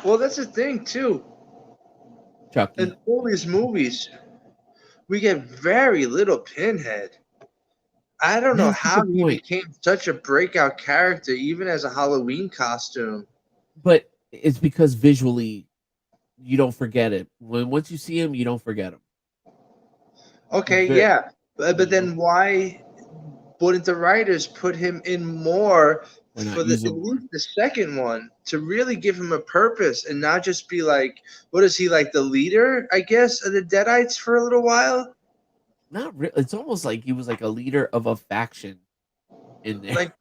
Well, that's the thing too. Chucky. In all these movies, we get very little Pinhead. I don't know how he became such a breakout character, even as a Halloween costume. But it's because visually, you don't forget it. Once you see him, you don't forget him. Okay, yeah, but then why wouldn't the writers put him in more for at least the second one to really give him a purpose and not just be like, what is he, like the leader, I guess, of the Deadites for a little while? Not really. It's almost like he was like a leader of a faction in there. Like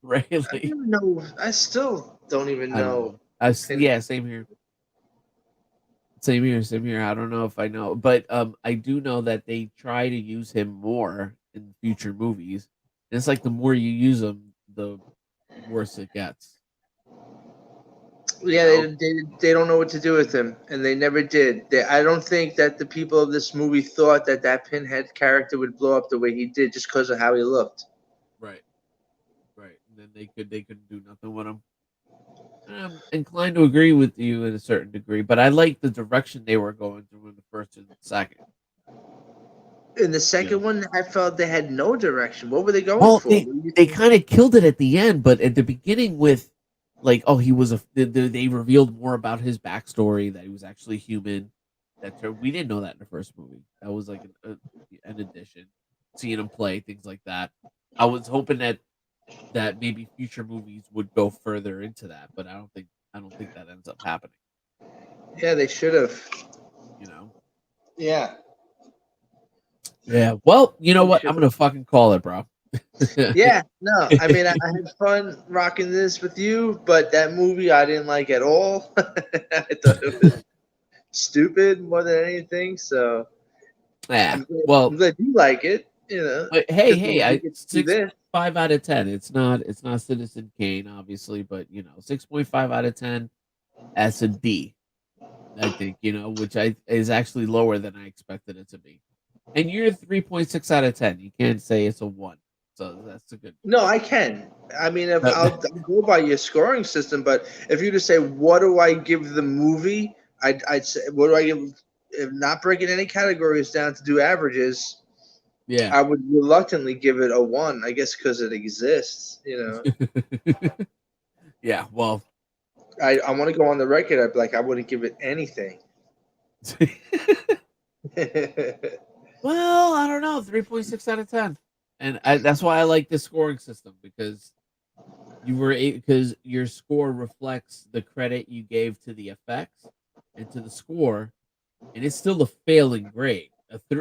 right? I don't even know. I still don't even know. Yeah, same here. Same here, same here. I don't know if I know, but I do know that they try to use him more in future movies. And it's like the more you use him, the worse it gets. Yeah, they don't know what to do with him, and they never did. I don't think that the people of this movie thought that Pinhead character would blow up the way he did just because of how he looked. Right, right. And then they couldn't do nothing with him. I'm inclined to agree with you in a certain degree, but I like the direction they were going through in the first and second. In the second one, I felt they had no direction. What were they going Well, for? they kind of killed it at the end, but at the beginning with like, oh, he was they revealed more about his backstory, that he was actually human. We didn't know that in the first movie. That was like an addition. Seeing him play things like that. I was hoping that maybe future movies would go further into that, but I don't think that ends up happening. Yeah, they should have. You know. Yeah. Yeah. Well, you know what? I'm gonna fucking call it, bro. Yeah. No, I mean, I had fun rocking this with you, but that movie I didn't like at all. I thought it was stupid more than anything. So, Yeah. I'm Well, glad you like it. You know. But hey, I 6.5 out of 10. It's not Citizen Kane, obviously, but 6.5 out of 10. That's a D, I think, which is actually lower than I expected it to be. And you're 3.6 out of 10. You can't say it's a 1. So that's a good. No, I can. I mean, if I'll go by your scoring system, but if you just say, what do I give the movie? I'd say, what do I give? If not breaking any categories down to do averages, yeah, I would reluctantly give it a 1. I guess because it exists. Yeah. Well, I want to go on the record. I'd be like, I wouldn't give it anything. Well, I don't know. 3.6 out of 10. And that's why I like this scoring system, because because your score reflects the credit you gave to the effects and to the score, and it's still a failing grade.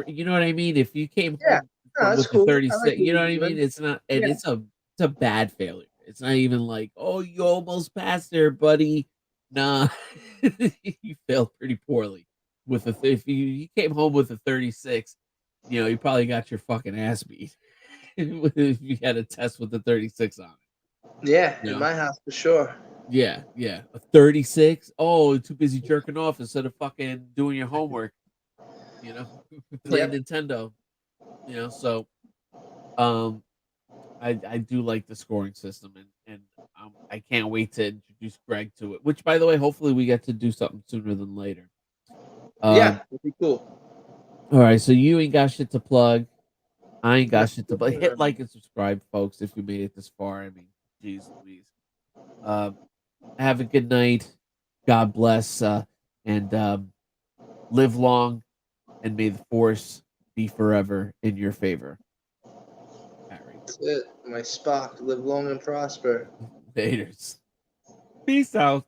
You know what I mean? If you came home with cool. the I 36, like you know what I it, mean? man. It's not, and it's a bad failure. It's not even like, oh, you almost passed there, buddy. Nah, you failed pretty poorly with if you came home with a 36. You probably got your fucking ass beat if you had a test with the 36 on it. Yeah, in my house for sure. Yeah, a 36. Oh, too busy jerking off instead of fucking doing your homework. Playing Nintendo. So, I do like the scoring system, and I can't wait to introduce Greg to it. Which, by the way, hopefully we get to do something sooner than later. Yeah, that'd be cool. All right, so you ain't got shit to plug. I ain't got shit to plug. Hit like and subscribe, folks, if you made it this far. I mean, geez Louise. Have a good night. God bless, and live long, and may the force be forever in your favor. Harry. That's it. My Spock, live long and prosper. Laters. Peace out.